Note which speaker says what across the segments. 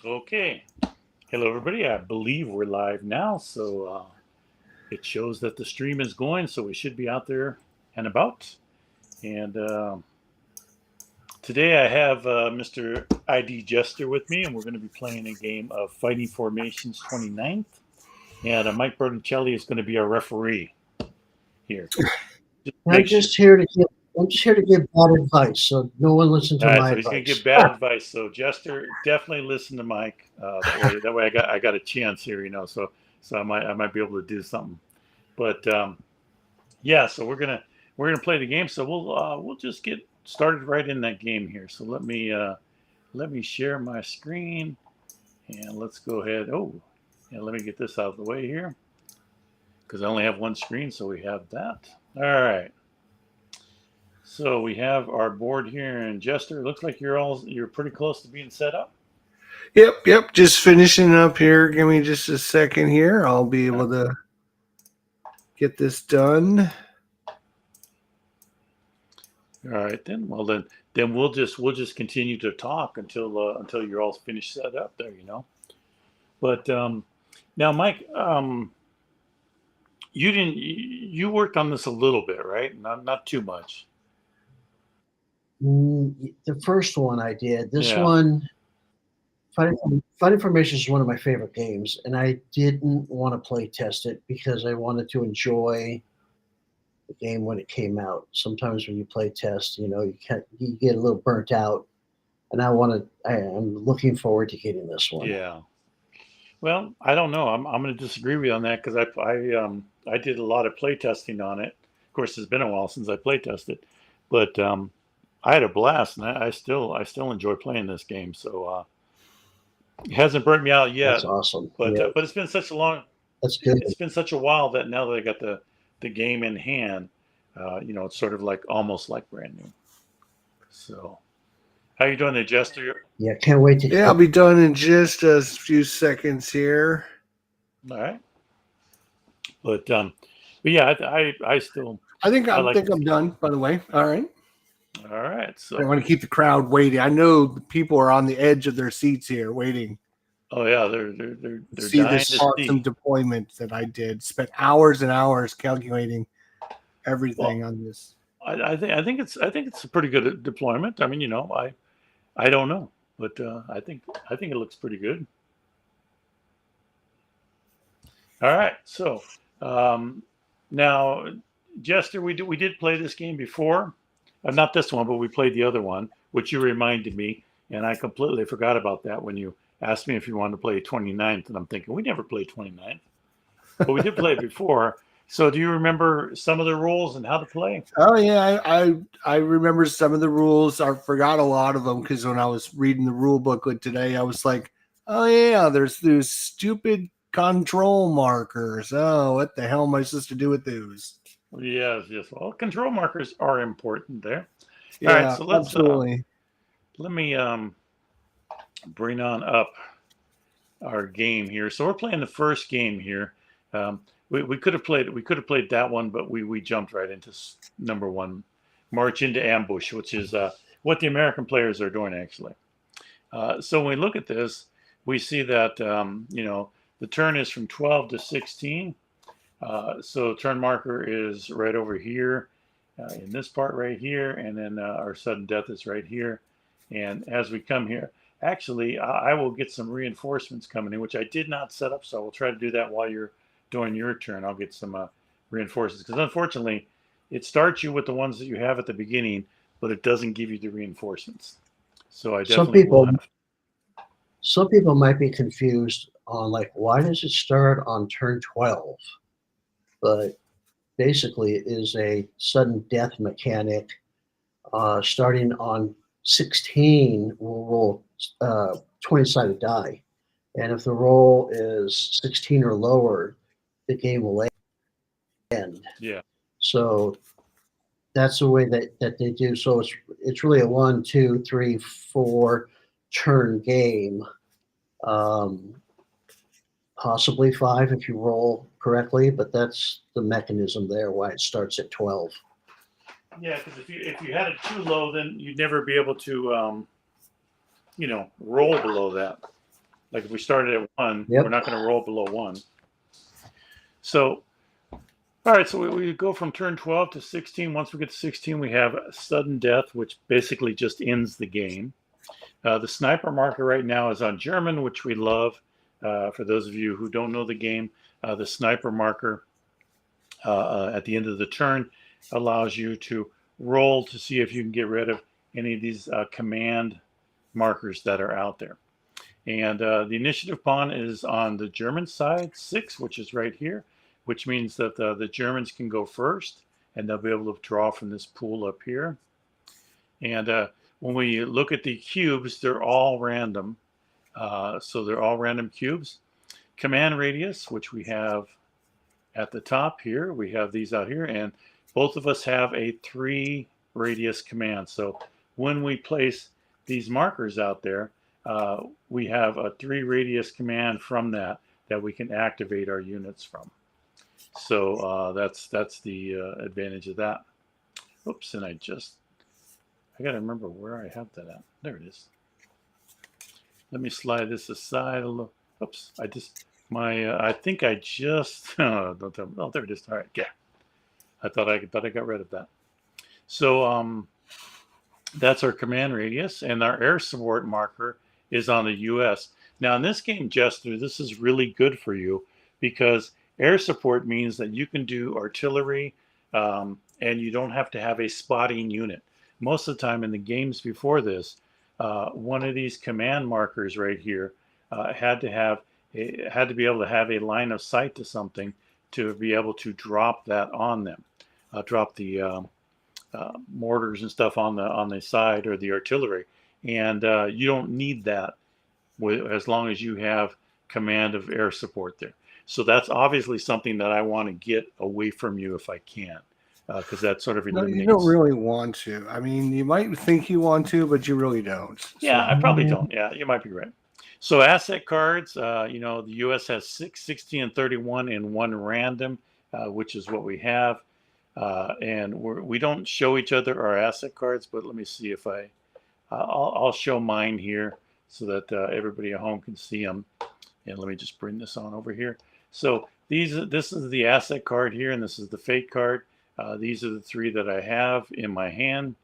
Speaker 1: Okay. Hello, everybody. I believe we're live now, so it shows that the stream is going, so we should be out there and about. And today I have Mr. IDJester with me, and we're going to be playing a game of Fighting Formations 29th. And Mike Bertoncelli is going to be our referee here. Just
Speaker 2: I'm
Speaker 1: make sure.
Speaker 2: just here to give. I'm just here to give bad advice, so no one listen
Speaker 1: All
Speaker 2: to
Speaker 1: right,
Speaker 2: my
Speaker 1: so he's going to give
Speaker 2: advice.
Speaker 1: bad advice. So Jester, definitely listen to Mike. That way I got a chance here, so I might be able to do something. But yeah, so we're gonna play the game. So we'll just get started right in that game here. So let me share my screen and let's go ahead. Oh, and let me get this out of the way here because I only have one screen, so we have that. All right. So we have our board here, and Jester, it looks like you're pretty close to being set up.
Speaker 3: Yep. Just finishing up here. Give me just a second here. I'll be
Speaker 1: All
Speaker 3: able to get this done.
Speaker 1: right then. Well then we'll just continue to talk until you're all finished set up there. But now, Mike, you worked on this a little bit, right? Not too much.
Speaker 2: The first one I did. This
Speaker 1: Yeah.
Speaker 2: one, Fighting Formation is one of my favorite games, and I didn't want to play test it because I wanted to enjoy the game when it came out. Sometimes when you play test, you get a little burnt out, and I'm looking forward to getting this one.
Speaker 1: Yeah. Well, I don't know. I'm going to disagree with you on that because I did a lot of play testing on it. Of course, it's been a while since I play tested, but I had a blast, and I still enjoy playing this game. So it hasn't burnt me out yet,
Speaker 2: That's awesome.
Speaker 1: but
Speaker 2: Yeah,
Speaker 1: but it's been such a long
Speaker 2: that's good.
Speaker 1: it's been such a while that now that I got the game in hand, it's sort of like almost like brand new. So, how you doing there, Jester?
Speaker 2: Yeah, can't wait to.
Speaker 3: Yeah, I'll be done in just a few seconds here.
Speaker 1: All right, but yeah, I still
Speaker 3: I think
Speaker 1: I
Speaker 3: I
Speaker 1: like
Speaker 3: think
Speaker 1: this
Speaker 3: I'm
Speaker 1: game.
Speaker 3: done. By the way, all right.
Speaker 1: All right,
Speaker 3: I
Speaker 1: so
Speaker 3: want to keep the crowd waiting. I know the people are on the edge of their seats here, waiting
Speaker 1: oh yeah, they're
Speaker 3: to see
Speaker 1: dying
Speaker 3: this
Speaker 1: to
Speaker 3: awesome
Speaker 1: see.
Speaker 3: deployment that I did. Spent hours and hours calculating
Speaker 1: Well,
Speaker 3: everything on this.
Speaker 1: I think it's a pretty good deployment. I mean, I don't know, but I think it looks pretty good. All right, so um, now, Jester, we did play this game before, not this one, but we played the other one, which you reminded me, and I completely forgot about that when you asked me if you wanted to play 29th, and I'm thinking we never played 29th, but we did play it before. So, do you remember some of the rules and how to play?
Speaker 3: Oh yeah, I remember some of the rules. I forgot a lot of them because when I was reading the rule booklet today, I was like, "Oh yeah, there's those stupid control markers. Oh, what the hell am I supposed to do with those?"
Speaker 1: Yes, yes. Well, control markers are important there. All right,
Speaker 3: Yeah,
Speaker 1: so
Speaker 3: absolutely.
Speaker 1: let me bring on up our game here. So we're playing the first game here. We could have played that one, but we jumped right into number one, March into Ambush, which is what the American players are doing actually. So when we look at this, we see that the turn is from 12 to 16. So turn marker is right over here in this part right here, and then our sudden death is right here. And as we come here, actually, I will get some reinforcements coming in, which I did not set up, so I will try to do that while you're doing your turn. I'll get some reinforcements because unfortunately, it starts you with the ones that you have at the beginning, but it doesn't give you the reinforcements. So I
Speaker 2: Some
Speaker 1: definitely will
Speaker 2: people
Speaker 1: have.
Speaker 2: some people might be confused on like why does it start on turn 12, but basically it is a sudden death mechanic. Starting on 16 will roll 20-sided die, and if the roll is 16 or lower, the game will end.
Speaker 1: Yeah.
Speaker 2: So that's the way that they do. So it's really a 1, 2, 3, 4 turn game. Um, Possibly 5 if you roll correctly, but that's the mechanism there why it starts at 12.
Speaker 1: Yeah, because if you had it too low, then you'd never be able to roll below that. Like if we started at 1,
Speaker 2: Yep.
Speaker 1: we're not going to roll below 1. So, all right, so we go from turn 12 to 16. Once we get to 16, we have sudden death, which basically just ends the game. The sniper marker right now is on German, which we love. For those of you who don't know the game, the sniper marker at the end of the turn allows you to roll to see if you can get rid of any of these command markers that are out there. And the initiative pawn is on the German side, 6, which is right here, which means that the Germans can go first, and they'll be able to draw from this pool up here. And when we look at the cubes, they're all random. So they're all random cubes. Command radius, which we have at the top here, we have these out here, and both of us have a 3 radius command. So when we place these markers out there, we have a 3 radius command from that we can activate our units from. So that's the advantage of that. Oops, and I gotta remember where I have that at. There it is. Let me slide this aside a little. Oops, I think I just don't tell me. Oh, there it is. All right, yeah. I thought I got rid of that. So that's our command radius, and our air support marker is on the U.S. Now in this game, Jester, this is really good for you because air support means that you can do artillery, and you don't have to have a spotting unit. Most of the time in the games before this, one of these command markers right here had to be able to have a line of sight to something to be able to drop that on them, drop the mortars and stuff on the side or the artillery, and you don't need that as long as you have command of air support there. So that's obviously something that I want to get away from you if I can, because that sort of eliminates.
Speaker 3: No, you don't really want to. I mean, you might think you want to, but you really don't.
Speaker 1: Yeah, I probably don't. Yeah, you might be right. So asset cards, the U.S. has 6, 16, and 31 in one random, which is what we have. And we don't show each other our asset cards, but let me see if I'll show mine here so that everybody at home can see them. And let me just bring this on over here. So this is the asset card here, and this is the fake card. These are the 3 that I have in my hand,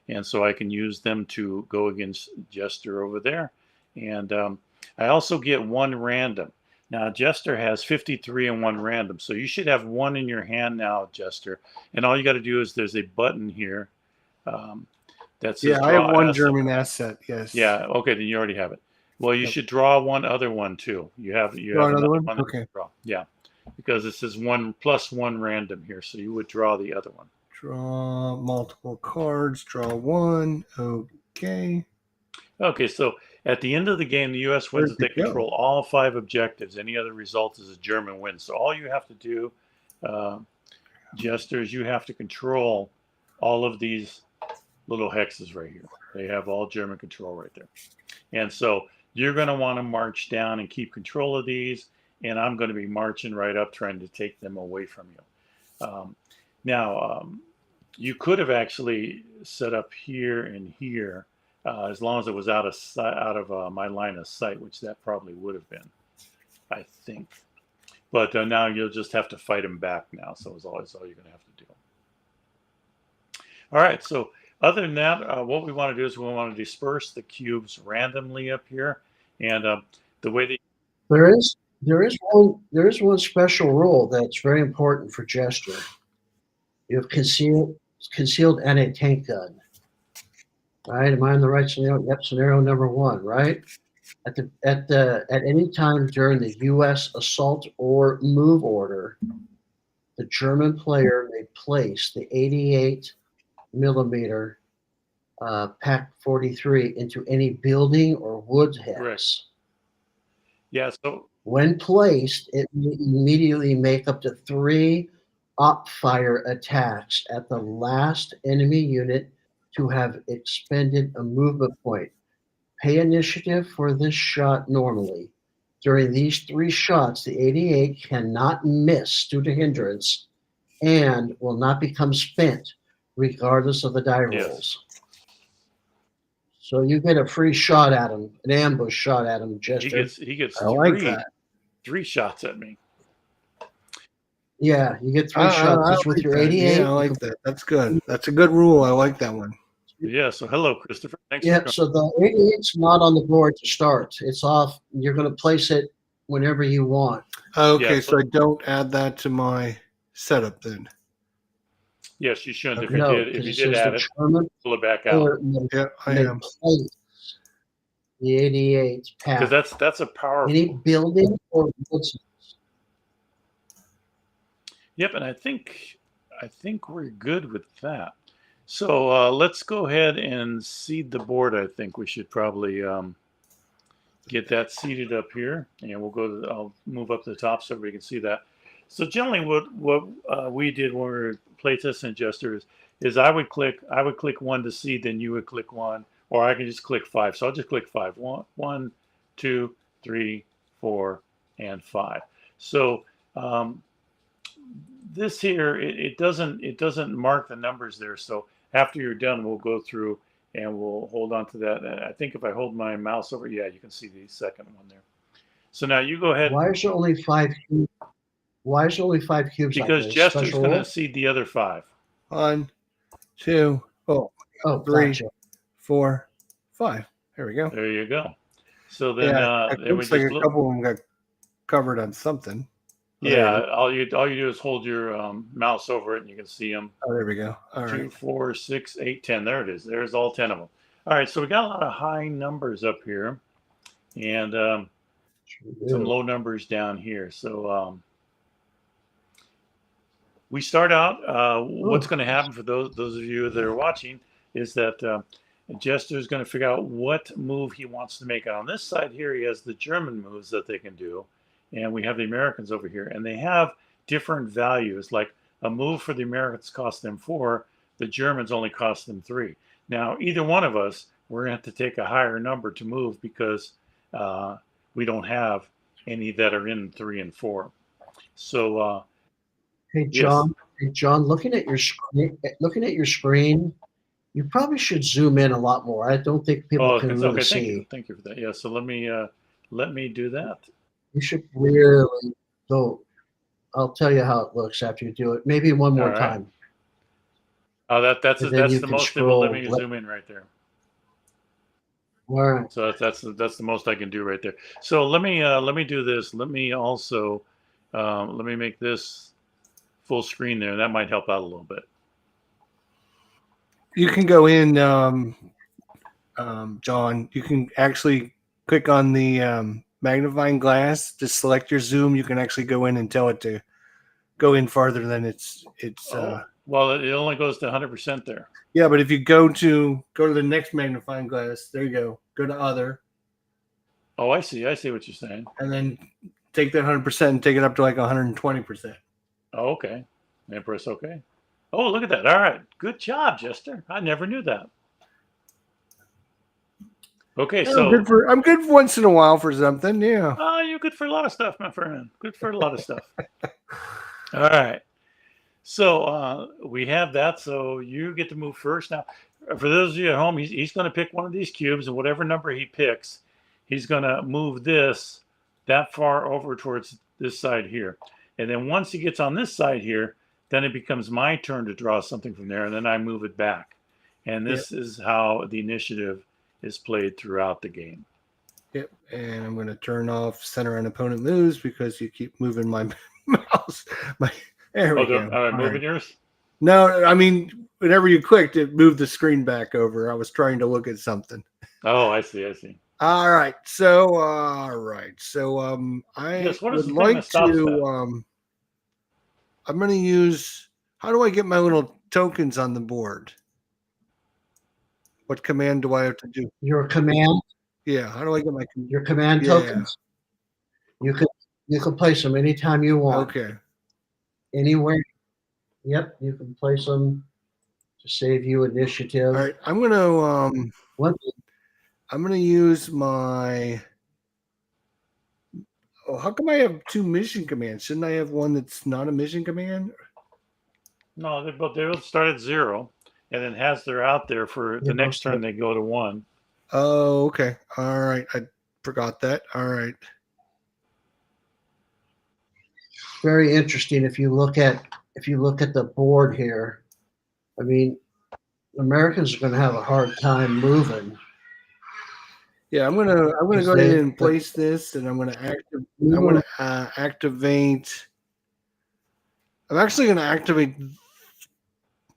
Speaker 1: and so I can use them to go against Jester over there. And I also get 1 random. Now, Jester has 53 and 1 random, so you should have 1 in your hand now, Jester. And all you got to do is there's a button here that says
Speaker 3: I have 1
Speaker 1: asset.
Speaker 3: German asset. Yes.
Speaker 1: Yeah. Okay, then you already have it. Well, you should draw 1 other one too. You have
Speaker 3: another one.
Speaker 1: that
Speaker 3: Okay.
Speaker 1: you draw. Yeah, because it says 1 + 1 random here, so you would draw the other one.
Speaker 3: Draw multiple cards. Draw 1. Okay.
Speaker 1: Okay, so at the end of the game, the U.S. wins if they control all 5 objectives. Any other result is a German win. So all you have to do, Jester, is you have to control all of these little hexes right here. They have all German control right there. And so you're going to want to march down and keep control of these, and I'm going to be marching right up trying to take them away from you. Now, you could have actually set up here and here, as long as it was out of my line of sight, which that probably would have been, I think. But now you'll just have to fight them back now, so it's always all you're going to have to do. All right, so other than that, what we want to do is we want to disperse the cubes randomly up here, and the way that
Speaker 2: there is one special rule that's very important for Jester. You have concealed anti-tank gun. All right, am I in the right scenario? Yep, scenario number 1, right? At any time during the U.S. assault or move order, the German player may place the 88 millimeter PAC 43 into any building or wood hex.
Speaker 1: Right. Yeah. So
Speaker 2: when placed, it may immediately make up to 3 op fire attacks at the last enemy unit to have expended a movement point. Pay initiative for this shot normally. During these 3 shots, the 88 cannot miss due to hindrance and will not become spent regardless of the die rolls. So you get a free shot at him, an ambush shot at him, Jester.
Speaker 1: He gets
Speaker 3: I like that.
Speaker 1: three shots at me.
Speaker 2: Yeah, you get three
Speaker 3: I
Speaker 2: shots. It's with
Speaker 3: like
Speaker 2: your
Speaker 3: that.
Speaker 2: 88.
Speaker 3: Yeah, I like that. That's good. That's a good rule. I like that one.
Speaker 1: Yeah. So hello, Christopher. Thanks for
Speaker 2: Yeah,
Speaker 1: joining.
Speaker 2: so the 88's not on the board to start. It's off. You're going to place it whenever you want.
Speaker 3: Okay,
Speaker 1: Yeah,
Speaker 3: so I don't add that to my setup then.
Speaker 1: Yes, you shouldn't. If
Speaker 2: No,
Speaker 1: you
Speaker 2: because
Speaker 1: did
Speaker 2: it says
Speaker 1: add
Speaker 2: the
Speaker 1: it,
Speaker 2: German
Speaker 1: pull it back out.
Speaker 2: or
Speaker 3: Yeah, I
Speaker 2: they
Speaker 3: am.
Speaker 2: place the 88
Speaker 1: Because
Speaker 2: pack.
Speaker 1: that's a powerful.
Speaker 2: Any building or woods.
Speaker 1: Yep, and I think we're good with that. So let's go ahead and seed the board. I think we should probably get that seated up here, and we'll go. I'll move up to the top so everybody can see that. So generally, what we did when we were playtesting Jester is I would click one to seed, then you would click one, or I can just click 5. So I'll just click 5. 1, 2, 3, 4, and 5. So this here it doesn't mark the numbers there. So after you're done, we'll go through and we'll hold on to that. I think if I hold my mouse over, yeah, you can see the second one there. So now you go ahead.
Speaker 2: Why is there only 5 cubes? Why is there only 5 cubes?
Speaker 1: Because
Speaker 2: like
Speaker 1: Jester's going to seed the other 5.
Speaker 3: 1, 2,
Speaker 2: oh,
Speaker 3: 3,
Speaker 2: gotcha.
Speaker 3: 4, 5. There we go.
Speaker 1: There you go. So then,
Speaker 3: It
Speaker 1: then we
Speaker 3: looks like
Speaker 1: just
Speaker 3: a couple of them got covered on something.
Speaker 1: Yeah, all you do is hold your mouse over it, and you can see them.
Speaker 3: Oh, there we go. All
Speaker 1: 2,
Speaker 3: right.
Speaker 1: 4, 6, 8, 10. There it is. There's all 10 of them. All right, so we got a lot of high numbers up here, and some low numbers down here. So we start out. What's going to happen for those of you that are watching is that Jester is going to figure out what move he wants to make. And on this side here, he has the German moves that they can do, and we have the Americans over here, and they have different values. Like a move for the Americans cost them 4, the Germans only cost them 3. Now, either one of us, we're going to have to take a higher number to move because we don't have any that are in 3 and 4. So,
Speaker 2: hey John, looking at your screen, you probably should zoom in a lot more. I don't think people can really see.
Speaker 1: Thank you for that. Yeah, so let me do that.
Speaker 2: You should really go. I'll tell you how it looks after you do it. Maybe one more time.
Speaker 1: Oh, that's the most they will let me zoom in right there.
Speaker 2: All right.
Speaker 1: So that's the most I can do right there. So let me do this. Let me also let me make this full screen there. That might help out a little bit.
Speaker 3: You can go in, John. You can actually click on the magnifying glass to select your zoom. You can actually go in and tell it to go in farther than it's.
Speaker 1: Well, it only goes to 100% there.
Speaker 3: Yeah, but if you go to the next magnifying glass, there you go. Go to other.
Speaker 1: Oh, I see what you're saying.
Speaker 3: And then take that 100% and take it up to like 120%.
Speaker 1: Oh, okay. And press OK. Oh, look at that. All right. Good job, Jester. I never knew that. Okay,
Speaker 3: yeah,
Speaker 1: so
Speaker 3: I'm good once in a while for something. Yeah.
Speaker 1: Oh, you're good for a lot of stuff, my friend. Good for a lot of stuff. All right. So we have that. So you get to move first. Now, for those of you at home, he's going to pick one of these cubes, and whatever number he picks, he's going to move this that far over towards this side here. And then once he gets on this side here, then it becomes my turn to draw something from there, and then I move it back. And this is how the initiative is played throughout the game.
Speaker 3: Yep. And I'm going to turn off center and opponent moves because you keep moving my mouse. There we go.
Speaker 1: Am I moving yours?
Speaker 3: No, I mean, whenever you clicked, it moved the screen back over. I was trying to look at something.
Speaker 1: Oh, I see.
Speaker 3: All right. So, I would like to. I'm going to use. How do I get my little tokens on the board? What command do I have to do?
Speaker 2: Your command.
Speaker 3: Yeah. How do I get
Speaker 2: your command tokens? You can place them anytime you want.
Speaker 3: Okay.
Speaker 2: Anywhere. Yep, you can place them to save you initiative.
Speaker 3: All right. I'm gonna use my. Oh, how come I have 2 mission commands? Shouldn't I have one that's not a mission command?
Speaker 1: No, they both start at 0, and then as they're out there for the next turn, they go to 1.
Speaker 3: Oh, okay. All right. I forgot that. All right.
Speaker 2: Very interesting. If you look at the board here, I mean, Americans are going to have a hard time moving.
Speaker 3: Yeah, I'm gonna go
Speaker 2: Because
Speaker 3: ahead
Speaker 2: they-
Speaker 3: and place this, and I'm gonna activate. I'm actually gonna activate.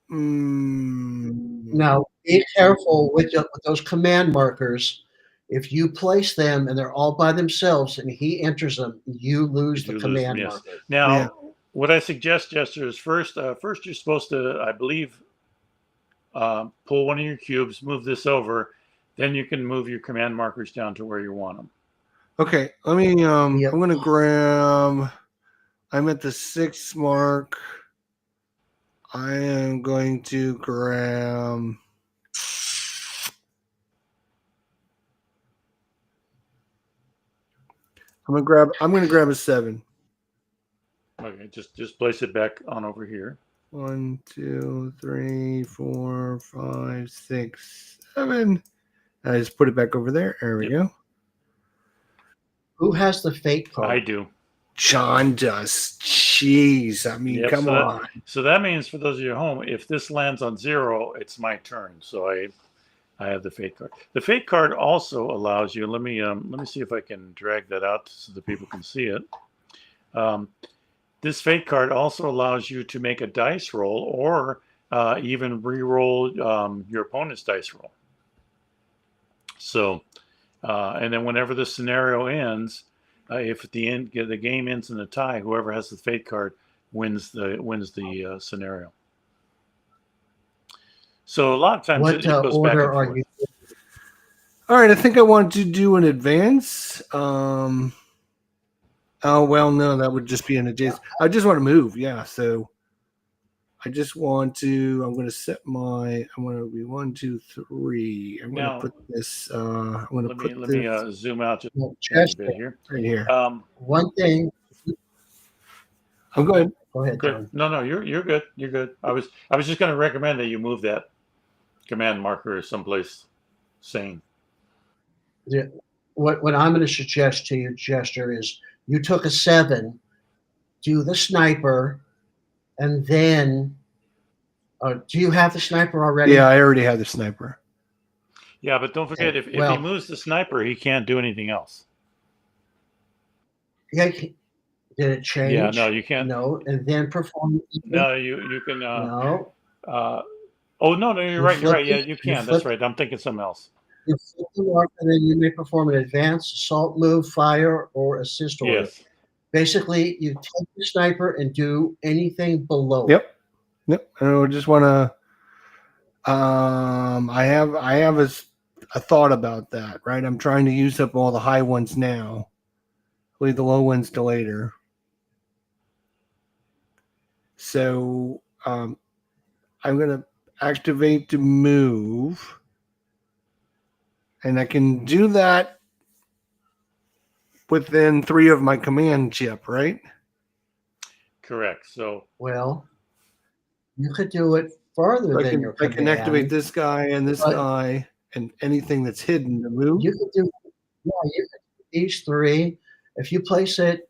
Speaker 2: Now, be careful with those command markers. If you place them and they're all by themselves and he enters them, you lose the
Speaker 1: You lose them,
Speaker 2: command
Speaker 1: yes.
Speaker 2: marker.
Speaker 1: Now,
Speaker 3: Yeah.
Speaker 1: what I suggest, Jester, is first you're supposed to, I believe, pull one of your cubes, move this over, then you can move your command markers down to where you want them.
Speaker 3: Okay, let me.
Speaker 2: Yep.
Speaker 3: I'm gonna grab. I'm at the 6 mark. I am going to grab. I'm gonna grab a 7.
Speaker 1: Okay, just place it back on over here.
Speaker 3: 1, 2, 3, 4, 5, 6, 7. I just put it back over there. There we go.
Speaker 2: Who has the fate card?
Speaker 1: I do.
Speaker 3: John does. Jeez, I mean, come on.
Speaker 1: So that means for those of you at home, if this lands on 0, it's my turn. So I have the fate card. The fate card also allows you. Let me see if I can drag that out so that people can see it. This fate card also allows you to make a dice roll or even re-roll your opponent's dice roll. So, and then whenever the scenario ends, if at the end the game ends in a tie, whoever has the fate card wins the scenario. So a lot of times
Speaker 2: What
Speaker 1: it goes back
Speaker 2: order
Speaker 1: and
Speaker 2: are
Speaker 1: forth.
Speaker 2: you?
Speaker 3: All right, I think I want to do an advance. Oh, well, no, that would just be an adjacent. I just want to move. Yeah. So I just want to, I'm going to set my, I'm going to be 1, 2, 3. I'm going to put this, I'm going to put
Speaker 1: Let
Speaker 3: this
Speaker 1: me zoom out just
Speaker 2: Just
Speaker 1: a bit here.
Speaker 3: right here.
Speaker 2: One thing.
Speaker 3: I'm going.
Speaker 2: Go ahead,
Speaker 1: Good.
Speaker 2: John.
Speaker 1: No, you're good. You're good. I was just going to recommend that you move that command marker someplace sane.
Speaker 2: What I'm going to suggest to you, Jester, is you took a 7, do the sniper, and then do you have the sniper already?
Speaker 3: Yeah, I already have the sniper.
Speaker 1: Yeah, but don't forget, if he moves the sniper, he can't do anything else.
Speaker 2: Yeah, did it change?
Speaker 1: Yeah, no, you can't.
Speaker 2: No, and then perform.
Speaker 1: No, you can.
Speaker 2: No.
Speaker 1: Oh no, you're right. You're right. Yeah, you can. That's right. I'm thinking something else.
Speaker 2: You flip the mark, and then you may perform an advanced assault move, fire, or assist order.
Speaker 1: Yes.
Speaker 2: Basically, you take the sniper and do anything below.
Speaker 3: Yep. I just want to. I have a thought about that. Right. I'm trying to use up all the high ones now. Leave the low ones to later. So I'm going to activate to move. And I can do that within 3 of my command chip, right?
Speaker 1: Correct. So
Speaker 2: well, you could do it farther than your command.
Speaker 3: I can activate this guy and this guy and anything that's hidden to move.
Speaker 2: You could do these 3. If you place it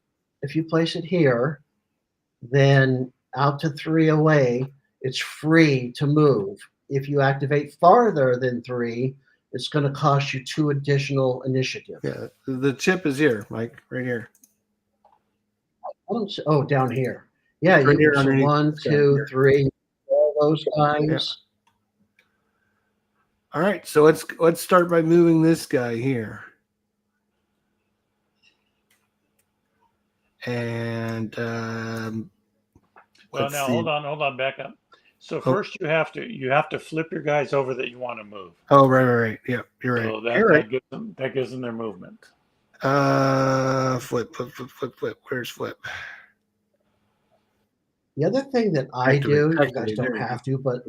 Speaker 2: here, then out to 3 away, it's free to move. If you activate farther than 3, it's going to cost you 2 additional initiative.
Speaker 3: Yeah, the chip is here, Mike, right here.
Speaker 2: Oh, down here. Yeah,
Speaker 3: right here
Speaker 2: so 1, 2, 3, all those guys.
Speaker 3: Yeah. All right, so let's start by moving this guy here. And
Speaker 1: well, now hold on, back up. So first you have to flip your guys over that you want to move.
Speaker 3: Oh, right. Yeah, you're right.
Speaker 1: So that gives them their movement.
Speaker 3: Flip. Where's flip?
Speaker 2: The other thing that I do, you guys don't have to, but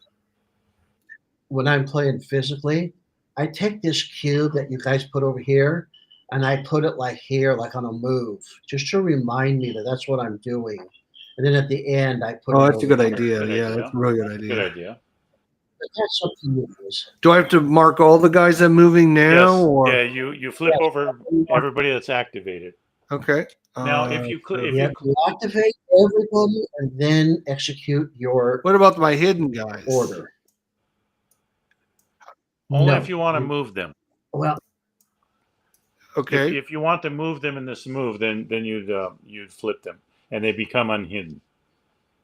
Speaker 2: when I'm playing physically, I take this cube that you guys put over here and I put it like here, like on a move, just to remind me that that's what I'm doing. And then at the end, I put.
Speaker 3: Oh, that's a good idea. Yeah, that's a really good idea.
Speaker 1: Good idea.
Speaker 2: That's up to you guys.
Speaker 3: Do I have to mark all the guys I'm moving now?
Speaker 1: Yes.
Speaker 3: Or
Speaker 1: Yeah, you flip over everybody that's activated.
Speaker 3: okay.
Speaker 1: Now, if you
Speaker 2: You activate everybody and then execute your
Speaker 3: What about my hidden guys?
Speaker 2: order.
Speaker 1: only
Speaker 2: No.
Speaker 1: if you want to move them.
Speaker 2: Well,
Speaker 3: Okay.
Speaker 1: If you want to move them in this move, then you'd flip them and they become unhidden.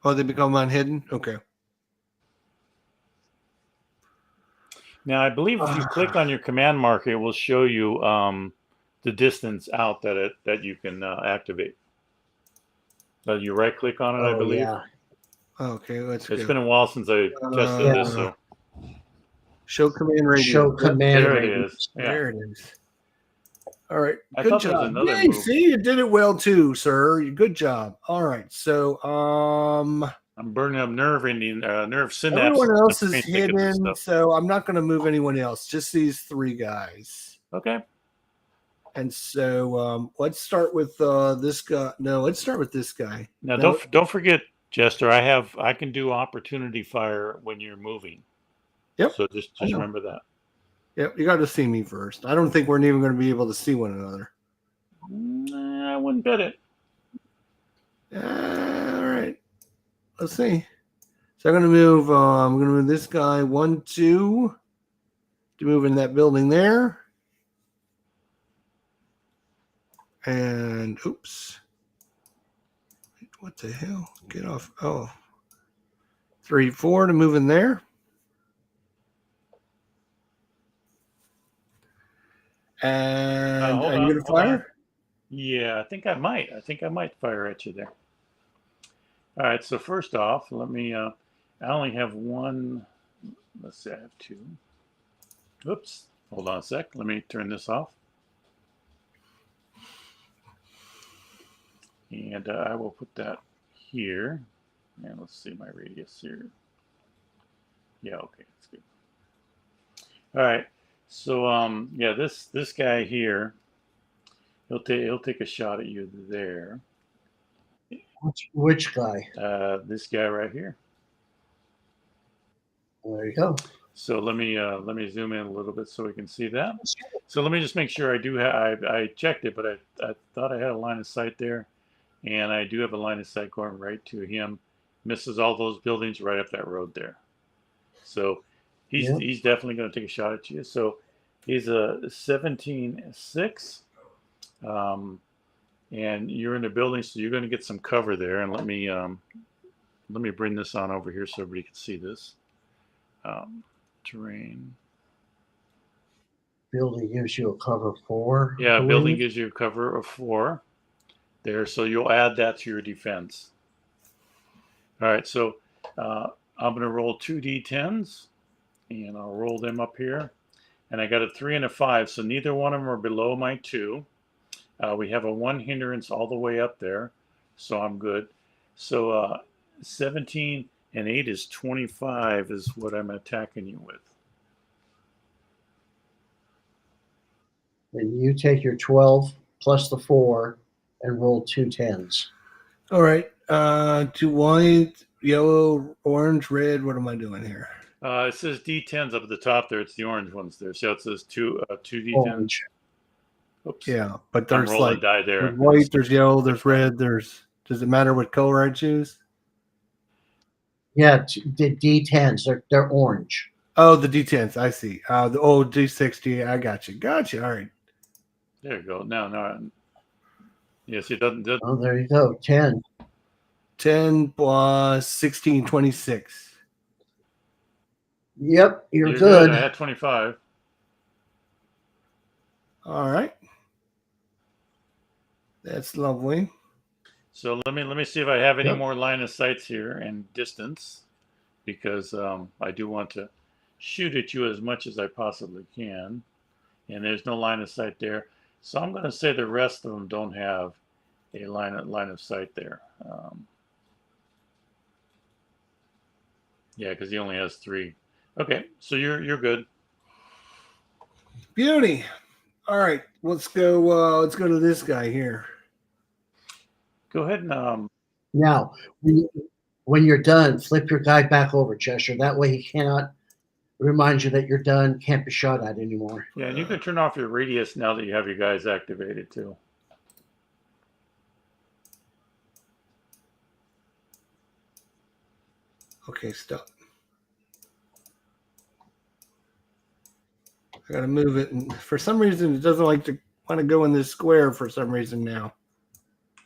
Speaker 3: Oh, they become unhidden? Okay.
Speaker 1: Now, I believe if you click on your command marker, it will show you the distance out that you can activate. You right click on it, I believe.
Speaker 2: yeah.
Speaker 3: Okay, let's
Speaker 1: It's
Speaker 3: go.
Speaker 1: been a while since I tested this, so
Speaker 3: Show command radius.
Speaker 2: Show command
Speaker 1: there it
Speaker 2: radius.
Speaker 1: is. Yeah.
Speaker 3: There it is. All right.
Speaker 1: I
Speaker 3: Good
Speaker 1: thought there was
Speaker 3: job.
Speaker 1: another
Speaker 3: Yay,
Speaker 1: move.
Speaker 3: see, you did it well too, sir. Good job. All right. So
Speaker 1: I'm burning up nerve synapses.
Speaker 3: everyone else is
Speaker 1: Thinking of this
Speaker 3: hidden,
Speaker 1: stuff.
Speaker 3: so I'm not gonna move anyone else, just these three guys.
Speaker 1: Okay.
Speaker 3: And so let's start with this guy. No, let's start with this guy.
Speaker 1: Now
Speaker 3: No,
Speaker 1: don't forget, Jester. I can do opportunity fire when you're moving.
Speaker 3: Yep.
Speaker 1: So just remember that.
Speaker 3: Yep, you got to see me first. I don't think we're even going to be able to see one another.
Speaker 1: I wouldn't bet it.
Speaker 3: All right, let's see. So I'm going to move. I'm going to move this guy 1, 2 to move in that building there. And oops, what the hell? Get off. Oh, 3, 4 to move in there. And are you going to fire?
Speaker 1: Yeah, I think I might. I think I might fire at you there. All right. So first off, let me. I only have one. Let's say I have two. Oops. Hold on a sec. Let me turn this off. And I will put that here. And let's see my radius here. Yeah. Okay. That's good. All right. So yeah, this guy here, he'll take a shot at you there.
Speaker 2: Which guy?
Speaker 1: This guy right here.
Speaker 2: There you go.
Speaker 1: So let me zoom in a little bit so we can see that. So let me just make sure I do have. I checked it, but I thought I had a line of sight there, and I do have a line of sight going right to him. Misses all those buildings right up that road there. So he's definitely going to take a shot at you. So he's a 17-6, and you're in the building, so you're going to get some cover there. And let me bring this on over here so everybody can see this. Terrain.
Speaker 2: Building gives you a cover 4.
Speaker 1: Yeah, building gives you a cover of 4 there, so you'll add that to your defense. All right, so I'm going to roll 2 d10s, and I'll roll them up here. And I got a 3 and a 5, so neither one of them are below my 2. We have a 1 hindrance all the way up there, so I'm good. So 17 and 8 is 25 is what I'm attacking you with.
Speaker 2: And you take your 12 plus the 4 and roll 2 10s.
Speaker 3: All right. 2 white, yellow, orange, red. What am I doing here?
Speaker 1: It says D10s up at the top there. It's the orange ones there. So it says two D10s.
Speaker 2: Orange.
Speaker 3: Oops. Yeah, but there's like
Speaker 1: die there.
Speaker 3: There's white, there's yellow, there's red. Does it matter what color I choose?
Speaker 2: Yeah, the D10s. They're orange.
Speaker 3: Oh, the D10s. I see. The D60. I got you. Gotcha. All right.
Speaker 1: There you go. No. Yes, it doesn't.
Speaker 2: Oh, there you go. 10.
Speaker 3: 10 plus 16, 26.
Speaker 2: Yep, you're good.
Speaker 1: I had 25.
Speaker 3: All right. That's lovely.
Speaker 1: So let me see if I have any more line of sights here and distance, because I do want to shoot at you as much as I possibly can, and there's no line of sight there. So I'm going to say the rest of them don't have a line of sight there. Yeah, because he only has 3. Okay, so you're good.
Speaker 3: Beauty. All right, let's go. Let's go to this guy here.
Speaker 1: Go ahead and
Speaker 2: Now, when you're done, flip your guy back over, Cheshire. That way he cannot reminds you that you're done, can't be shot at anymore.
Speaker 1: Yeah, and you can turn off your radius now that you have your guys activated too.
Speaker 3: Okay, stop. I gotta move it, and for some reason, it doesn't like to want to go in this square for some reason now.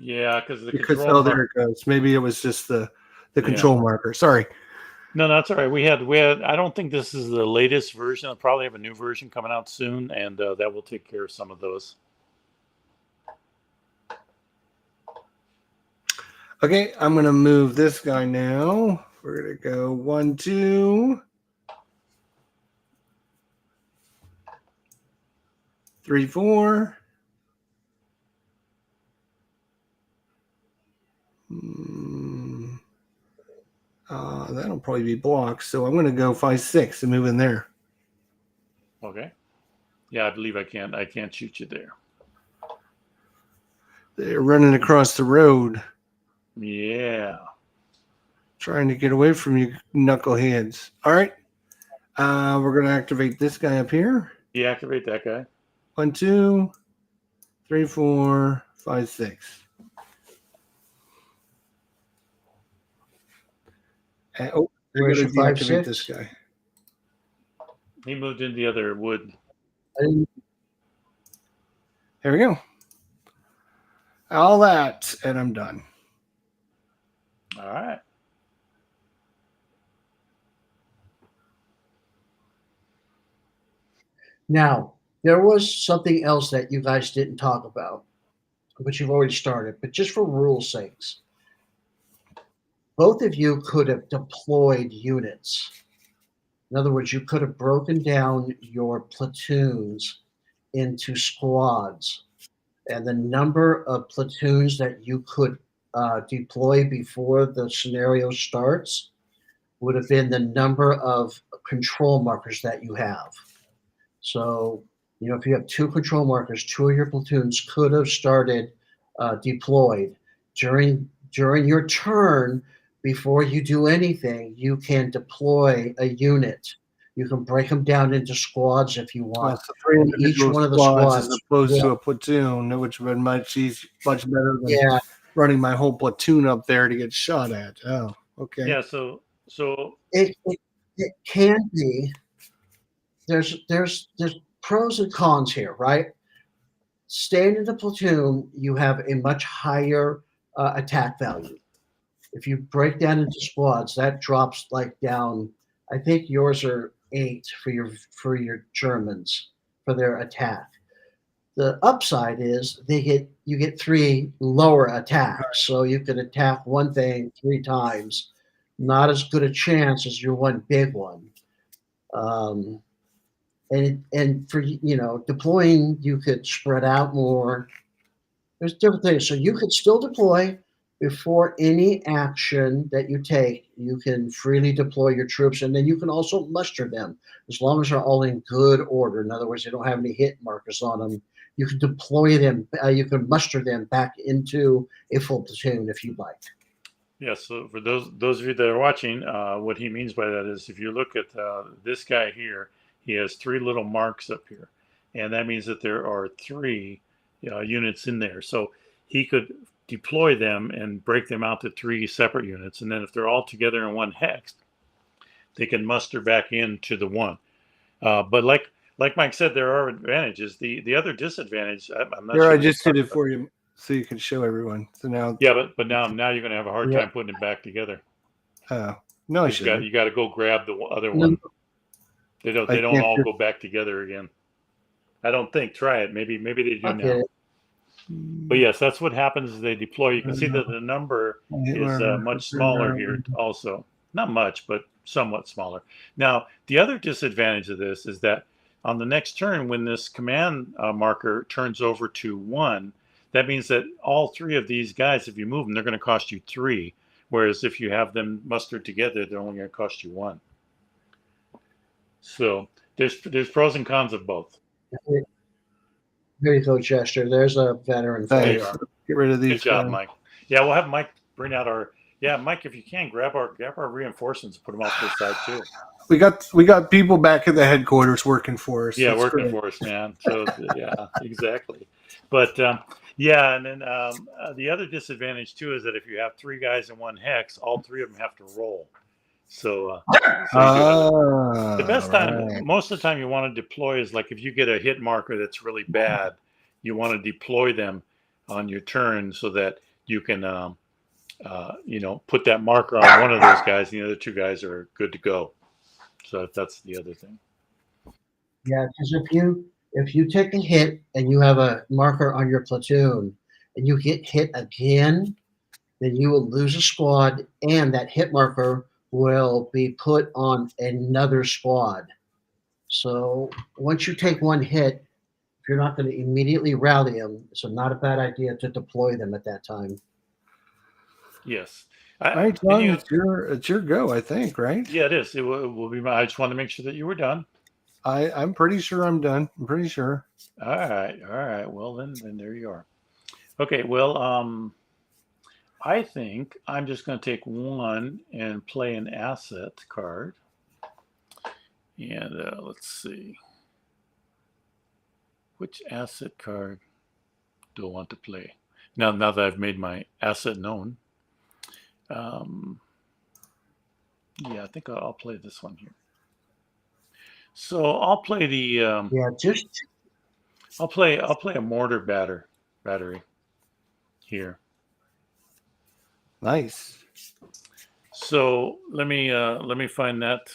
Speaker 1: Yeah, because the
Speaker 3: Because
Speaker 1: control.
Speaker 3: there it goes. Maybe it was just the control marker. Sorry.
Speaker 1: No, that's all right. We had. I don't think this is the latest version. I'll probably have a new version coming out soon, and that will take care of some of those.
Speaker 3: Okay, I'm gonna move this guy now. We're gonna go 1, 2, 3, 4. That'll probably be blocks. So I'm gonna go 5, 6 and move in there.
Speaker 1: Okay. Yeah, I believe I can't. I can't shoot you there.
Speaker 3: They're running across the road.
Speaker 1: Yeah.
Speaker 3: Trying to get away from you knuckleheads. All right. We're going to activate this guy up here.
Speaker 1: Deactivate that guy.
Speaker 3: 1, 2, 3, 4, 5, 6. I got
Speaker 2: Where's
Speaker 3: to
Speaker 2: your 5,
Speaker 3: deactivate
Speaker 2: 6?
Speaker 3: this guy.
Speaker 1: He moved in the other wood.
Speaker 3: There we go. All that, and I'm done.
Speaker 1: All right.
Speaker 2: Now, there was something else that you guys didn't talk about, but you've already started. But just for rules' sakes, both of you could have deployed units. In other words, you could have broken down your platoons into squads, and the number of platoons that you could deploy before the scenario starts would have been the number of control markers that you have. So, if you have 2 control markers, 2 of your platoons could have started deployed during your turn. Before you do anything, you can deploy a unit. You can break them down into squads if you want.
Speaker 3: So 3
Speaker 2: And each
Speaker 3: individual
Speaker 2: one of the
Speaker 3: squads
Speaker 2: squads
Speaker 3: as opposed to
Speaker 2: will-
Speaker 3: a platoon, which would have been much better than
Speaker 2: Yeah,
Speaker 3: running my whole platoon up there to get shot at. Oh, okay.
Speaker 1: Yeah. So
Speaker 2: it can be. There's pros and cons here, right? Staying in the platoon, you have a much higher attack value. If you break down into squads, that drops down. I think yours are 8 for your Germans for their attack. The upside is you get 3 lower attacks, so you can attack one thing 3 times. Not as good a chance as your one big one. And for deploying, you could spread out more. There's different things. So you could still deploy before any action that you take. You can freely deploy your troops, and then you can also muster them as long as they're all in good order. In other words, they don't have any hit markers on them. You can deploy them. You can muster them back into a full platoon if you'd like.
Speaker 1: yeah. So for those of you that are watching, what he means by that is if you look at this guy here, he has 3 little marks up here, and that means that there are 3 units in there. So he could deploy them and break them out to 3 separate units, and then if they're all together in one hex, they can muster back into the one. But like Mike said, there are advantages. The other disadvantage, I'm not
Speaker 3: Here,
Speaker 1: sure.
Speaker 3: I just did it for you so you can show everyone. So now,
Speaker 1: Yeah, but now you're going to have a hard time putting it back together.
Speaker 3: no,
Speaker 1: You got to go grab the other one. They don't all go back together again. I don't think. Try it. Maybe they do now. But yes, that's what happens as they deploy. You can see that the number is much smaller here also. Not much, but somewhat smaller. Now, the other disadvantage of this is that on the next turn, when this command marker turns over to 1, that means that all 3 of these guys, if you move them, they're going to cost you 3. Whereas if you have them mustered together, they're only going to cost you 1. So there's pros and cons of both.
Speaker 2: There you go, Jester. There's a veteran for you.
Speaker 3: Thanks. Get rid of these.
Speaker 1: Good job, Mike. Yeah, we'll have Mike bring out our Yeah, Mike, if you can grab our reinforcements, put them off to the side too.
Speaker 3: We got people back at the headquarters working for us.
Speaker 1: Yeah,
Speaker 3: That's
Speaker 1: working
Speaker 3: great.
Speaker 1: for us, man. So yeah, exactly. But yeah, and then the other disadvantage too is that if you have 3 guys in one hex, all 3 of them have to roll. So so you do have the best time.
Speaker 3: Right.
Speaker 1: Most of the time, you want to deploy is like if you get a hit marker that's really bad, you want to deploy them on your turn so that you can put that marker on one of those guys, and the other 2 guys are good to go. So that's the other thing.
Speaker 2: Yeah, because if you take a hit and you have a marker on your platoon and you get hit again, then you will lose a squad, and that hit marker will be put on another squad. So once you take one hit, if you're not going to immediately rally them, it's not a bad idea to deploy them at that time.
Speaker 1: Yes.
Speaker 3: All right, John, it's your go, I think, right?
Speaker 1: Yeah, it is. It will be. I just wanted to make sure that you were done.
Speaker 3: I'm pretty sure I'm done. I'm pretty sure.
Speaker 1: All right. Well, then there you are. Okay. Well, I think I'm just going to take one and play an asset card. And let's see. Which asset card do I want to play? Now that I've made my asset known. Yeah, I think I'll play this one here. So I'll play the I'll play a mortar battery here.
Speaker 3: Nice.
Speaker 1: So let me find that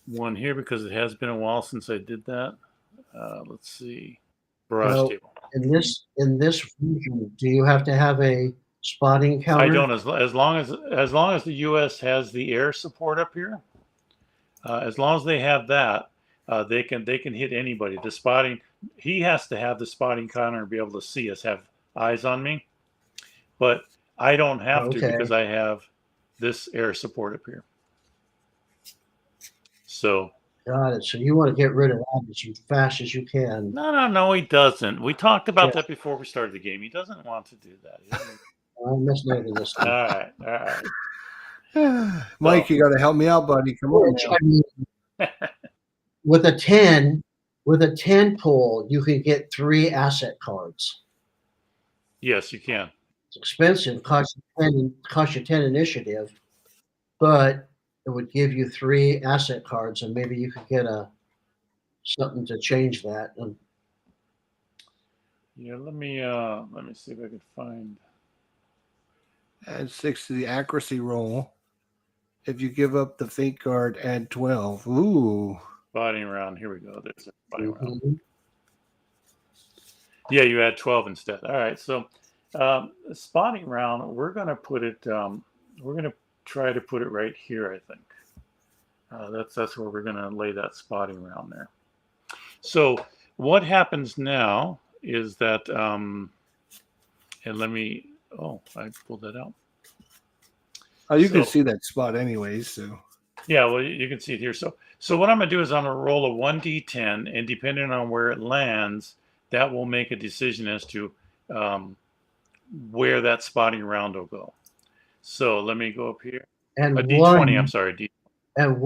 Speaker 1: one here because it has been a while since I did that. Let's see. Barrage table.
Speaker 2: In this region, do you have to have a spotting counter?
Speaker 1: I don't. As long as the U.S. has the air support up here, as long as they have that, they can hit anybody. The spotting, he has to have the spotting counter and be able to see us, have eyes on me. But I don't have to because I have this air support up here. So.
Speaker 2: Got it. So you want to get rid of that as fast as you can.
Speaker 1: No, he doesn't. We talked about that before we started the game. He doesn't want to do that.
Speaker 2: I'm misleading this time.
Speaker 1: All right.
Speaker 3: Mike, you got to help me out, buddy. Come on.
Speaker 2: I mean, with a 10 pull, you can get 3 asset cards.
Speaker 1: Yes, you can.
Speaker 2: It's expensive, costs you 10 initiative, but it would give you 3 asset cards, and maybe you could get something to change that.
Speaker 1: Yeah, let me see if I can find.
Speaker 3: Add 6 to the accuracy roll. If you give up the fake card, add 12. Ooh.
Speaker 1: Spotting round. Here we go. There's a spotting round. Yeah, you add 12 instead. All right. So spotting round, we're gonna put it. We're gonna try to put it right here. I think that's where we're gonna lay that spotting round there. So what happens now is that, and let me. Oh, I pulled that out.
Speaker 3: Oh, you can see that spot anyways. So.
Speaker 1: Yeah, well, you can see it here. So what I'm going to do is I'm going to roll a 1d10, and depending on where it lands, that will make a decision as to where that spotting round will go. So let me go up here.
Speaker 2: And
Speaker 1: a D20, I'm sorry. D20.
Speaker 2: And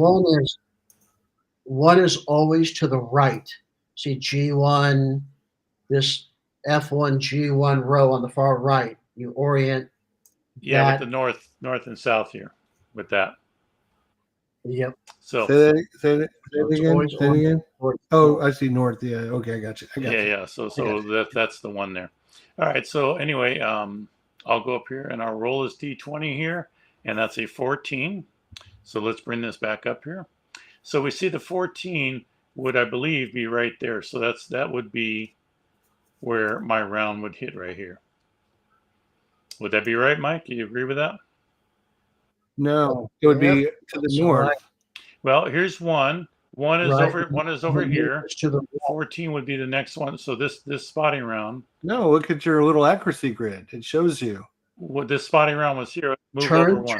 Speaker 2: one is always to the right. See G1, this F1, G1 row on the far right. You orient.
Speaker 1: Yeah, with the north and south here, with that.
Speaker 2: Yep.
Speaker 1: So
Speaker 3: say that again. Oh, I see north. Yeah. Okay, I got you.
Speaker 1: Yeah. So that's the one there. All right. So anyway, I'll go up here and our roll is D20 here, and that's a 14. So let's bring this back up here. So we see the 14 would, I believe, be right there. So that would be where my round would hit right here. Would that be right, Mike? Do you agree with that?
Speaker 3: No, it would be to the north.
Speaker 1: Well, here's one. One is over here.
Speaker 2: To the
Speaker 1: 14 would be the next one. So this spotting round.
Speaker 3: No, look at your little accuracy grid. It shows you.
Speaker 1: What this spotting round was here. Move over one.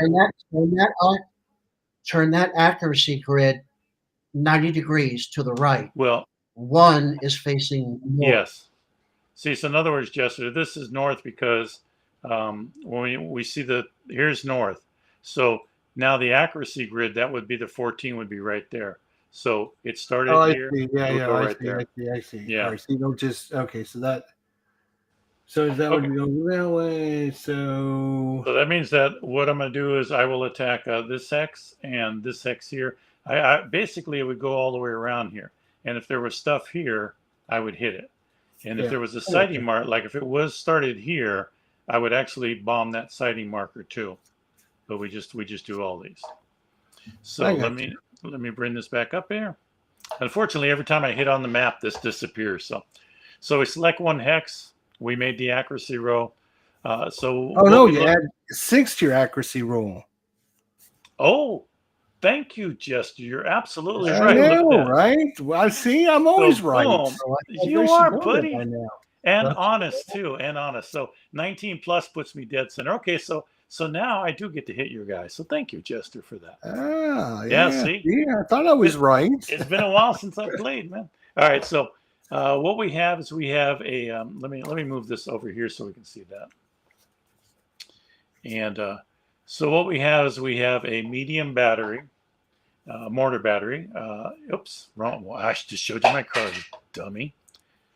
Speaker 2: Turn that accuracy grid 90 degrees to the right.
Speaker 1: Well,
Speaker 2: one is facing north.
Speaker 1: Yes. See, so in other words, Jester, this is north because when we see here's north. So now the accuracy grid, that would be the 14 would be right there. So it started
Speaker 3: Oh, I
Speaker 1: here.
Speaker 3: see. Yeah,
Speaker 1: It would
Speaker 3: yeah,
Speaker 1: go
Speaker 3: I
Speaker 1: right
Speaker 3: see,
Speaker 1: there.
Speaker 3: I see, I see.
Speaker 1: Yeah.
Speaker 3: All right, so you don't just okay. So that that
Speaker 1: Okay.
Speaker 3: would go that way. So
Speaker 1: So that means that what I'm going to do is I will attack this hex and this hex here. I basically it would go all the way around here. And if there was stuff here, I would hit it. And if
Speaker 3: yeah,
Speaker 1: there was a
Speaker 3: I gotcha.
Speaker 1: sighting mark, like if it was started here, I would actually bomb that sighting marker too. But we just do all these. So
Speaker 3: I
Speaker 1: let
Speaker 3: gotcha.
Speaker 1: me bring this back up here. Unfortunately, every time I hit on the map, this disappears. So we select one hex. We made the accuracy roll. So
Speaker 3: Oh
Speaker 1: what
Speaker 3: no,
Speaker 1: we
Speaker 3: you
Speaker 1: look.
Speaker 3: add 6 to your accuracy roll.
Speaker 1: Oh, thank you, Jester. You're absolutely
Speaker 2: That's
Speaker 3: I
Speaker 1: right.
Speaker 2: true.
Speaker 1: Look at
Speaker 3: know,
Speaker 1: that.
Speaker 3: right? Well, I see. I'm always
Speaker 1: So
Speaker 3: right.
Speaker 1: boom,
Speaker 2: Oh, I thought
Speaker 1: you
Speaker 2: they should
Speaker 1: are,
Speaker 2: know that by
Speaker 1: buddy,
Speaker 2: now.
Speaker 1: and
Speaker 2: That's
Speaker 1: honest too, and honest. So 19 plus puts me dead center. Okay, so now I do get to hit your guy. So thank you, Jester, for that.
Speaker 3: Ah,
Speaker 1: Yeah,
Speaker 3: yeah.
Speaker 1: see,
Speaker 3: Yeah, I thought I was
Speaker 1: it,
Speaker 3: right.
Speaker 1: it's been a while since I played, man. All right, so what we have is we have a let me move this over here so we can see that. And so what we have is we have a medium battery, mortar battery. Oops, wrong. Well, I just showed you my card, dummy.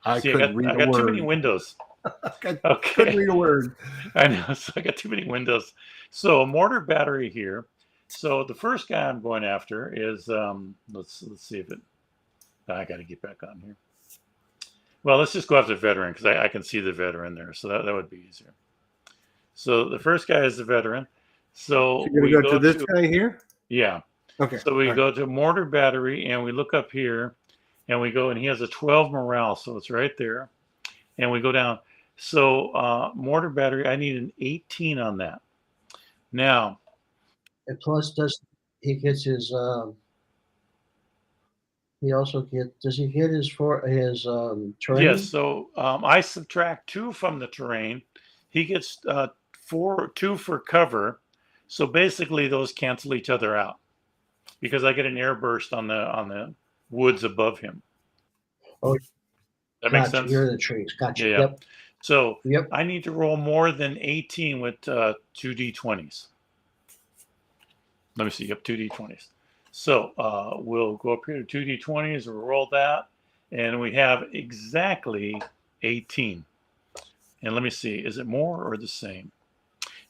Speaker 3: I
Speaker 1: See,
Speaker 3: couldn't read
Speaker 1: I
Speaker 3: a
Speaker 1: got too
Speaker 3: word.
Speaker 1: many windows.
Speaker 3: I couldn't
Speaker 1: Okay,
Speaker 3: read a word.
Speaker 1: I know. So I got too many windows. So a mortar battery here. So the first guy I'm going after is let's see if it. I got to get back on here. Well, let's just go after the veteran because I can see the veteran there, so that would be easier. So the first guy is the veteran. So
Speaker 3: You're
Speaker 1: we
Speaker 3: gonna go
Speaker 1: go
Speaker 3: to this guy here.
Speaker 1: yeah.
Speaker 3: Okay.
Speaker 1: So we
Speaker 3: all right.
Speaker 1: go to mortar battery and we look up here and we go and he has a 12 morale, so it's right there. And we go down. So mortar battery, I need an 18 on that. Now,
Speaker 2: and plus he gets his he also does he get his terrain?
Speaker 1: yes, so I subtract 2 from the terrain. He gets 2 for cover. So basically those cancel each other out because I get an air burst on the woods above him.
Speaker 2: Oh,
Speaker 1: That makes
Speaker 2: gotcha.
Speaker 1: sense?
Speaker 2: You're in the trees. Gotcha.
Speaker 1: Yeah.
Speaker 2: Yep.
Speaker 1: So
Speaker 2: Yep.
Speaker 1: I need to roll more than 18 with 2 d20s. Let me see. Yep, 2 d20s. So we'll go up here to 2 d20s. We'll roll that. And we have exactly 18. And let me see. Is it more or the same?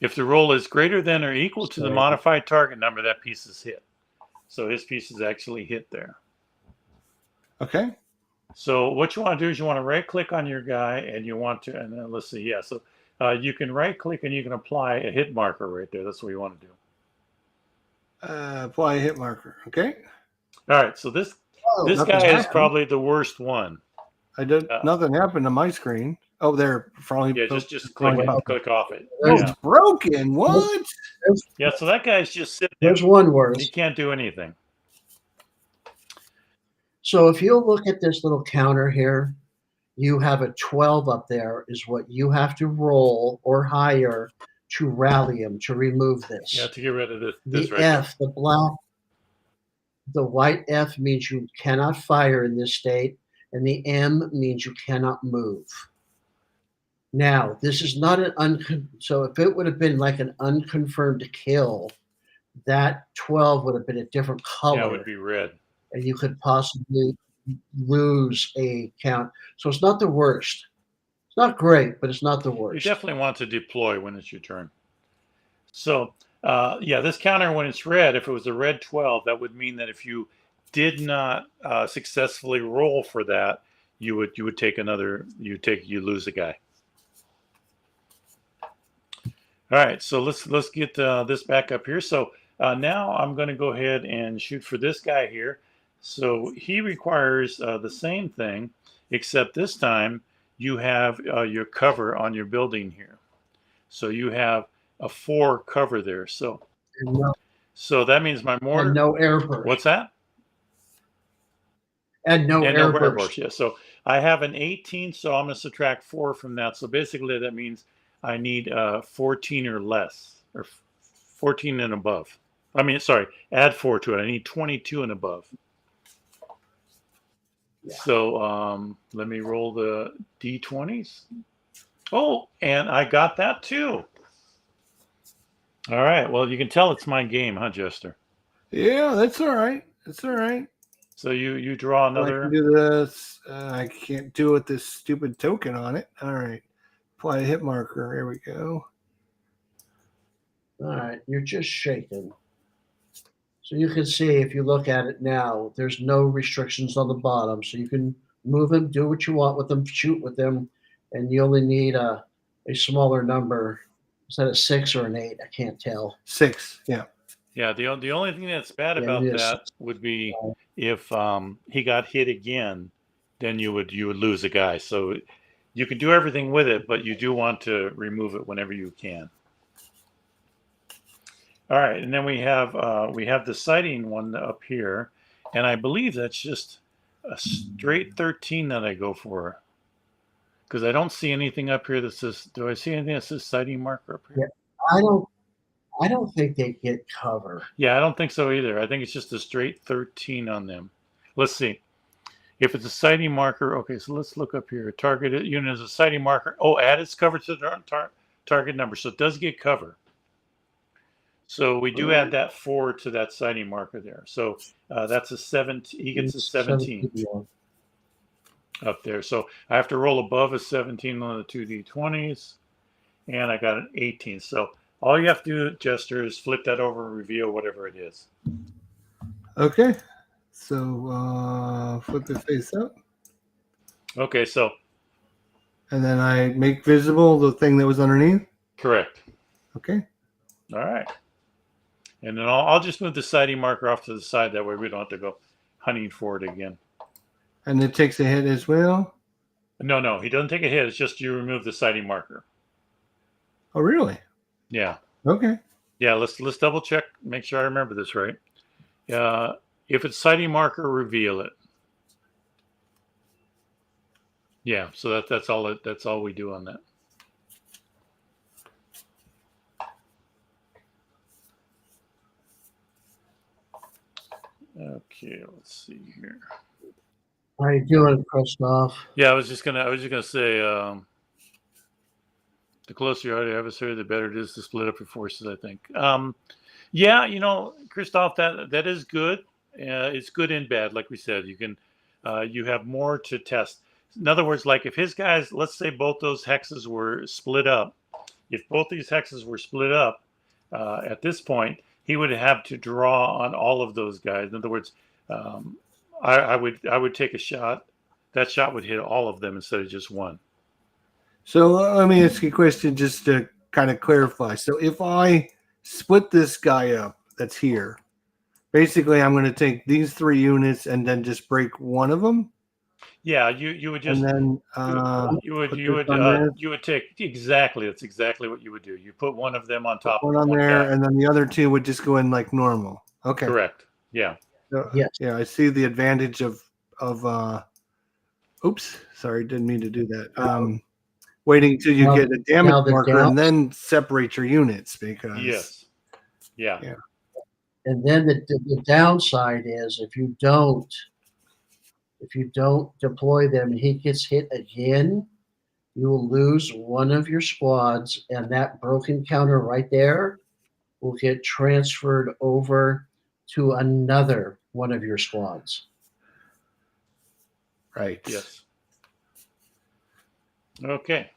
Speaker 1: If the roll is greater than or equal to the
Speaker 2: Same.
Speaker 1: modified target number, that piece is hit. So his piece is actually hit there.
Speaker 3: Okay.
Speaker 1: So what you want to do is you want to right click on your guy and you want to, and then let's see, yeah. So you can right click and you can apply a hit marker right there. That's what you want to do.
Speaker 3: Apply a hit marker. Okay.
Speaker 1: All right. So this
Speaker 2: Nothing's
Speaker 1: guy is
Speaker 2: happened.
Speaker 1: probably the worst one.
Speaker 3: I did nothing happened to my screen. Oh, there.
Speaker 1: Yeah, just click it, click off it.
Speaker 3: Oh,
Speaker 1: Yeah.
Speaker 3: it's broken. What?
Speaker 1: Yeah. So that guy's just sitting there.
Speaker 2: There's one worse.
Speaker 1: He can't do anything.
Speaker 2: So if you look at this little counter here, you have a 12 up there is what you have to roll or higher to rally him to remove this.
Speaker 1: Yeah, to get rid of this
Speaker 2: The
Speaker 1: right
Speaker 2: F, the black, the white F means you cannot fire in this state, and the M means you cannot move. Now, this is not an so if it would have been like an unconfirmed kill, that 12 would have been a different color.
Speaker 1: Yeah, it would be red.
Speaker 2: And you could possibly lose a count. So it's not the worst. It's not great, but it's not the worst.
Speaker 1: You definitely want to deploy when it's your turn. So, yeah, this counter, when it's red, if it was a red 12, that would mean that if you did not successfully roll for that, you would take another, you lose a guy. All right, so let's get this back up here. So now I'm going to go ahead and shoot for this guy here. So he requires the same thing, except this time you have your cover on your building here. So you have a 4 cover there. So so that means my mortar.
Speaker 2: And no air burst.
Speaker 1: What's that?
Speaker 2: And no air burst.
Speaker 1: Yeah. So I have an 18, so I'm going to subtract 4 from that. So basically that means I need 14 or less, or 14 and above. I mean, sorry, add 4 to it. I need 22 and above. Yeah. So let me roll the d20s. Oh, and I got that too. All right. Well, you can tell it's my game, huh, Jester?
Speaker 3: Yeah, that's all right. That's all right.
Speaker 1: So you draw
Speaker 3: So I can
Speaker 1: another.
Speaker 3: do this. I can't do it with this stupid token on it. All right. Apply a hit marker. Here we go.
Speaker 2: All right, you're just shaking. So you can see if you look at it now, there's no restrictions on the bottom. So you can move them, do what you want with them, shoot with them, and you only need a smaller number. Is that a 6 or an 8? I can't tell.
Speaker 3: 6. Yeah.
Speaker 1: Yeah. The only thing that's bad
Speaker 2: Yeah,
Speaker 1: about
Speaker 2: it is.
Speaker 1: that would be if he got hit again, then you would lose a guy. So you can do everything with it, but you do want to remove it whenever you can. All right, and then we have the sighting one up here, and I believe that's just a straight 13 that I go for, because I don't see anything up here that says. Do I see anything that says sighting marker up here?
Speaker 2: Yeah, I don't think they get cover.
Speaker 1: Yeah, I don't think so either. I think it's just a straight 13 on them. Let's see. If it's a sighting marker, okay, so let's look up here. Targeted unit is a sighting marker. Oh, add its cover to the target number, so it does get cover. So we do add that 4 to that sighting marker there. So that's a 17. He gets a 17 up there. So I have to roll above a 17 on the 2d20s, and I got an 18. So all you have to do, Jester, is flip that over and reveal whatever it is.
Speaker 3: Okay. So flip it face up.
Speaker 1: Okay, so.
Speaker 3: And then I make visible the thing that was underneath?
Speaker 1: Correct.
Speaker 3: Okay.
Speaker 1: All right. And then I'll just move the sighting marker off to the side. That way we don't have to go hunting for it again.
Speaker 3: And it takes a hit as well?
Speaker 1: No, he doesn't take a hit. It's just you remove the sighting marker.
Speaker 3: Oh, really?
Speaker 1: Yeah.
Speaker 3: Okay.
Speaker 1: Yeah, let's double check, make sure I remember this right. If it's sighting marker, reveal it. Yeah, so that's all we do on that. Okay, let's see here.
Speaker 2: How you doing, Christoph?
Speaker 1: Yeah, I was just gonna say, the closer you are to adversary, the better it is to split up your forces, I think. Yeah, Christoph, that is good. It's good and bad, like we said. You can, you have more to test. In other words, like if his guys, let's say both those hexes were split up. If both these hexes were split up, at this point, he would have to draw on all of those guys. In other words, I would take a shot. That shot would hit all of them instead of just one.
Speaker 3: So let me ask you a question just to kind of clarify. So if I split this guy up that's here, basically I'm going to take these 3 units and then just break one of them?
Speaker 1: Yeah, you would just,
Speaker 3: and then
Speaker 1: you would take exactly, that's exactly what you would do. You put one of them on top
Speaker 3: one
Speaker 1: of
Speaker 3: on
Speaker 1: one
Speaker 3: there,
Speaker 1: guy.
Speaker 3: and then the other 2 would just go in like normal. Okay.
Speaker 1: Correct. Yeah.
Speaker 3: So,
Speaker 2: Yes.
Speaker 3: Yeah, I see the advantage of oops, sorry, didn't mean to do that. Waiting till you get a damage marker and then separate your units because
Speaker 1: yes. Yeah.
Speaker 2: And then the downside is if you don't deploy them and he gets hit again, you will lose one of your squads, and that broken counter right there will get transferred over to another one of your squads.
Speaker 3: Right.
Speaker 1: Yes. Okay.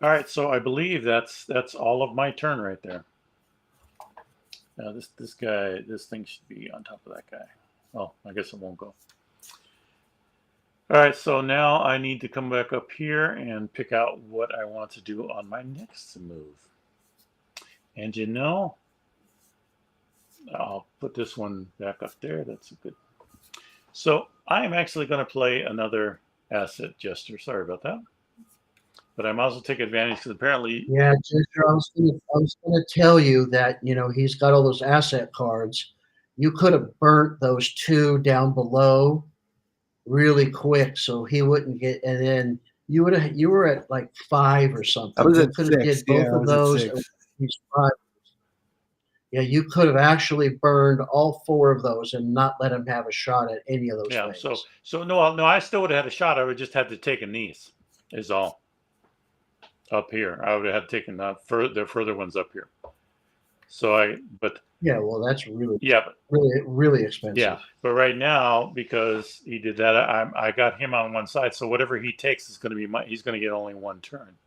Speaker 1: All right, so I believe that's all of my turn right there. Now this thing should be on top of that guy. Oh, I guess it won't go. All right, so now I need to come back up here and pick out what I want to do on my next move. And I'll put this one back up there. That's a good. So I am actually going to play another asset, Jester. Sorry about that. But I might as well take advantage because apparently.
Speaker 2: Yeah, Jester, I was going to tell you that he's got all those asset cards. You could have burnt those 2 down below really quick, so he wouldn't get. And then you were at like 5 or something.
Speaker 3: I was
Speaker 2: you
Speaker 3: at
Speaker 2: could
Speaker 3: 6.
Speaker 2: have did both of those. These 5. Yeah, you could have actually burned all 4 of those and not let him have a shot at any of those things.
Speaker 1: Yeah, so no, I still would have had a shot. I would just have to take a niece, is all. up here. I would have taken the further ones up here. So but
Speaker 2: Yeah, well, that's really,
Speaker 1: yeah,
Speaker 2: really expensive.
Speaker 1: yeah. But right now, because he did that, I got him on one side. So whatever he takes is going to be he's going to get only one turn.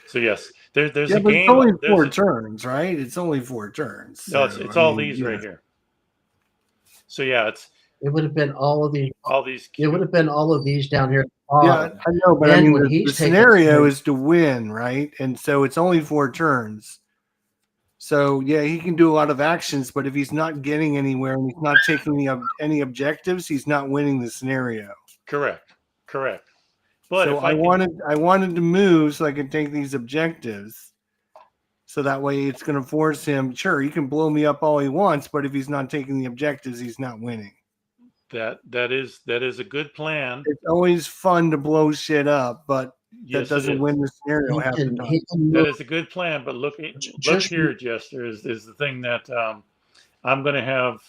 Speaker 1: So yes, there's a
Speaker 3: but
Speaker 1: game.
Speaker 3: It's only 4 turns, right? It's only 4 turns.
Speaker 1: No,
Speaker 3: So,
Speaker 1: it's all these right here. So yeah,
Speaker 2: it would have been all of these. It would have been all of these down here.
Speaker 3: Yeah, I know, but
Speaker 2: then
Speaker 3: I mean,
Speaker 2: when
Speaker 3: the scenario is to win, right? And so it's only 4 turns. So yeah, he can do a lot of actions, but if he's not getting anywhere and he's not taking any objectives, he's not winning the scenario.
Speaker 1: Correct. But
Speaker 3: so I wanted to move so I could take these objectives. So that way it's going to force him. Sure, he can blow me up all he wants, but if he's not taking the objectives, he's not winning.
Speaker 1: That is a good plan.
Speaker 3: It's always fun to blow shit up, but that doesn't win the scenario half the time.
Speaker 1: That is a good plan, but look here, Jester, is the thing that I'm going to have.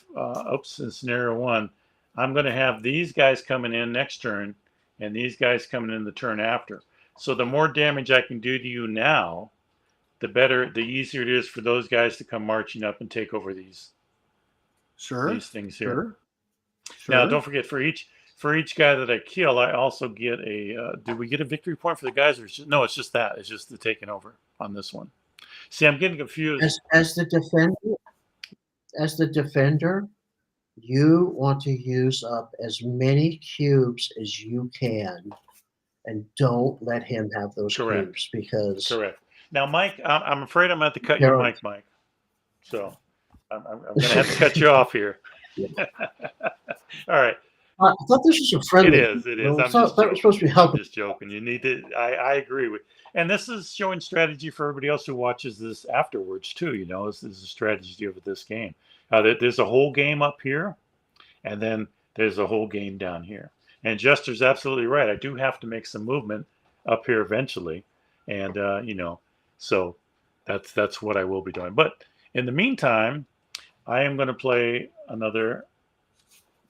Speaker 1: In scenario 1, I'm going to have these guys coming in next turn, and these guys coming in the turn after. So the more damage I can do to you now, the easier it is for those guys to come marching up and take over these things here. Sure. Now, don't forget, for each guy that I kill, I also get a. Do we get a victory point for the guys? Or no, it's just that. It's just the taking over on this one. See, I'm getting confused.
Speaker 2: As the defender, you want to use up as many cubes as you can, and don't let him have those cubes because.
Speaker 1: Correct. Now, Mike, I'm afraid I'm going to have to cut your mic, Mike. So I'm going to have to cut you off here. All right.
Speaker 2: I thought this was a friendly.
Speaker 1: It is.
Speaker 2: Well, I thought that was supposed to be helping.
Speaker 1: I'm just joking. You need to. I agree with. And this is showing strategy for everybody else who watches this afterwards too. You know, this is a strategy of this game. There's a whole game up here, and then there's a whole game down here. And Jester's absolutely right. I do have to make some movement up here eventually, and so that's what I will be doing. But in the meantime, I am going to play another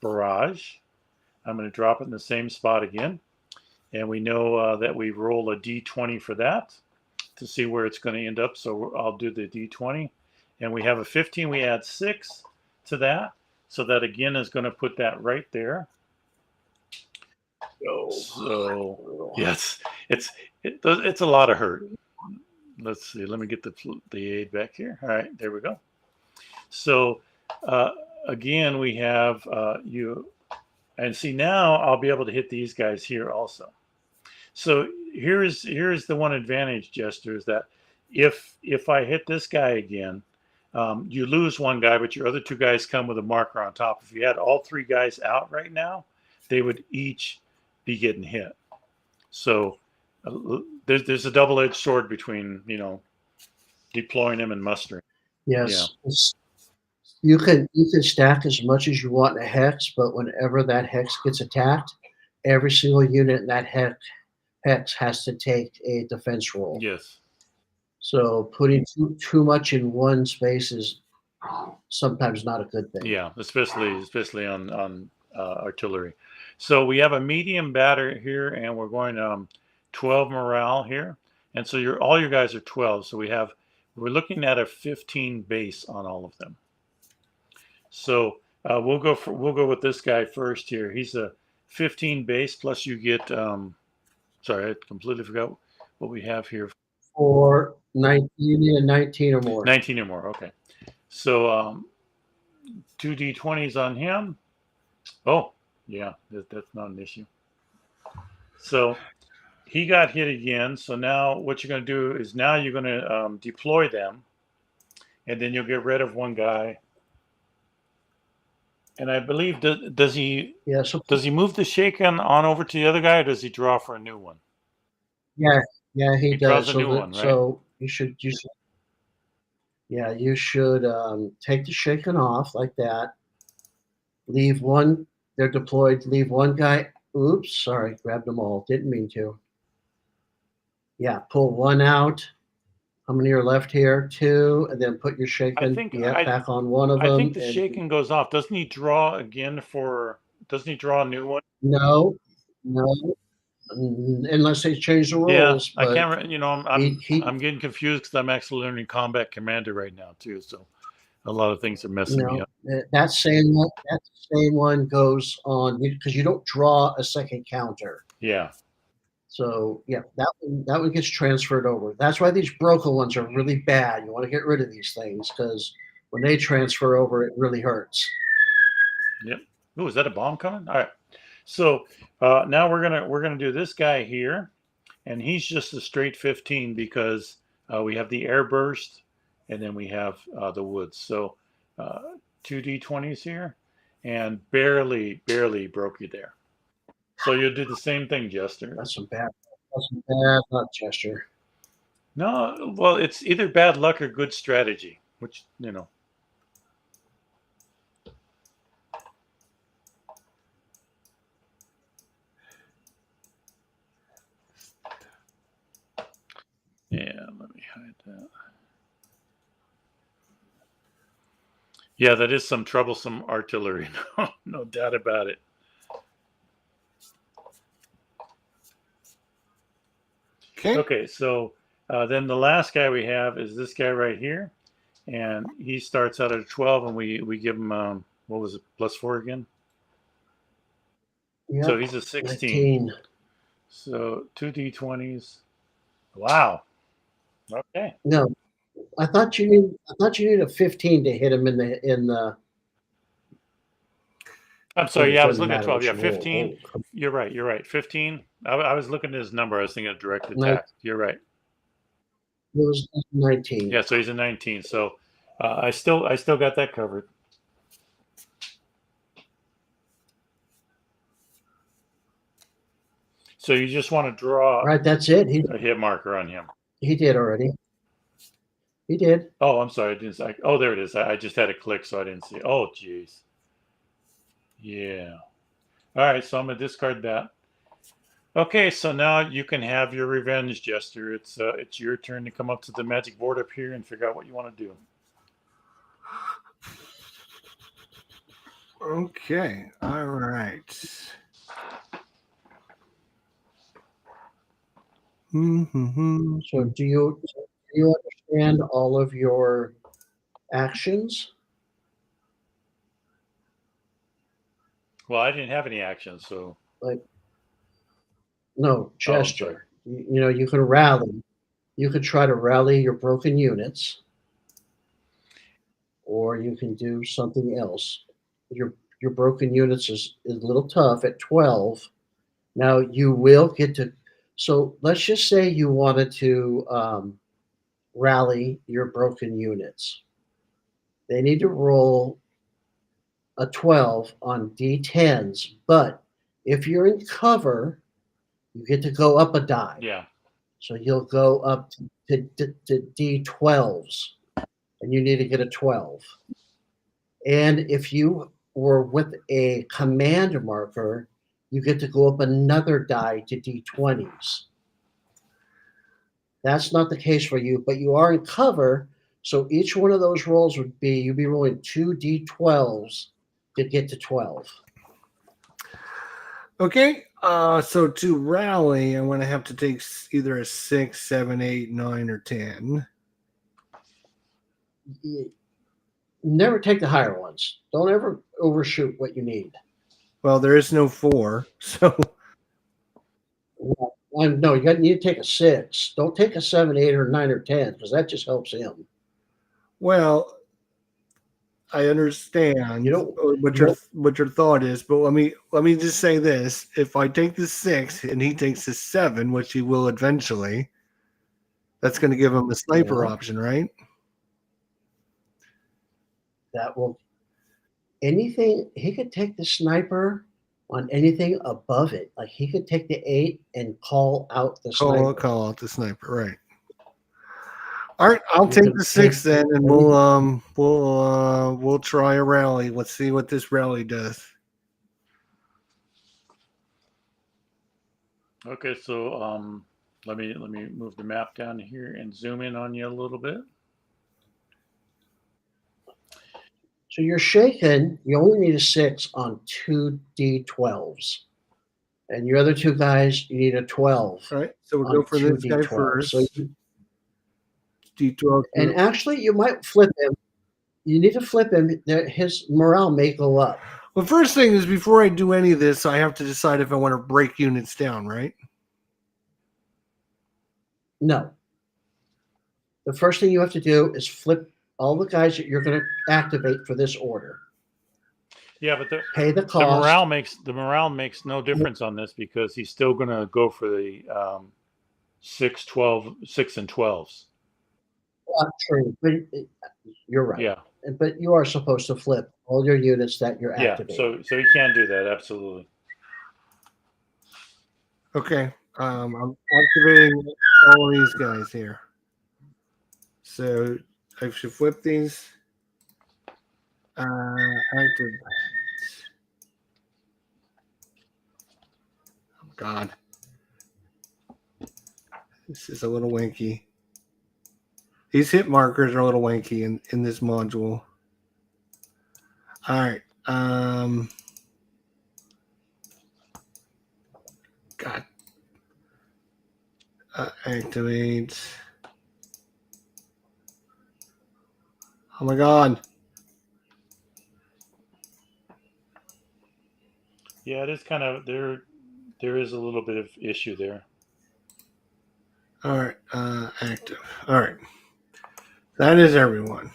Speaker 1: barrage. I'm going to drop it in the same spot again. And we know that we roll a D20 for that to see where it's going to end up. So I'll do the D20. And we have a 15. We add 6 to that. So that, again, is going to put that right there. So, yes, it's a lot of hurt. Let's see. Let me get the aid back here. All right, there we go. So, again, we have you. And see, now I'll be able to hit these guys here also. So here's the one advantage, Jester, is that if I hit this guy again, you lose one guy, but your other 2 guys come with a marker on top. If you had all 3 guys out right now, they would each be getting hit. So there's a double-edged sword between, deploying them and mustering.
Speaker 2: Yes. Yeah. You can stack as much as you want in a hex, but whenever that hex gets attacked, every single unit in that hex has to take a defense roll.
Speaker 1: Yes.
Speaker 2: So putting too much in one space is sometimes not a good thing.
Speaker 1: Yeah, especially on artillery. So we have a medium batter here, and we're going 12 morale here, and so all your guys are 12. So we're looking at a 15 base on all of them. So we'll go with this guy first here. He's a 15 base plus you get. Sorry, I completely forgot what we have here.
Speaker 2: For 19, you need a 19 or more.
Speaker 1: 19 or more. Okay. So 2 D20s on him. Oh yeah, that's not an issue. So he got hit again. So now what you're going to do is now you're going to deploy them, and then you'll get rid of one guy. And I believe does he move the shaken on over to the other guy, or does he draw for a new one?
Speaker 2: Yeah, he does.
Speaker 1: Draws a new one, right?
Speaker 2: So you should take the shaken off like that. Leave one. They're deployed. Leave one guy. Oops, sorry, grabbed them all. Didn't mean to. Yeah, pull one out. How many are left here? 2, and then put your shaken back on one of them.
Speaker 1: I think the shaken goes off. Doesn't he draw again doesn't he draw a new one?
Speaker 2: No. unless they change the
Speaker 1: Yeah,
Speaker 2: rules.
Speaker 1: I
Speaker 2: But
Speaker 1: can't. You know,
Speaker 2: he
Speaker 1: I'm getting confused because I'm actually learning Combat Commander right now too. So a lot of things are
Speaker 2: you
Speaker 1: messing me
Speaker 2: know
Speaker 1: up.
Speaker 2: that same one goes on because you don't draw a second counter.
Speaker 1: Yeah.
Speaker 2: So yeah, that one gets transferred over. That's why these broken ones are really bad. You want to get rid of these things because when they transfer over, it really hurts.
Speaker 1: Yep. Oh, is that a bomb coming? All right. So now we're gonna do this guy here, and he's just a straight 15 because we have the air burst, and then we have the woods. So uh, two d20s here, and barely broke you there. So you'll do the same thing, Jester.
Speaker 2: That's some bad luck, Gesture.
Speaker 1: No, well, it's either bad luck or good strategy, which you know. Yeah, let me hide that. Yeah, that is some troublesome artillery. No doubt about it.
Speaker 3: Okay.
Speaker 1: Okay, so then the last guy we have is this guy right here, and he starts out at a 12, and we give him what was it, +4 again? So
Speaker 2: Yep,
Speaker 1: he's a 16.
Speaker 2: 19.
Speaker 1: So two d20s. Wow. Okay.
Speaker 2: No, I thought you need a 15 to hit him in the.
Speaker 1: I'm
Speaker 2: But
Speaker 1: sorry.
Speaker 2: it
Speaker 1: Yeah, I was
Speaker 2: doesn't
Speaker 1: looking at
Speaker 2: matter
Speaker 1: 12.
Speaker 2: what
Speaker 1: Yeah,
Speaker 2: you roll.
Speaker 1: 15. You're right. You're right. 15. I was looking at his number. I was thinking of direct
Speaker 2: No, it
Speaker 1: attack. You're right.
Speaker 2: was 19.
Speaker 1: Yeah, so he's a 19. So I still got that covered. So you just want to draw
Speaker 2: All right, that's it.
Speaker 1: a hit marker on him.
Speaker 2: He did already. He did.
Speaker 1: Oh, I'm sorry. I didn't. Oh, there it is. I just had a click, so I didn't see. Oh, jeez. Yeah. All right. So I'm gonna discard that. Okay. So now you can have your revenge, Jester. It's your turn to come up to the magic board up here and figure out what you want to do.
Speaker 3: Okay. All right. Mm-hmm.
Speaker 2: So do you understand all of your actions?
Speaker 1: Well, I didn't have any actions, so
Speaker 2: Like no
Speaker 1: oh, I'm sorry.
Speaker 2: gesture. You can rally. You could try to rally your broken units, or you can do something else. Your broken units is a little tough at 12. Now you will get to. So let's just say you wanted to rally your broken units. They need to roll a 12 on D10s, but if you're in cover, you get to go up a die.
Speaker 1: Yeah.
Speaker 2: So you'll go up to D12s, and you need to get a 12. And if you were with a command marker, you get to go up another die to D20s. That's not the case for you, but you are in cover. So each one of those rolls would be you'd be rolling two D12s to get to 12.
Speaker 3: Okay. So to rally, I'm going to have to take either a 6, 7, 8, 9, or 10.
Speaker 2: Never take the higher ones. Don't ever overshoot what you need.
Speaker 3: Well, there is no 4, so
Speaker 2: No, you need to take a 6. Don't take a 7, 8, or 9, or 10 because that just helps him.
Speaker 3: well, I understand
Speaker 2: You don't.
Speaker 3: what your thought is, but let me just say this: if I take the 6 and he takes the 7, which he will eventually, that's going to give him the sniper
Speaker 2: Yeah.
Speaker 3: option, right?
Speaker 2: That will anything he could take the sniper on anything above it. Like he could take the 8 and call out the sniper.
Speaker 3: Call out the sniper, right? All right, I'll
Speaker 2: You
Speaker 3: take
Speaker 2: can
Speaker 3: the 6 then, and
Speaker 2: anything.
Speaker 3: we'll try a rally. Let's see what this rally does.
Speaker 1: Okay. So let me move the map down here and zoom in on you a little bit.
Speaker 2: So you're shaken. You only need a 6 on two D12s. And your other two guys, you need a 12.
Speaker 3: All right. So we'll
Speaker 2: on
Speaker 3: go for this guy
Speaker 2: 2d12.
Speaker 3: first.
Speaker 2: So
Speaker 3: D12.
Speaker 2: and actually, you might flip him. You need to flip him. His morale may go up.
Speaker 3: Well, first thing is before I do any of this, I have to decide if I want to break units down, right?
Speaker 2: No. The first thing you have to do is flip all the guys that you're going to activate for this order.
Speaker 1: Yeah, but
Speaker 2: Pay the
Speaker 1: the
Speaker 2: cost.
Speaker 1: morale makes no difference on this because he's still going to go for the 6, 12, 6 and 12s.
Speaker 2: True, but you're right.
Speaker 1: Yeah.
Speaker 2: But you are supposed to flip all your units that you're
Speaker 1: Yeah.
Speaker 2: activating.
Speaker 1: So he can do that. Absolutely.
Speaker 3: Okay. I'm activating all of these guys here. So I should flip these. Active. Oh, God. This is a little wanky. These hit markers are a little wanky in this module. All right. God. Activate. Oh my God.
Speaker 1: Yeah, it is kind of there. There is a little bit of issue there.
Speaker 3: All right. Active. All right. That is everyone.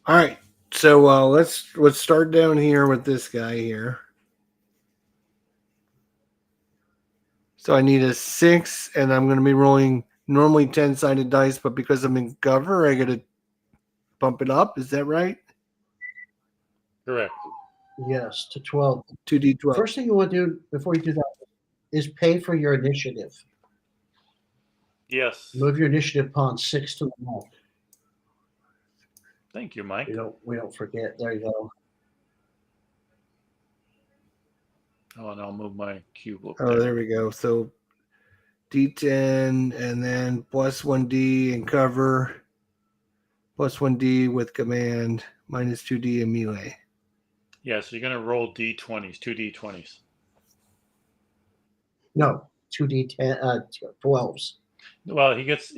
Speaker 3: All right. So let's start down here with this guy here. So I need a 6, and I'm going to be rolling normally 10-sided dice, but because I'm in cover, I got to bump it up. Is that right?
Speaker 1: Correct.
Speaker 2: Yes, to 12.
Speaker 3: 2d12.
Speaker 2: First thing you want to do before you do that is pay for your initiative.
Speaker 1: Yes.
Speaker 2: Move your initiative pawn 6 to the left.
Speaker 1: Thank you, Mike.
Speaker 2: We don't forget. There you go.
Speaker 1: Oh, and I'll move my cube over
Speaker 3: Oh, there we go. So D10 and then plus 1D in cover, plus 1D with command, minus 2D in melee.
Speaker 1: Yeah, so you're going to roll D20s, 2 D20s.
Speaker 2: No, 2d10, 12s.
Speaker 1: Well, he gets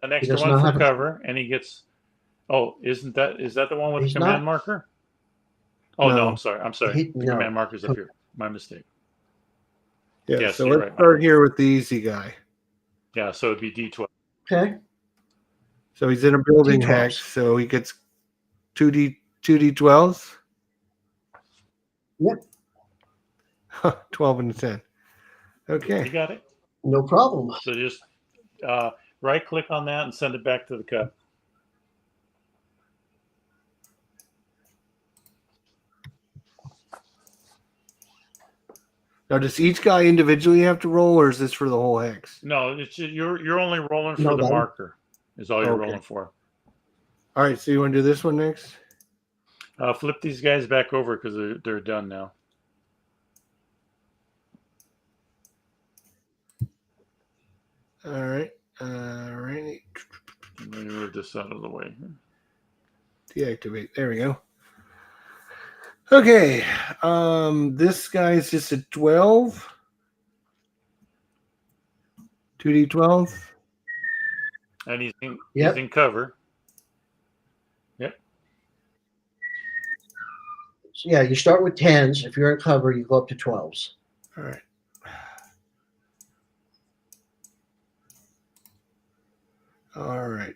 Speaker 1: an extra
Speaker 2: does
Speaker 1: one
Speaker 2: not
Speaker 1: for
Speaker 2: have a-
Speaker 1: cover, and he gets. Oh, is that the one with the
Speaker 2: He's
Speaker 1: command
Speaker 2: not-
Speaker 1: marker? Oh no,
Speaker 3: No.
Speaker 1: I'm sorry. The
Speaker 2: No.
Speaker 1: command marker's up here. My mistake.
Speaker 3: Yeah,
Speaker 1: Yes,
Speaker 3: so
Speaker 1: you're
Speaker 3: let's
Speaker 1: right,
Speaker 3: start
Speaker 1: Mike.
Speaker 3: here with the easy guy.
Speaker 1: Yeah, so it'd be D12.
Speaker 2: Okay.
Speaker 3: So he's in a building
Speaker 2: D12s.
Speaker 3: hex, so he gets 2D12s.
Speaker 2: Yep.
Speaker 3: 12 and a 10. Okay.
Speaker 1: You got it.
Speaker 2: No problem.
Speaker 1: So just right click on that and send it back to the cup.
Speaker 3: Now, does each guy individually have to roll, or is this for the whole hex?
Speaker 1: No, it's you're only rolling for
Speaker 2: No,
Speaker 1: the
Speaker 2: that-
Speaker 1: marker. Is all you're
Speaker 3: Okay.
Speaker 1: rolling for.
Speaker 3: All right, so you want to do this one next?
Speaker 1: Flip these guys back over because they're done now.
Speaker 3: All right. All right.
Speaker 1: Let me move this out of the way.
Speaker 3: Deactivate. There we go. Okay. This guy's just a 12. 2d12.
Speaker 1: And he's
Speaker 2: Yep.
Speaker 1: in cover.
Speaker 2: So yeah, you start with 10s. If you're in cover, you go up to 12s.
Speaker 3: All right. All right.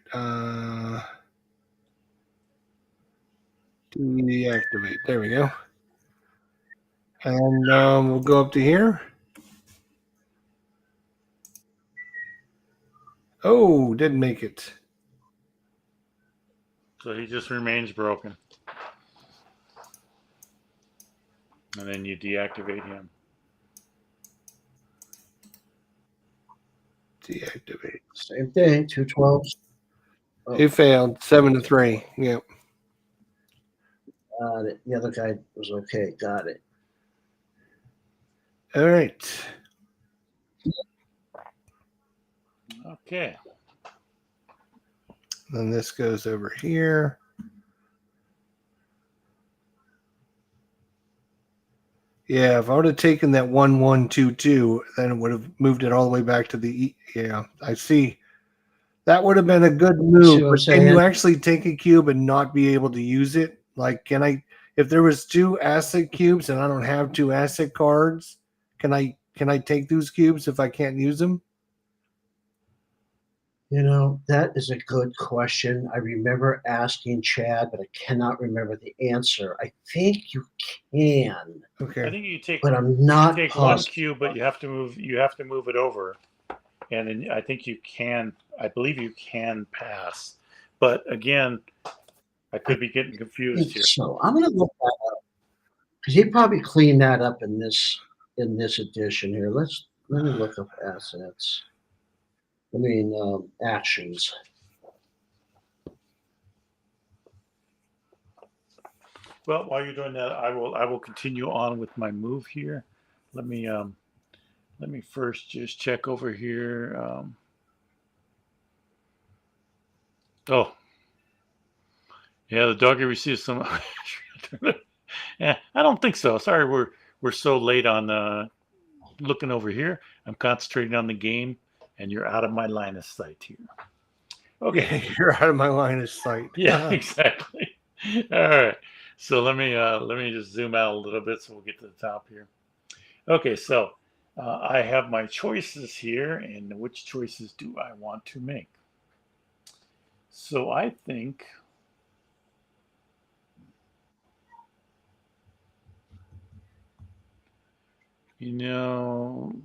Speaker 3: Deactivate. There we go. And we'll go up to here. Oh, didn't make it.
Speaker 1: So he just remains broken. And then you deactivate him.
Speaker 3: Deactivate.
Speaker 2: Same thing, 2 12s. Oh,
Speaker 3: He failed. 7 to 3. Yep.
Speaker 2: got it. The other guy was okay. Got it.
Speaker 3: All right.
Speaker 1: Okay.
Speaker 3: Then this goes over here. Yeah, if I would have taken that 1-1-2-2, then it would have moved it all the way back to the yeah. I see. That would have been a good
Speaker 2: See
Speaker 3: move,
Speaker 2: what I'm
Speaker 3: but can you
Speaker 2: saying?
Speaker 3: actually take a cube and not be able to use it? Like, can I? If there was 2 asset cubes and I don't have 2 asset cards, can I take those cubes if I can't use them?
Speaker 2: That is a good question. I remember asking Chad, but I cannot remember the answer. I think you can,
Speaker 1: I
Speaker 3: Okay.
Speaker 1: think you take
Speaker 2: but I'm not
Speaker 1: take one
Speaker 2: positive.
Speaker 1: cube, but you have to move it over, and then I think you can. I believe you can pass, but again, I
Speaker 2: I
Speaker 1: could be getting confused
Speaker 2: think
Speaker 1: here.
Speaker 2: so. I'm gonna look that up because he probably cleaned that up in this edition here. Let me look up assets. I mean actions.
Speaker 1: Well, while you're doing that, I will continue on with my move here. Let me first just check over here. Oh, yeah, the doggy receives some. Yeah, I don't think so. Sorry, we're so late on looking over here. I'm concentrating on the game, and you're out of my line of sight here. Okay.
Speaker 3: Yeah, you're out of my line of sight.
Speaker 1: Yeah, exactly. All right. So let me just zoom out a little bit so we'll get to the top here. Okay, so I have my choices here, and which choices do I want to make? So I think you know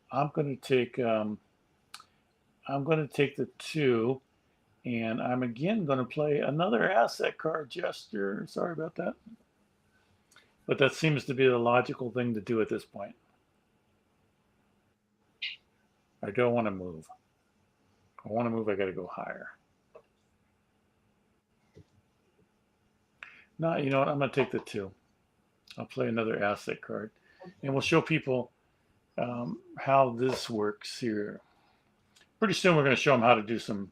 Speaker 1: I'm going to take the 2, and I'm again going to play another asset card gesture. Sorry about that, but that seems to be the logical thing to do at this point. I don't want to move. I want to move. I got to go higher. No, you know what? I'm going to take the 2. I'll play another asset card, and we'll show people how this works here. Pretty soon, we're going to show them how to do some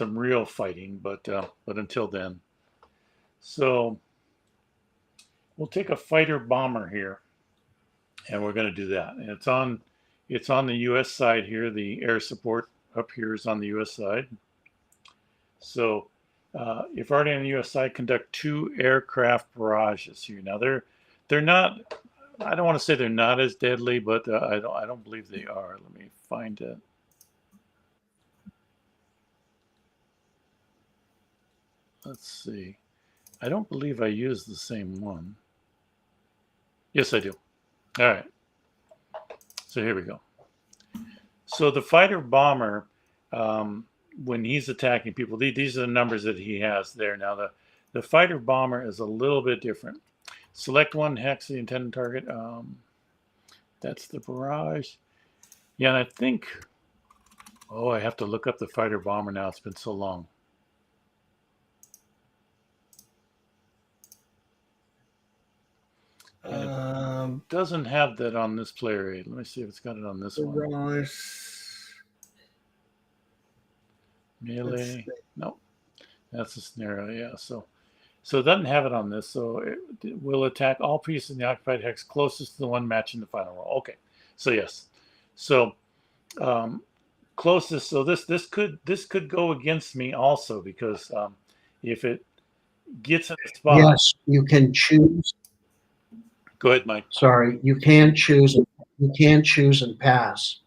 Speaker 1: real fighting, but until then, so we'll take a fighter bomber here, and we're going to do that. And it's on the U.S. side here. The air support up here is on the U.S. side. So if already on the U.S. side, conduct 2 aircraft barrages here. Now they're not. I don't want to say they're not as deadly, but I don't believe they are. Let me find it. Let's see. I don't believe I used the same one. Yes, I do. All right. So here we go. So the fighter bomber, when he's attacking people, these are the numbers that he has there. Now the fighter bomber is a little bit different. Select one hex the intended target. That's the barrage. Yeah, and I think. Oh, I have to look up the fighter bomber now. It's been so long. Doesn't have that on this player aid. Let me see if it's got it on this one.
Speaker 3: Barrage.
Speaker 1: Melee. Nope. That's a scenario. Yeah. So it doesn't have it on this. So it will attack all pieces in the occupied hex closest to the one matching the final roll. Okay. So yes. So closest. So this could go against me also because if it gets in a spot.
Speaker 2: Yes, you can choose.
Speaker 1: Go ahead, Mike.
Speaker 2: Sorry, you can choose. You can choose and pass.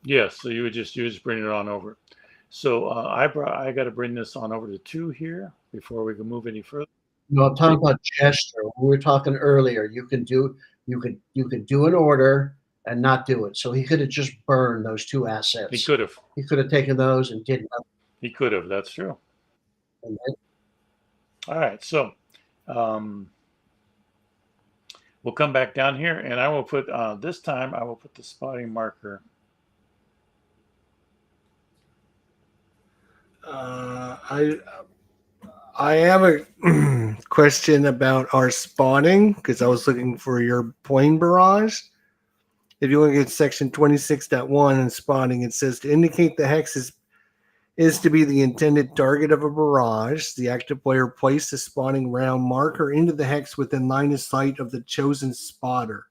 Speaker 1: Yes. So you would just bring it on over. So I got to bring this on over to 2 here before we can move any further.
Speaker 2: No, I'm talking about gesture. We were talking earlier. You could do an order and not do it. So he could have just burned those 2 assets.
Speaker 1: He could have.
Speaker 2: He could have taken those and did nothing.
Speaker 1: He could have. That's true.
Speaker 2: And
Speaker 1: All right. So we'll come back down here, and I will put this time I will put the spotting marker.
Speaker 3: I have a question about our spotting because I was looking for your plane barrage. If you look at section 26.1 and spotting, it says to indicate the hex is to be the intended target of a barrage. The active player placed a spawning round marker into the hex within line of sight of the chosen spotter.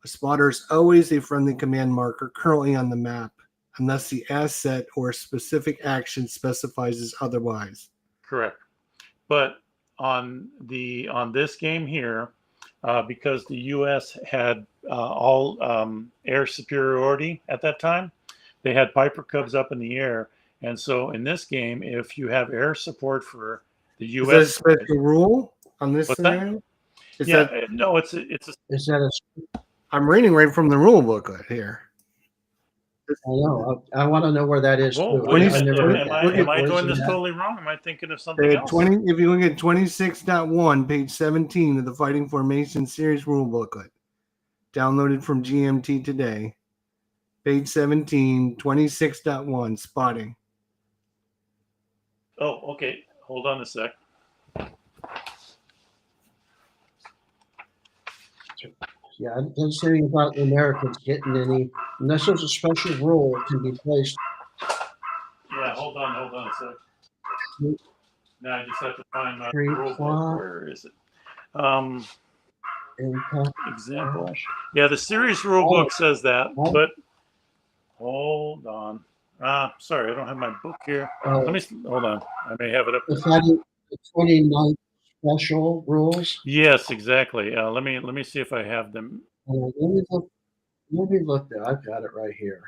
Speaker 3: A spotter is always a friendly command marker currently on the map, unless the asset or specific action specifies as otherwise.
Speaker 1: Correct. But on this game here, because the U.S. had all air superiority at that time, they had Piper Cubs up in the air, and so in this game, if you have air support for the
Speaker 3: Is that a
Speaker 1: U.S.
Speaker 3: special rule on this
Speaker 1: What's that?
Speaker 3: scenario? Is
Speaker 1: Yeah,
Speaker 3: that
Speaker 1: no, it's a
Speaker 2: Is that a?
Speaker 3: I'm reading right from the rule booklet here.
Speaker 2: I know. I want to know where that is
Speaker 1: whoa,
Speaker 2: too.
Speaker 1: wait a
Speaker 2: I
Speaker 1: minute.
Speaker 2: never heard
Speaker 1: Am I
Speaker 2: that.
Speaker 1: doing this
Speaker 2: Where's
Speaker 1: totally wrong? Am I thinking of something else?
Speaker 3: 20, if you look at 26.1, page 17 of the Fighting Formation Series rule booklet, downloaded from GMT today, page 17, 26.1, spotting.
Speaker 1: Oh, okay. Hold on a sec.
Speaker 2: Yeah, it doesn't say anything about the Americans getting any, unless there's a special rule it can be placed.
Speaker 1: Yeah, hold on a sec. Now I just have to find my
Speaker 2: Free
Speaker 1: rule book.
Speaker 2: plot.
Speaker 1: Where is it?
Speaker 2: Impact.
Speaker 1: Example. Yeah, the series rule book says that, but hold on. Sorry, I don't have my book here. Let me hold on. I may have it up.
Speaker 2: Is that the 29th special rules?
Speaker 1: Yes, exactly. Let me see if I have them.
Speaker 2: Let me look. Let me look there. I've got it right here.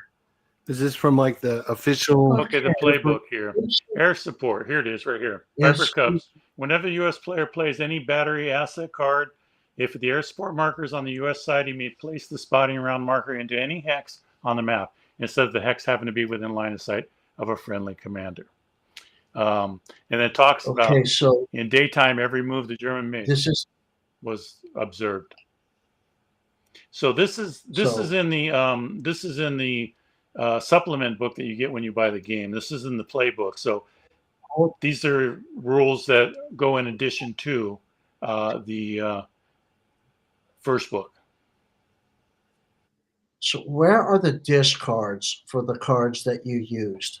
Speaker 3: Is this from like the official?
Speaker 1: Okay, the playbook here. Air support. Here it is, right here.
Speaker 2: Yes.
Speaker 1: Piper Cubs. Whenever the U.S. player plays any battery asset card, if the air support marker is on the U.S. side, he may place the spotting round marker into any hex on the map instead of the hex having to be within line of sight of a friendly commander. And it talks about
Speaker 2: so
Speaker 1: in daytime every move the German made was observed. So this is in the supplement book that you get when you buy the game. This is in the playbook. So these are rules that go in addition to the first book.
Speaker 2: So where are the discards for the cards that you used?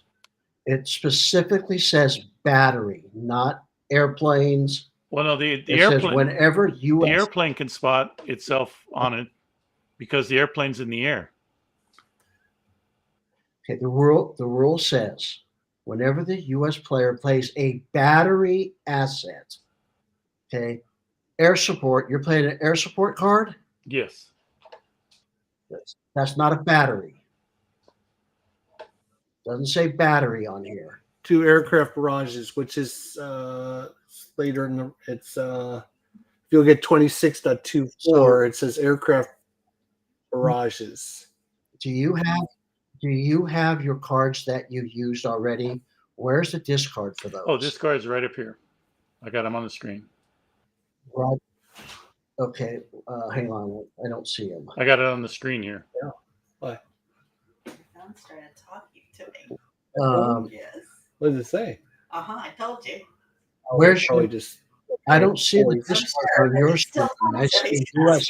Speaker 2: It specifically says battery, not airplanes.
Speaker 1: Well, no, the
Speaker 2: It
Speaker 1: airplane.
Speaker 2: says whenever you
Speaker 1: the airplane can spot itself on it because the airplane's in the air.
Speaker 2: Okay, the rule says whenever the U.S. player plays a battery asset, okay, air support. You're playing an air support card.
Speaker 1: Yes.
Speaker 2: That's not a battery. Doesn't say battery on here.
Speaker 3: 2 aircraft barrages, which is later in the it's you'll get 26.24. It says aircraft barrages.
Speaker 2: Do you have your cards that you used already? Where's the discard for those?
Speaker 1: Oh, this card's right up here. I got them on the screen.
Speaker 2: Right. Okay. Hang on. I don't see them.
Speaker 1: I got it on the screen here.
Speaker 3: Yeah. Why?
Speaker 4: John started talking to me. Yes.
Speaker 3: What does it say?
Speaker 4: I told you.
Speaker 2: Where's
Speaker 3: Probably
Speaker 2: your,
Speaker 3: just.
Speaker 2: I don't see the discard on your screen. I see US.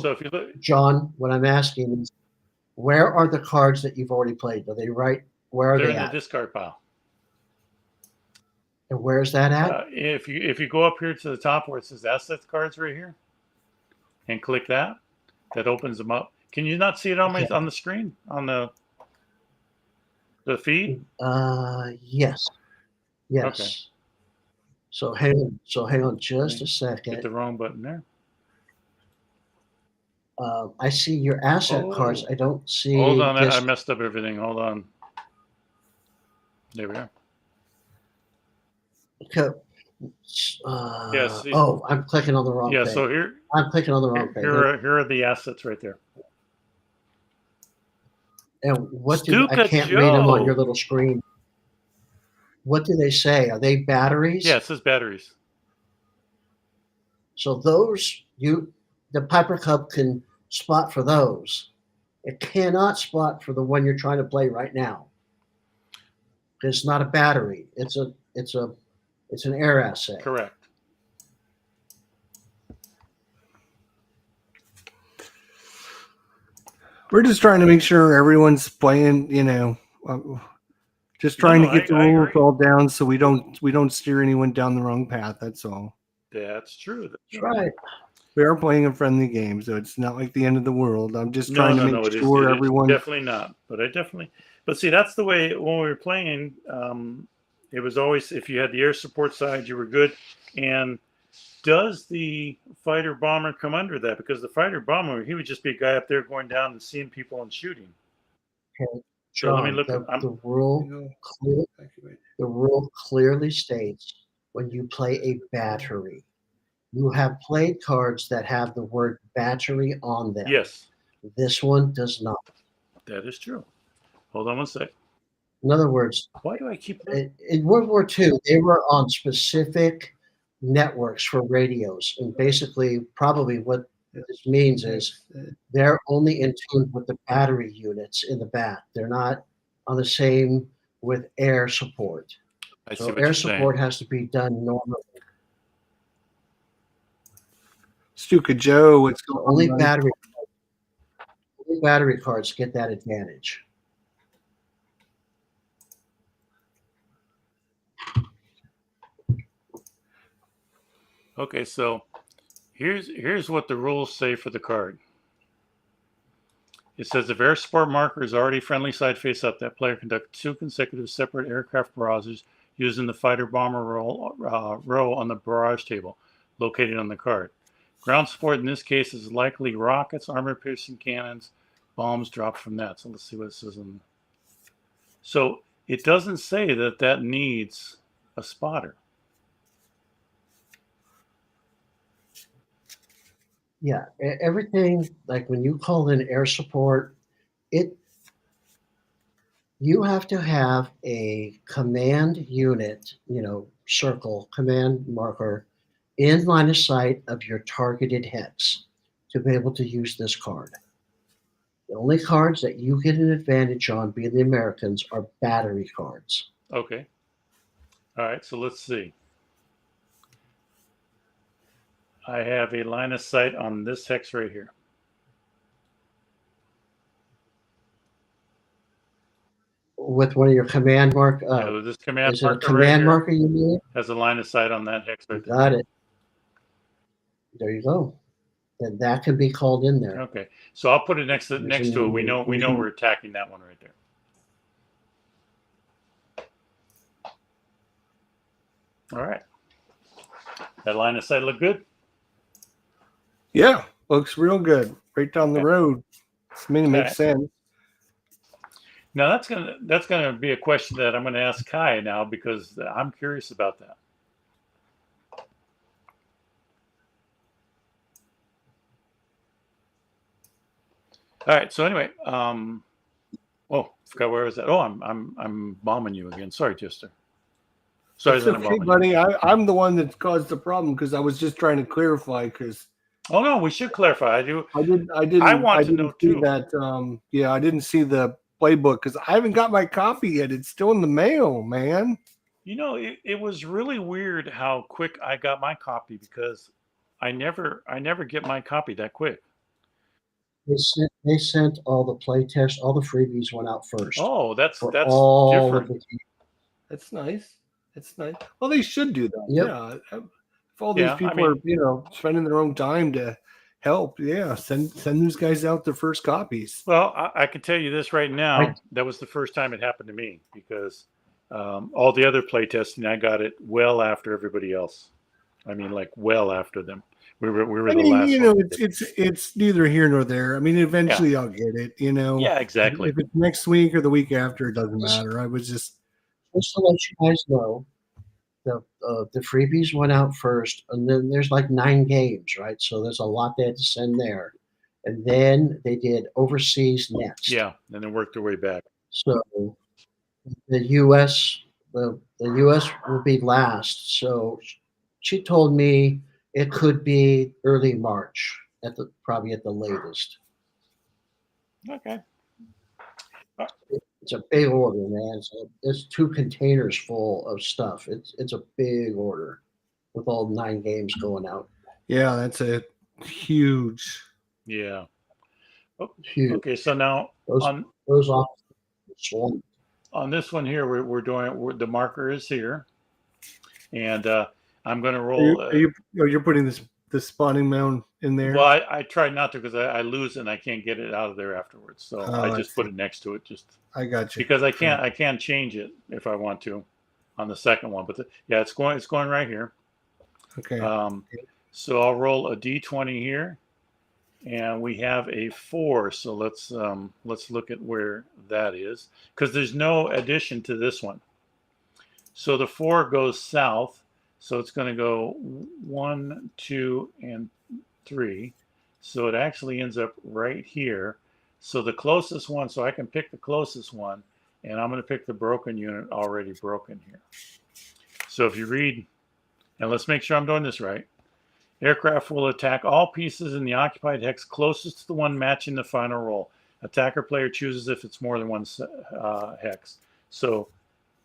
Speaker 1: So if you look,
Speaker 2: John, what I'm asking is, where are the cards that you've already played? Are they right? Where are
Speaker 1: they're
Speaker 2: they
Speaker 1: in the
Speaker 2: at?
Speaker 1: discard pile.
Speaker 2: And where's that at?
Speaker 1: If you go up here to the top where it says assets cards right here, and click that, that opens them up. Can you not see it on on the screen on the feed?
Speaker 2: Yes. Yes.
Speaker 1: Okay.
Speaker 2: So hang on just a
Speaker 1: Hit
Speaker 2: second.
Speaker 1: the wrong button there.
Speaker 2: I see your asset cards. I don't see.
Speaker 1: Hold on, I messed up everything. Hold on. There we are.
Speaker 2: Okay.
Speaker 1: Yes.
Speaker 2: Oh, I'm clicking on the wrong
Speaker 1: Yeah.
Speaker 2: page.
Speaker 1: So here,
Speaker 2: I'm clicking on the wrong page.
Speaker 1: here are the assets right there.
Speaker 2: And what do I can't read them on your little screen? What do they say? Are they batteries?
Speaker 1: Yeah, it says batteries.
Speaker 2: So those the Piper Cub can spot for those. It cannot spot for the one you're trying to play right now. It's not a battery. It's an air asset.
Speaker 1: Correct.
Speaker 3: We're just trying to make sure everyone's playing, just trying to get the
Speaker 1: I
Speaker 3: rules
Speaker 1: agree.
Speaker 3: all down so we don't steer anyone down the wrong path. That's all.
Speaker 1: That's true.
Speaker 2: That's right.
Speaker 3: We are playing a friendly game, so it's not like the end of the world. I'm just trying to make
Speaker 1: No.
Speaker 3: sure
Speaker 1: It is
Speaker 3: everyone.
Speaker 1: definitely not. But see, that's the way when we were playing. It was always if you had the air support side, you were good. And does the fighter bomber come under that? Because the fighter bomber, he would just be a guy up there going down and seeing people and shooting.
Speaker 2: Okay.
Speaker 1: So let me
Speaker 2: John,
Speaker 1: look.
Speaker 2: the rule clearly states when you play a battery, you have played cards that have the word battery on them.
Speaker 1: Yes,
Speaker 2: This one does not.
Speaker 1: that is true. Hold on one sec.
Speaker 2: In other words,
Speaker 1: Why do I keep?
Speaker 2: in World War II, they were on specific networks for radios. And basically, probably what this means is they're only in tune with the battery units in the back. They're not on the same with air support.
Speaker 1: I see
Speaker 2: So
Speaker 1: what
Speaker 2: air
Speaker 1: you're
Speaker 2: support
Speaker 1: saying.
Speaker 2: has to be done normally.
Speaker 3: Stuka Joe, what's
Speaker 2: So
Speaker 3: going on?
Speaker 2: only battery cards get that advantage.
Speaker 1: Okay, so here's what the rules say for the card. It says if air support marker is already friendly side face up, that player conducts 2 consecutive separate aircraft barrages using the fighter bomber row on the barrage table located on the card. Ground support in this case is likely rockets, armor-piercing cannons, bombs dropped from that. So let's see what it says. So it doesn't say that needs a spotter.
Speaker 2: Yeah, everything like when you call in air support, you have to have a command unit, circle command marker in line of sight of your targeted hex to be able to use this card. The only cards that you get an advantage on, being the Americans, are battery cards.
Speaker 1: Okay. All right, so let's see. I have a line of sight on this hex right here.
Speaker 2: With one of your command mark,
Speaker 1: This command
Speaker 2: is it a
Speaker 1: marker right
Speaker 2: command
Speaker 1: here
Speaker 2: marker you need?
Speaker 1: has a line of sight on that hex
Speaker 2: You
Speaker 1: right there.
Speaker 2: got it. There you go. Then that can be called in there.
Speaker 1: Okay, so I'll put it next to it. We know we're attacking that one right there. All right. That line of sight look good?
Speaker 3: Yeah, looks real good. Right down the road. I mean, it makes sense.
Speaker 1: Now that's gonna be a question that I'm gonna ask Kai now because I'm curious about that. All right. So anyway, forgot where I was at. Oh, I'm bombing you again. Sorry, Jester. Sorry,
Speaker 3: it's okay, buddy. I'm the one that caused the problem because I was just trying to clarify. Because
Speaker 1: oh no, we should clarify.
Speaker 3: I want to know too. That I didn't see the playbook because I haven't got my copy yet. It's still in the mail, man.
Speaker 1: It was really weird how quick I got my copy because I never get my copy that quick.
Speaker 2: They sent all the play tests, all the freebies went out first.
Speaker 1: Oh, that's
Speaker 2: all
Speaker 1: different.
Speaker 3: That's nice. That's nice. Well, they should do that.
Speaker 2: Yep.
Speaker 3: Yeah. If all these people are, spending their own time to help, send these guys out their first copies.
Speaker 1: Well, I can tell you this right now. That was the first time it happened to me because all the other play testing, I got it well after everybody else. I mean, like well after them. We were the last.
Speaker 3: It's neither here nor there. I mean, eventually I'll get it.
Speaker 1: Yeah, exactly.
Speaker 3: If it's next week or the week after, it doesn't matter. I was just
Speaker 2: to let you guys know, the freebies went out first, and then there's like 9 games, right? So there's a lot they had to send there, and then they did overseas next.
Speaker 1: Yeah, and then worked their way back.
Speaker 2: So the U.S. the U.S. will be last. So she told me it could be early March probably at the latest.
Speaker 1: Okay.
Speaker 2: It's a big order, man. It's 2 containers full of stuff. It's a big order with all 9 games going out.
Speaker 3: Yeah, that's a huge.
Speaker 1: Yeah. Oh,
Speaker 2: Huge.
Speaker 1: okay, so now
Speaker 2: Those
Speaker 1: on
Speaker 2: those off swarm.
Speaker 1: this one here, the marker is here, and I'm going to
Speaker 3: Are
Speaker 1: roll.
Speaker 3: you're putting this spawning mound in there?
Speaker 1: Well, I tried not to because I lose it and I can't get it out of there afterwards. So
Speaker 3: Oh,
Speaker 1: I
Speaker 3: I
Speaker 1: just put
Speaker 3: see.
Speaker 1: it next to it, just
Speaker 3: I got you.
Speaker 1: because I can't change it if I want to on the second one. But yeah, it's going right here.
Speaker 3: Okay.
Speaker 1: So I'll roll a d20 here, and we have a 4. So let's look at where that is, because there's no addition to this one. So the 4 goes south, so it's going to go 1, 2, and 3. So it actually ends up right here. So the closest one, so I can pick the closest one, and I'm going to pick the broken unit already broken here. So if you read, and let's make sure I'm doing this right. Aircraft will attack all pieces in the occupied hex closest to the one matching the final roll. Attacker player chooses if it's more than one hex. So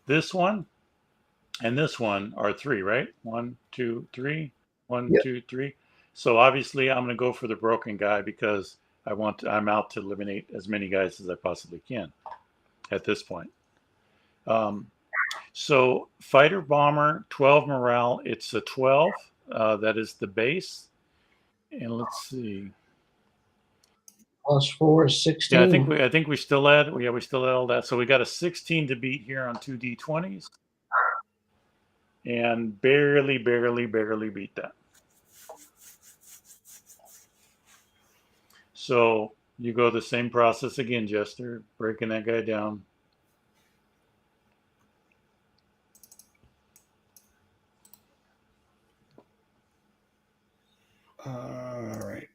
Speaker 1: this one and this one are 3, right? 1, 2, 3. 1,
Speaker 2: Yep.
Speaker 1: 2, 3. So obviously I'm going to go for the broken guy because I'm out to eliminate as many guys as I possibly can at this point. So fighter bomber 12 morale. It's a 12. That is the base. And let's see.
Speaker 2: +4 is 16.
Speaker 1: Yeah, I think we still had all that. So we got a 16 to beat here on 2 d20s, and barely beat that. So you go the same process again, Jester, breaking that guy down.
Speaker 3: All right.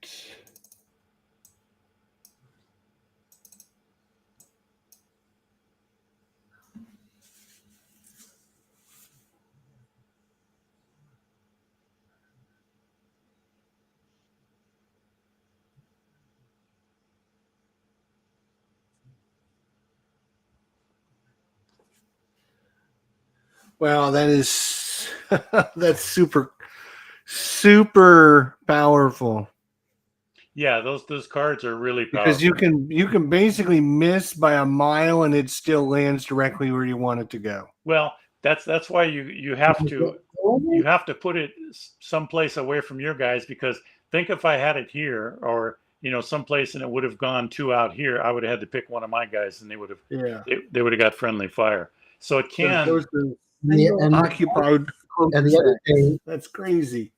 Speaker 3: Wow, that is that's super powerful.
Speaker 1: Yeah, those cards are really powerful.
Speaker 3: Because you can basically miss by a mile and it still lands directly where you want it to go.
Speaker 1: Well, that's why you have to put it someplace away from your guys, because think if I had it here or someplace and it would have gone 2 out here, I would have had to pick one of my guys and they would have got friendly fire. So it can.
Speaker 3: Occupied.
Speaker 2: And the other thing,
Speaker 3: that's crazy.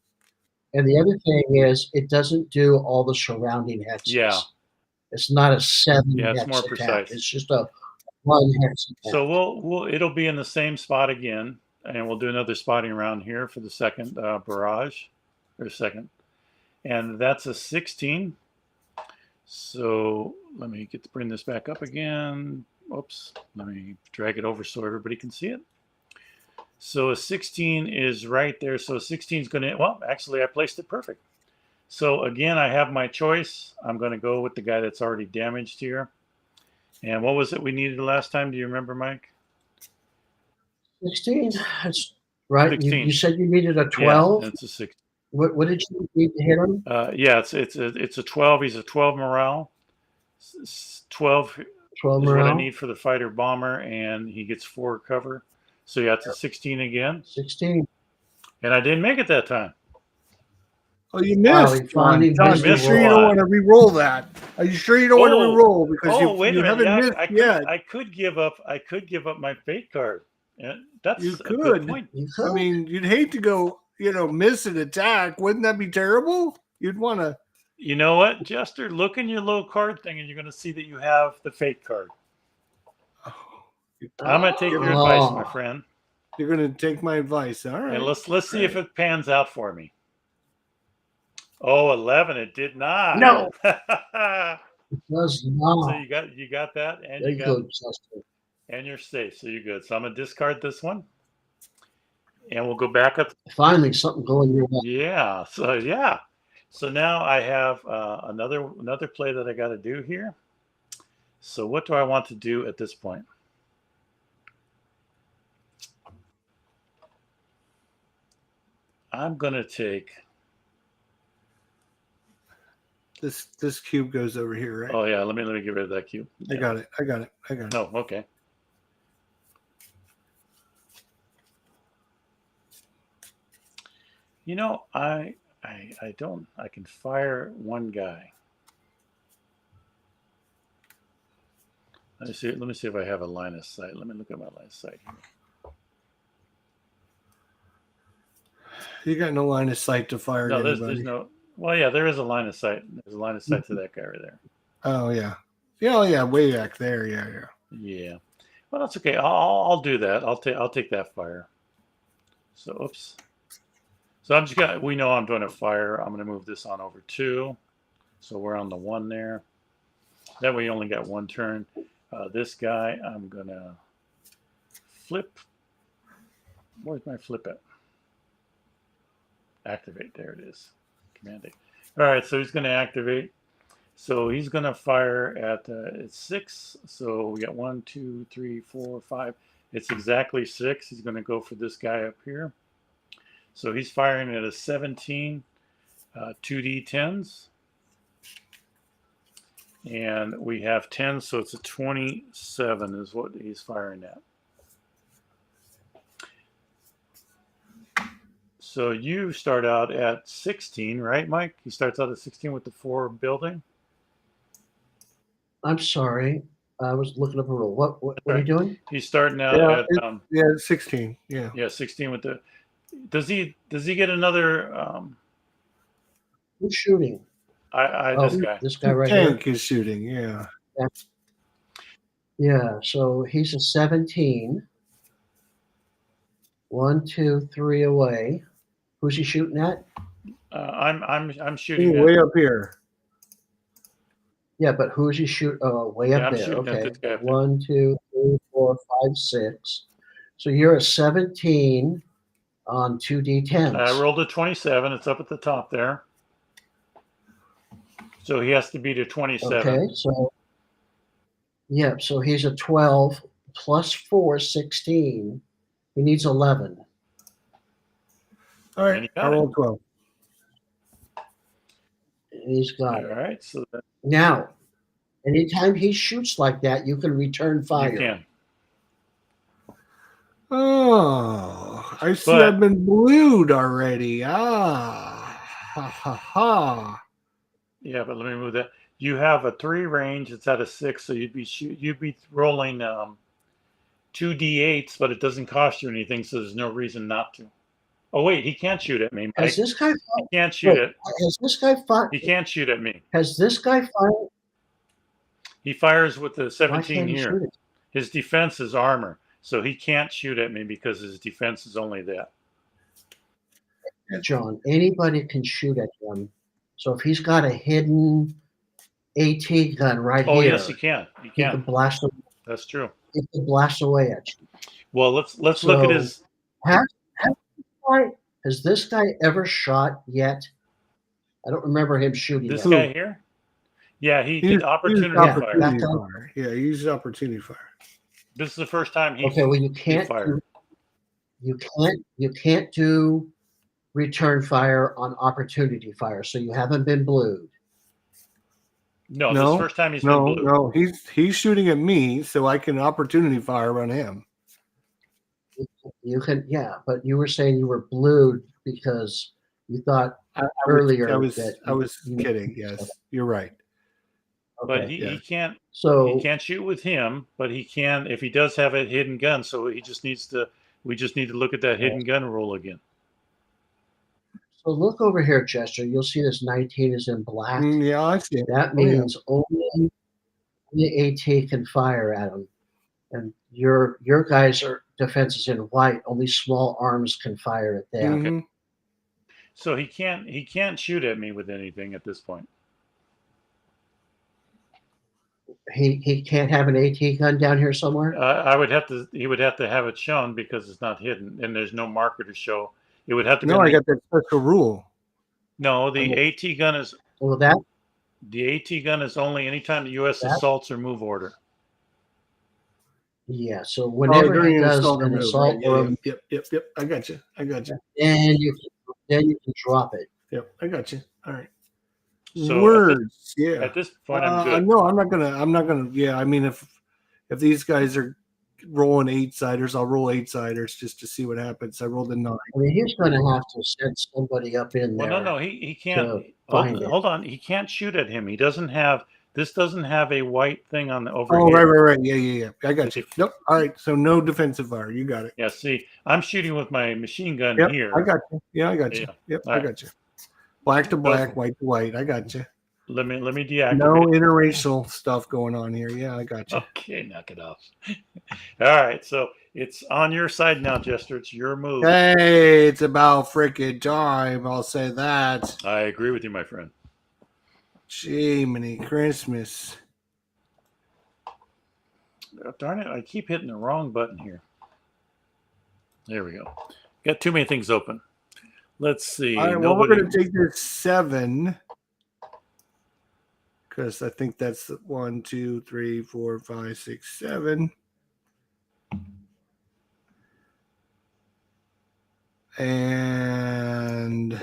Speaker 2: And the other thing is, it doesn't do all the surrounding hexes.
Speaker 1: Yeah.
Speaker 2: It's not a 7
Speaker 1: Yeah, it's
Speaker 2: hex
Speaker 1: more
Speaker 2: attack.
Speaker 1: precise.
Speaker 2: It's just a 1 hex attack.
Speaker 1: So it'll be in the same spot again, and we'll do another spotting around here for the second barrage, or second, and that's a 16. So let me bring this back up again. Oops, let me drag it over so everybody can see it. So a 16 is right there. So 16 is going to, well, actually I placed it perfect. So again, I have my choice. I'm going to go with the guy that's already damaged here. And what was it we needed last time? Do you remember, Mike?
Speaker 2: 16. That's right.
Speaker 1: 16.
Speaker 2: You said you needed a 12.
Speaker 1: Yeah, it's a 16.
Speaker 2: What did you need to hit him?
Speaker 1: Yeah, it's a 12. He's a 12 morale. 12
Speaker 2: 12
Speaker 1: is
Speaker 2: morale.
Speaker 1: what I need for the fighter bomber, and he gets 4 cover. So yeah, it's a 16 again.
Speaker 2: 16.
Speaker 1: And I didn't make it that time.
Speaker 3: Oh, you missed.
Speaker 2: John,
Speaker 3: you sure you don't want to re-roll that? Are you sure you don't want to re-roll because you haven't missed yet?
Speaker 1: I could give up my fate card. Yeah, that's
Speaker 3: you
Speaker 1: a good point.
Speaker 3: I mean, you'd hate to go, miss an attack. Wouldn't that be terrible? You'd want to.
Speaker 1: You know what, Jester? Look in your little card thing, and you're going to see that you have the fate card. I'm going to take your advice, my friend.
Speaker 3: You're going to take my advice. All right.
Speaker 1: And let's see if it pans out for me. Oh, 11. It did not.
Speaker 2: No. It does not.
Speaker 1: So you got that, and you got and you're safe. So you're good. So I'm going to discard this one. And we'll go back up.
Speaker 2: Finally, something going your way.
Speaker 1: Yeah. So now I have another play that I got to do here. So what do I want to do at this point? I'm going to take
Speaker 3: This cube goes over here, right?
Speaker 1: Oh yeah, let me get rid of that cube.
Speaker 3: I
Speaker 1: Yeah.
Speaker 3: got it. I got it.
Speaker 1: Oh, okay. You know, I don't. I can fire one guy. Let me see if I have a line of sight. Let me look at my line of sight here.
Speaker 3: You got no line of sight to fire
Speaker 1: No,
Speaker 3: at anybody.
Speaker 1: there's no. Well, yeah, there is a line of sight. There's a line of sight to that guy right there.
Speaker 3: Oh yeah. Yeah, oh, yeah, way back there. Yeah.
Speaker 1: Yeah. Well, that's okay. I'll do that. I'll take that fire. So, oops. So I'm just gonna. We know I'm doing a fire. I'm gonna move this on over 2. So we're on the 1 there. That way you only got 1 turn. This guy, I'm gonna flip. Where's my flip at? Activate. There it is. Command A. All right. So he's gonna activate. So he's gonna fire at it's 6. So we got 1, 2, 3, 4, 5. It's exactly 6. He's gonna go for this guy up here. So he's firing at a 17, 2d10s. And we have 10, so it's a 27 is what he's firing at. So you start out at 16, right, Mike? He starts out at 16 with the 4 building.
Speaker 2: I'm sorry. I was looking up a rule. What are you doing?
Speaker 1: He's starting out at
Speaker 3: 16. Yeah.
Speaker 1: Yeah, 16 with the. Does he get another?
Speaker 2: Who's shooting?
Speaker 1: This guy.
Speaker 2: This guy right here.
Speaker 3: Tank is shooting. Yeah.
Speaker 2: Yeah. So he's a 17. 1, 2, 3 away. Who's he shooting at?
Speaker 1: I'm shooting
Speaker 3: way up here.
Speaker 2: Yeah, but who is he shooting? Oh, way up
Speaker 1: I'm
Speaker 2: there.
Speaker 1: shooting at
Speaker 2: Okay.
Speaker 1: this guy up there.
Speaker 2: 1, 2, 3, 4, 5, 6. So you're a 17 on 2d10s.
Speaker 1: I rolled a 27. It's up at the top there. So he has to beat a 27.
Speaker 2: Okay, so yeah, so he's a 12 plus 4, 16. He needs 11.
Speaker 3: All
Speaker 1: And
Speaker 3: right.
Speaker 1: he
Speaker 3: I
Speaker 1: got it.
Speaker 3: rolled 12.
Speaker 2: And he's got
Speaker 1: All
Speaker 2: it.
Speaker 1: right. So that
Speaker 2: Now, anytime he shoots like that, you can return fire.
Speaker 1: you can.
Speaker 3: Oh, I see.
Speaker 1: But-
Speaker 3: I've been blued already. Ah, ha ha ha.
Speaker 1: Yeah, but let me move that. You have a 3 range. It's at a 6, so you'd be rolling 2d8s, but it doesn't cost you anything, so there's no reason not to. Oh wait, he can't shoot at me, Mike.
Speaker 2: Has this guy
Speaker 1: He can't shoot it.
Speaker 2: Has this guy fired?
Speaker 1: He can't shoot at me.
Speaker 2: Has this guy fired?
Speaker 1: He fires with the
Speaker 2: Why
Speaker 1: 17
Speaker 2: can't he
Speaker 1: here.
Speaker 2: shoot it?
Speaker 1: His defense is armor, so he can't shoot at me because his defense is only that.
Speaker 2: John, anybody can shoot at him. So if he's got a hidden AT gun right
Speaker 1: Oh
Speaker 2: here,
Speaker 1: yes, he can. He
Speaker 2: he can
Speaker 1: can.
Speaker 2: blast.
Speaker 1: That's true.
Speaker 2: He can blast away at you.
Speaker 1: Well, let's look at
Speaker 2: So-
Speaker 1: his.
Speaker 2: Has this guy ever shot yet? I don't remember him shooting.
Speaker 1: This
Speaker 2: yet.
Speaker 1: guy here. Yeah, he did opportunity
Speaker 2: Yeah,
Speaker 1: fire.
Speaker 2: that guy.
Speaker 3: fire. Yeah, he used opportunity fire.
Speaker 1: This is the first time he.
Speaker 2: Okay, well you can't.
Speaker 1: fired.
Speaker 2: You can't do return fire on opportunity fire. So you haven't been blued.
Speaker 1: No, this is
Speaker 3: No,
Speaker 1: the first time he's
Speaker 3: No,
Speaker 1: been blue.
Speaker 3: no, he's shooting at me, so I can opportunity fire on him.
Speaker 2: You can, yeah, but you were saying you were blued because you thought earlier
Speaker 3: I was
Speaker 2: that you-
Speaker 3: kidding. Yes, you're right.
Speaker 1: But
Speaker 2: okay.
Speaker 1: he
Speaker 3: yeah.
Speaker 1: can't.
Speaker 2: So
Speaker 1: He can't shoot with him, but he can if he does have a hidden gun. So he just needs to. We just need to look at that hidden gun rule again.
Speaker 2: so look over here, Jester. You'll see this 19 is in black.
Speaker 3: Yeah, I see it.
Speaker 2: That
Speaker 3: Oh, yeah.
Speaker 2: means only the AT can fire at him, and your guys are defenses in white. Only small arms can fire at them.
Speaker 3: Mhm.
Speaker 1: So he can't shoot at me with anything at this point.
Speaker 2: He can't have an AT gun down here somewhere.
Speaker 1: I would have to. He would have to have it shown because it's not hidden, and there's no marker to show. It would have to be.
Speaker 3: No, I got that special rule.
Speaker 1: No, the AT gun is
Speaker 2: Well, that
Speaker 1: the AT gun is only anytime the U.S.
Speaker 2: That-
Speaker 1: assaults or move order.
Speaker 2: yeah. So whenever
Speaker 3: during
Speaker 2: he
Speaker 3: an
Speaker 2: does
Speaker 3: assault
Speaker 2: an
Speaker 3: or move,
Speaker 2: assault
Speaker 3: right?
Speaker 2: or a
Speaker 3: Yeah, yep. I got you.
Speaker 2: then you can drop it.
Speaker 3: Yep, I got you. All right.
Speaker 1: So
Speaker 3: Words, yeah.
Speaker 1: at this point, I'm good.
Speaker 3: No, I'm not gonna. Yeah, I mean, if these guys are rolling 8-siders, I'll roll 8-siders just to see what happens. I rolled a 9.
Speaker 2: I mean, he's going to have to set somebody up in
Speaker 1: Well,
Speaker 2: there
Speaker 1: no, he can't.
Speaker 2: to find it.
Speaker 1: Hold on. He can't shoot at him. He doesn't have. This doesn't have a white thing on the over
Speaker 3: Oh,
Speaker 1: here.
Speaker 3: right. Yeah. I got you. Nope. All right. So no defensive fire. You got it.
Speaker 1: Yeah. See, I'm shooting with my machine gun
Speaker 3: Yep.
Speaker 1: here.
Speaker 3: I got you. Yeah, I got you.
Speaker 1: Yeah.
Speaker 3: Yep.
Speaker 1: All
Speaker 3: I
Speaker 1: right.
Speaker 3: got you. Black to black, white to white. I got you.
Speaker 1: Let me deactivate.
Speaker 3: No interracial stuff going on here. Yeah, I got you.
Speaker 1: Okay, knock it off. All right, so it's on your side now, Jester. It's your move.
Speaker 3: Hey, it's about freaking time. I'll say that.
Speaker 1: I agree with you, my friend.
Speaker 3: Jiminy Christmas.
Speaker 1: Oh, darn it, I keep hitting the wrong button here. There we go. Got too many things open. Let's see.
Speaker 3: All right, well, we're going to take this 7. Because I think that's 1, 2, 3, 4, 5, 6, 7. And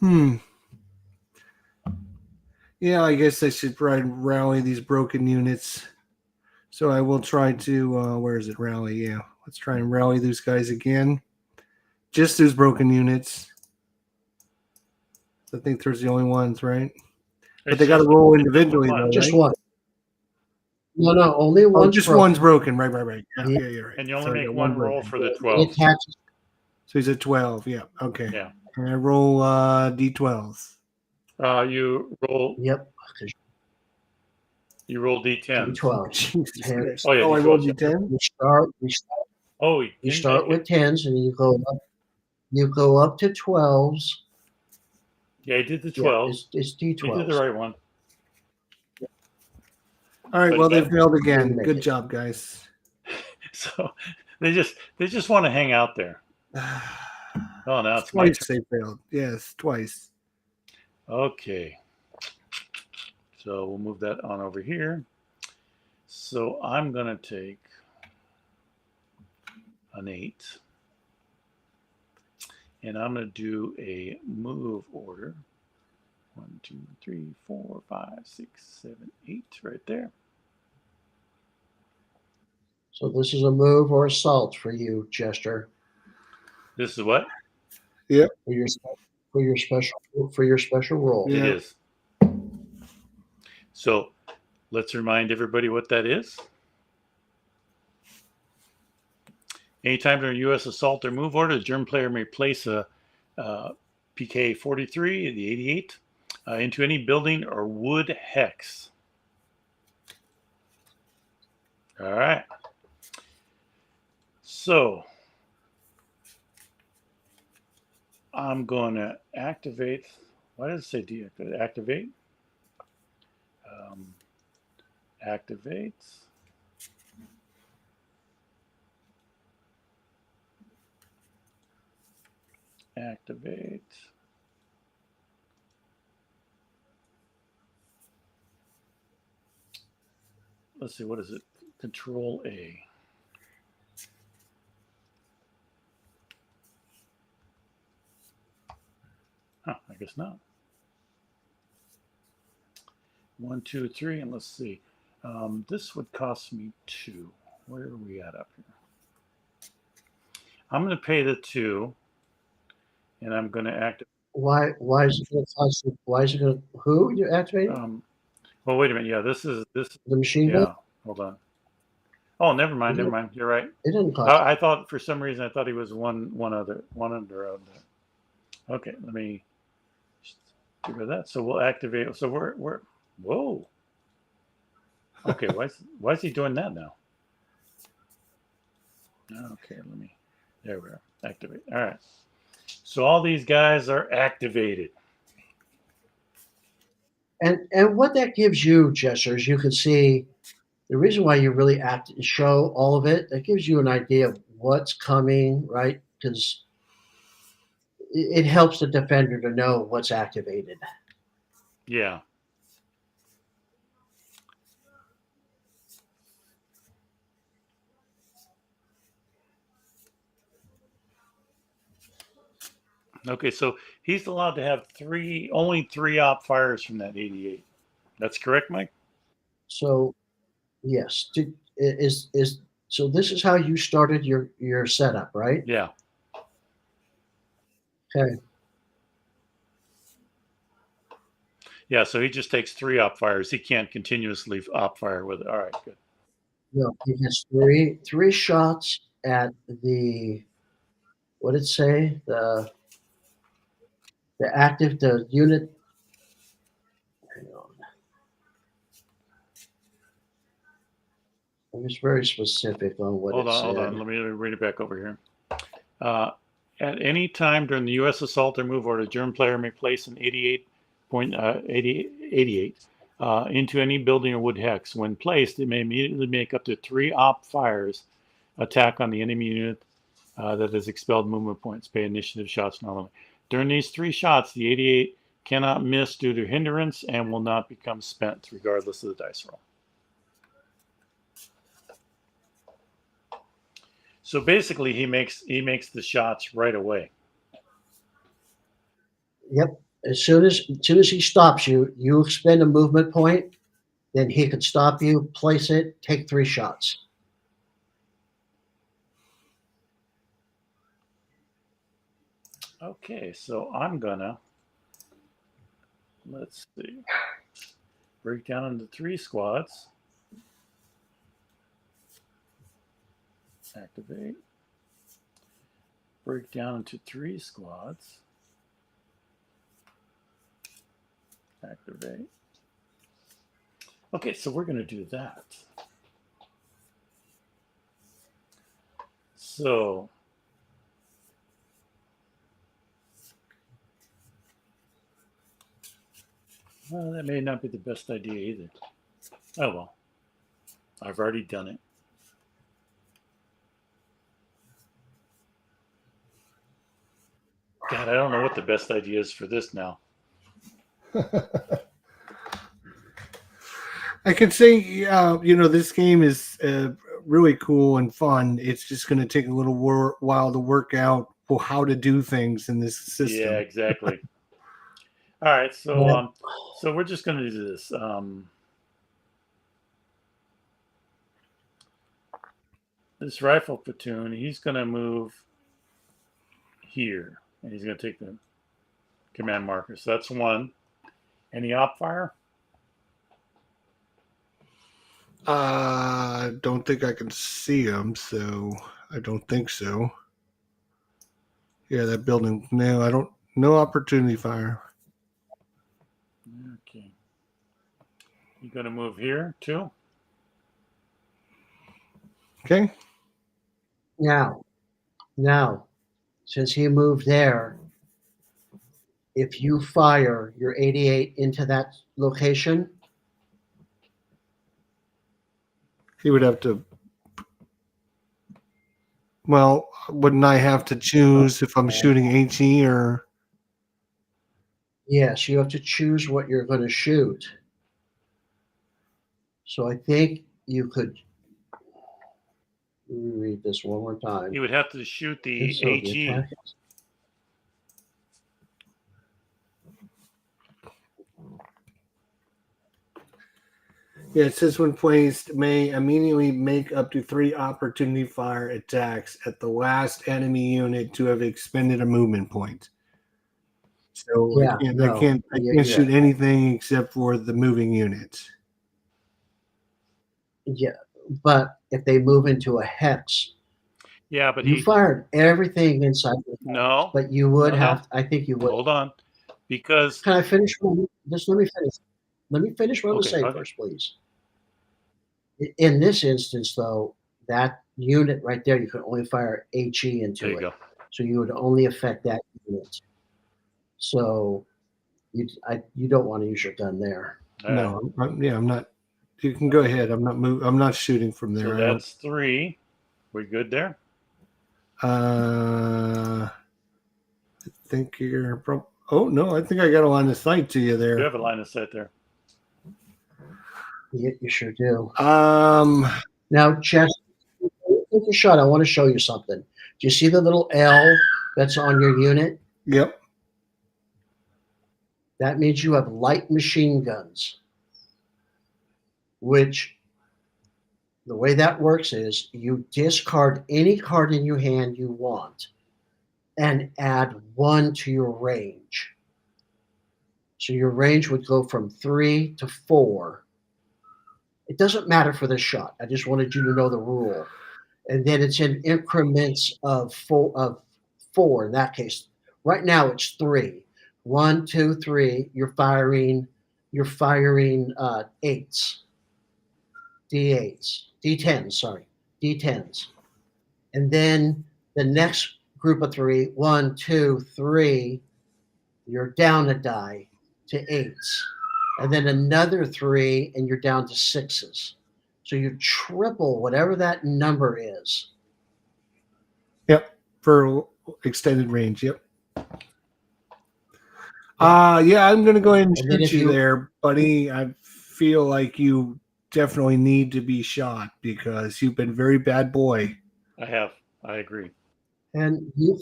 Speaker 3: Hmm. Yeah, I guess I should try and rally these broken units. So I will try to, where is it, rally? Yeah, let's try and rally those guys again. Just those broken units. I think there's the only ones, right? But they got to roll individually, though,
Speaker 2: Just
Speaker 3: right?
Speaker 2: one. No, only
Speaker 3: Oh,
Speaker 2: one's
Speaker 3: just
Speaker 2: broken.
Speaker 3: one's broken. Right. Yeah, you're right.
Speaker 1: And you only
Speaker 3: So I
Speaker 1: make
Speaker 3: got
Speaker 1: one roll
Speaker 3: broken.
Speaker 1: for the
Speaker 2: He
Speaker 1: 12.
Speaker 2: attaches.
Speaker 3: So he's at 12. Yeah. Okay.
Speaker 1: Yeah.
Speaker 3: And I roll D12s.
Speaker 1: You roll.
Speaker 2: Yep.
Speaker 1: You roll D10.
Speaker 2: D12.
Speaker 3: Jesus
Speaker 2: Ten.
Speaker 3: Christ.
Speaker 1: Oh, yeah,
Speaker 3: I
Speaker 1: D12s.
Speaker 3: rolled D10.
Speaker 2: You start with 10s and you go up. You go up to 12s.
Speaker 1: Yeah, he did the
Speaker 2: Yeah,
Speaker 1: 12.
Speaker 2: it's
Speaker 1: He did the
Speaker 2: D12s.
Speaker 1: right one.
Speaker 3: All right.
Speaker 1: But
Speaker 3: Well, they
Speaker 1: that-
Speaker 3: failed again.
Speaker 2: Didn't make
Speaker 3: Good
Speaker 2: it.
Speaker 3: job, guys.
Speaker 1: So they just want to hang out there. Oh, now it's my
Speaker 3: Twice
Speaker 1: turn.
Speaker 3: they failed. Yes, twice.
Speaker 1: Okay. So we'll move that on over here. So I'm going to take an 8. And I'm going to do a move order. 1, 2, 3, 4, 5, 6, 7, 8 right there.
Speaker 2: So this is a move or assault for you, Jester.
Speaker 1: This is what?
Speaker 2: For your special roll.
Speaker 3: Yeah.
Speaker 1: It is. So let's remind everybody what that is. Anytime during U.S. assault or move order, the German player may place a PK 43, the 88, into any building or wood hex. All right. So I'm going to activate. Why does it say deactivate? Activate. Activate. Activate. Let's see, what is it? Control A. Huh, I guess not. 1, 2, 3, and let's see. This would cost me 2. Where are we at up here? I'm going to pay the 2, and I'm going to activate.
Speaker 2: Why is it going to cost you? Why is it going to? Who you activate?
Speaker 1: Well, wait a minute. Yeah, this is this.
Speaker 2: The machine
Speaker 1: Yeah,
Speaker 2: gun.
Speaker 1: hold on. Oh, never mind. Never mind. You're right.
Speaker 2: It didn't cost.
Speaker 1: I thought for some reason I thought he was one under. Okay, let me get rid of that. So we'll activate. So we're whoa. Okay, why is he doing that now? Okay, there we are. Activate. All right. So all these guys are activated.
Speaker 2: And what that gives you, Jester, is you can see the reason why you really show all of it. That gives you an idea of what's coming, right? Because it helps the defender to know what's activated.
Speaker 1: Yeah. Okay, so he's allowed to have only three op fires from that 88. That's correct, Mike?
Speaker 2: So, yes, so this is how you started your setup, right?
Speaker 1: Yeah.
Speaker 2: Okay.
Speaker 1: Yeah, so he just takes three op fires. He can't continuously op fire with it. All right, good.
Speaker 2: No, he gets three shots at the, what did it say? The unit. Hang on. I was very specific on what it said.
Speaker 1: Hold on. Let me read it back over here. At any time during the U.S. assault or move order, a German player may place an 88 into any building or wood hex. When placed, it may immediately make up to 3 op fires attack on the enemy unit that has expelled movement points. Pay initiative shots normally. During these 3 shots, the 88 cannot miss due to hindrance and will not become spent, regardless of the dice roll. So basically, he makes the shots right away.
Speaker 2: Yep. As soon as he stops you, you expend a movement point. Then he could stop you, place it, take 3 shots.
Speaker 1: Okay, so I'm gonna, let's see, break down into 3 squads. Activate. Break down into 3 squads. Activate. Okay, so we're going to do that. So well, that may not be the best idea either. Oh well, I've already done it. God, I don't know what the best idea is for this now.
Speaker 3: I can say, this game is really cool and fun. It's just going to take a little while to work out how to do things in this system.
Speaker 1: Yeah, exactly. All right, so so we're just going to do this. This rifle platoon, he's going to move here, and he's going to take the command marker. So that's 1. Any op fire?
Speaker 3: Don't think I can see them, so I don't think so. Yeah, that building. No, I don't. No opportunity fire.
Speaker 1: Okay. You're going to move here too?
Speaker 3: Okay.
Speaker 2: Now, since he moved there, if you fire your 88 into that location,
Speaker 3: He would have to. Well, wouldn't I have to choose if I'm shooting HE or?
Speaker 2: yes, you have to choose what you're going to shoot. So I think you could read this one more time.
Speaker 1: You would have to shoot the
Speaker 2: So the
Speaker 1: HE.
Speaker 2: attack-
Speaker 3: Yeah, it says when placed, may immediately make up to 3 opportunity fire attacks at the last enemy unit to have expended a movement point. So
Speaker 2: Yeah,
Speaker 3: I can't shoot anything except for the moving units.
Speaker 2: Yeah, but if they move into a hex,
Speaker 1: Yeah, but
Speaker 2: you fired everything inside the hex,
Speaker 1: no.
Speaker 2: but you would
Speaker 1: No.
Speaker 2: have. I think you would.
Speaker 1: Hold on, because
Speaker 2: Can I finish? Just let me finish. Let me finish what I was saying
Speaker 1: okay.
Speaker 2: first, please. In this instance, though, that unit right there, you can only fire HE into
Speaker 1: There you
Speaker 2: it.
Speaker 1: go.
Speaker 2: So you would only affect that unit. So you don't want to use your gun there.
Speaker 1: All right.
Speaker 3: No, I'm not. You can go ahead. I'm not shooting from there.
Speaker 1: So that's 3. We're good there.
Speaker 3: I think you're. Oh no, I think I got a line of sight to you there.
Speaker 1: You have a line of sight there.
Speaker 2: You sure do.
Speaker 3: Now,
Speaker 2: Chess, take a shot. I want to show you something. Do you see the little L that's on your unit?
Speaker 3: Yep.
Speaker 2: That means you have light machine guns, which the way that works is you discard any card in your hand you want and add 1 to your range. So your range would go from 3 to 4. It doesn't matter for this shot. I just wanted you to know the rule. And then it's in increments of 4 in that case. Right now it's 3. 1, 2, 3. You're firing 8s. D8s. D10s, sorry. D10s. And then the next group of 3, 1, 2, 3, you're down a die to 8s. And then another 3, and you're down to 6s. So you triple whatever that number is.
Speaker 3: Yep. For extended range. Yep. Yeah, I'm going to go ahead and shoot you there, buddy. I feel like you definitely need to be shot because you've been a very bad boy.
Speaker 1: I have. I agree.
Speaker 2: And you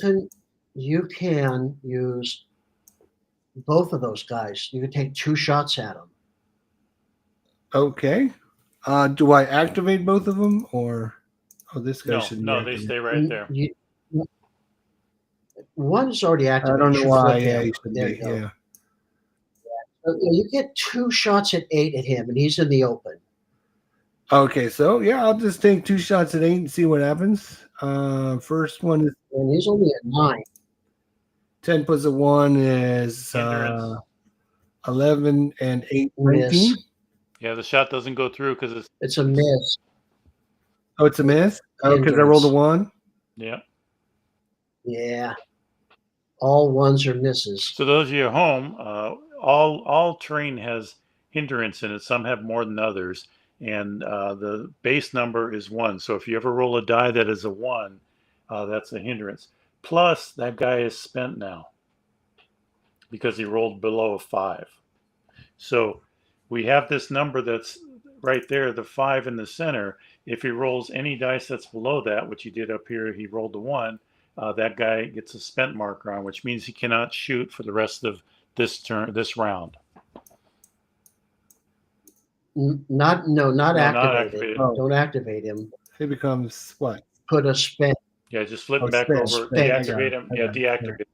Speaker 2: can use both of those guys. You can take 2 shots at them.
Speaker 3: Okay. Do I activate both of them or? Oh, this guy shouldn't.
Speaker 1: No, they stay right there.
Speaker 2: One's already activated.
Speaker 3: I don't know why. Yeah,
Speaker 2: there you go.
Speaker 3: Yeah.
Speaker 2: So, you get 2 shots at 8 at him, and he's in the open.
Speaker 3: Okay, so yeah, I'll just take 2 shots at 8 and see what happens. First one is,
Speaker 2: and he's only at 9.
Speaker 3: 10 plus a 1 is 11 and 8, 19.
Speaker 1: Yeah, the shot doesn't go through because
Speaker 2: it's a miss.
Speaker 3: Oh, it's a miss? Oh, because I rolled a 1?
Speaker 1: Yeah.
Speaker 2: Yeah. All 1s are misses.
Speaker 1: So those of you at home, all terrain has hindrance in it. Some have more than others. And the base number is 1. So if you ever roll a die that is a 1, that's a hindrance. Plus, that guy is spent now because he rolled below a 5. So we have this number that's right there, the 5 in the center. If he rolls any dice that's below that, which he did up here, he rolled a 1, that guy gets a spent marker on, which means he cannot shoot for the rest of this round.
Speaker 2: Not activated.
Speaker 1: Not activated.
Speaker 2: Oh. Don't activate him.
Speaker 3: He becomes what?
Speaker 2: Put a spent.
Speaker 1: Yeah, just flip back over. Deactivate him. Yeah, deactivate.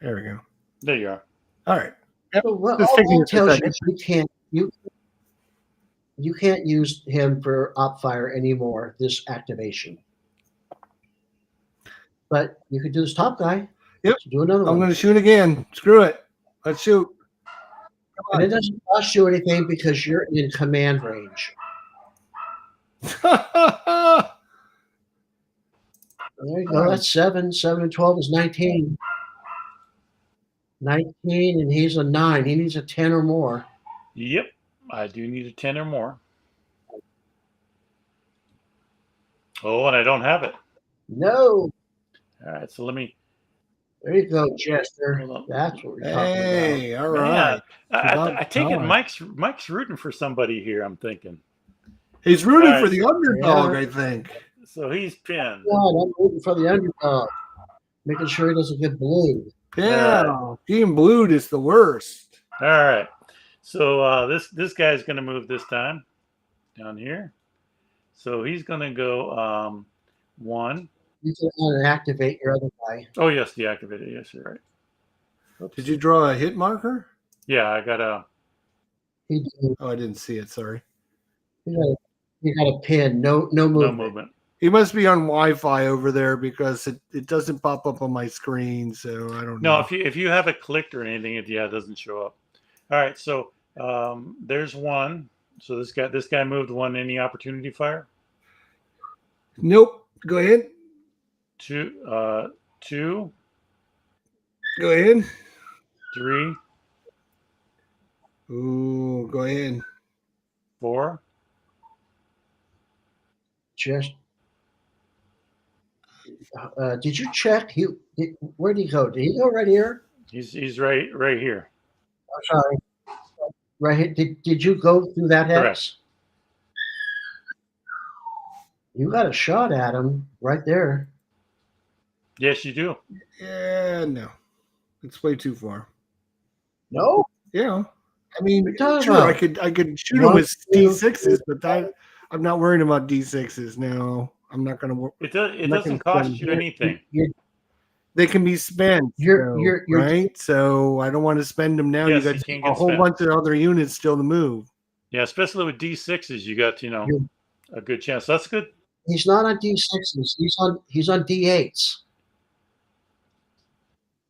Speaker 3: There we go.
Speaker 1: There you are.
Speaker 3: All right.
Speaker 2: Yep. Well, all tells you can't use him for op fire anymore. This activation. But you could do this top guy.
Speaker 3: Yep.
Speaker 2: So do another one.
Speaker 3: I'm going to shoot again. Screw it. Let's shoot.
Speaker 2: And it doesn't cost you anything because you're in command range. There you go. That's 7. 7 and 12 is 19. 19, and he's a 9. He needs a 10 or more.
Speaker 1: Yep. I do need a 10 or more. Oh, and I don't have it.
Speaker 2: No.
Speaker 1: All right, so let me.
Speaker 2: There you go, Jester. That's what we're talking about.
Speaker 3: Hey, all right.
Speaker 1: I take it Mike's rooting for somebody here, I'm thinking.
Speaker 3: He's rooting for the underdog, I think.
Speaker 1: So he's pinned.
Speaker 2: God, I'm rooting for the underdog. Making sure he doesn't get blued.
Speaker 3: Yeah, being blued is the worst.
Speaker 1: All right. So this guy's going to move this time down here. So he's going to go 1.
Speaker 2: You can unactivate your other guy.
Speaker 1: Oh, yes, deactivate it. Yes, you're right.
Speaker 3: Oops. Did you draw a hit marker?
Speaker 1: Yeah, I got a.
Speaker 2: He did.
Speaker 3: Oh, I didn't see it. Sorry.
Speaker 2: You got a pin. No movement.
Speaker 1: No movement.
Speaker 3: He must be on Wi-Fi over there because it doesn't pop up on my screen, so I don't know.
Speaker 1: No, if you have it clicked or anything, it doesn't show up. All right, so there's 1. So this guy moved 1. Any opportunity fire?
Speaker 3: Nope. Go ahead.
Speaker 1: 2,
Speaker 3: Go ahead.
Speaker 1: 3,
Speaker 3: Ooh, go ahead.
Speaker 1: 4.
Speaker 2: Just did you check? Where did he go? Did he go right here?
Speaker 1: He's right here.
Speaker 2: I'm sorry, right here. Did you go through that hex?
Speaker 1: Correct.
Speaker 2: You got a shot at him right there.
Speaker 1: Yes, you do.
Speaker 3: Yeah, no. It's way too far.
Speaker 2: No,
Speaker 3: Yeah. I mean,
Speaker 2: What are you talking
Speaker 3: sure,
Speaker 2: about?
Speaker 3: I could shoot him
Speaker 2: One,
Speaker 3: with
Speaker 2: two,
Speaker 3: D6s, but I'm not worrying about D6s. No, I'm not going to work.
Speaker 1: It
Speaker 3: I'm not gonna
Speaker 1: doesn't cost
Speaker 3: spend-
Speaker 1: you anything.
Speaker 3: They can be spent,
Speaker 2: You're
Speaker 3: right? So I don't want to spend them now.
Speaker 1: Yes,
Speaker 3: You
Speaker 1: he
Speaker 3: got
Speaker 1: can
Speaker 3: a
Speaker 1: get
Speaker 3: whole
Speaker 1: spent.
Speaker 3: bunch of other units still to move.
Speaker 1: Yeah, especially with D6s, you got
Speaker 2: You're-
Speaker 1: a good chance. That's good.
Speaker 2: He's not on D6s. He's on D8s.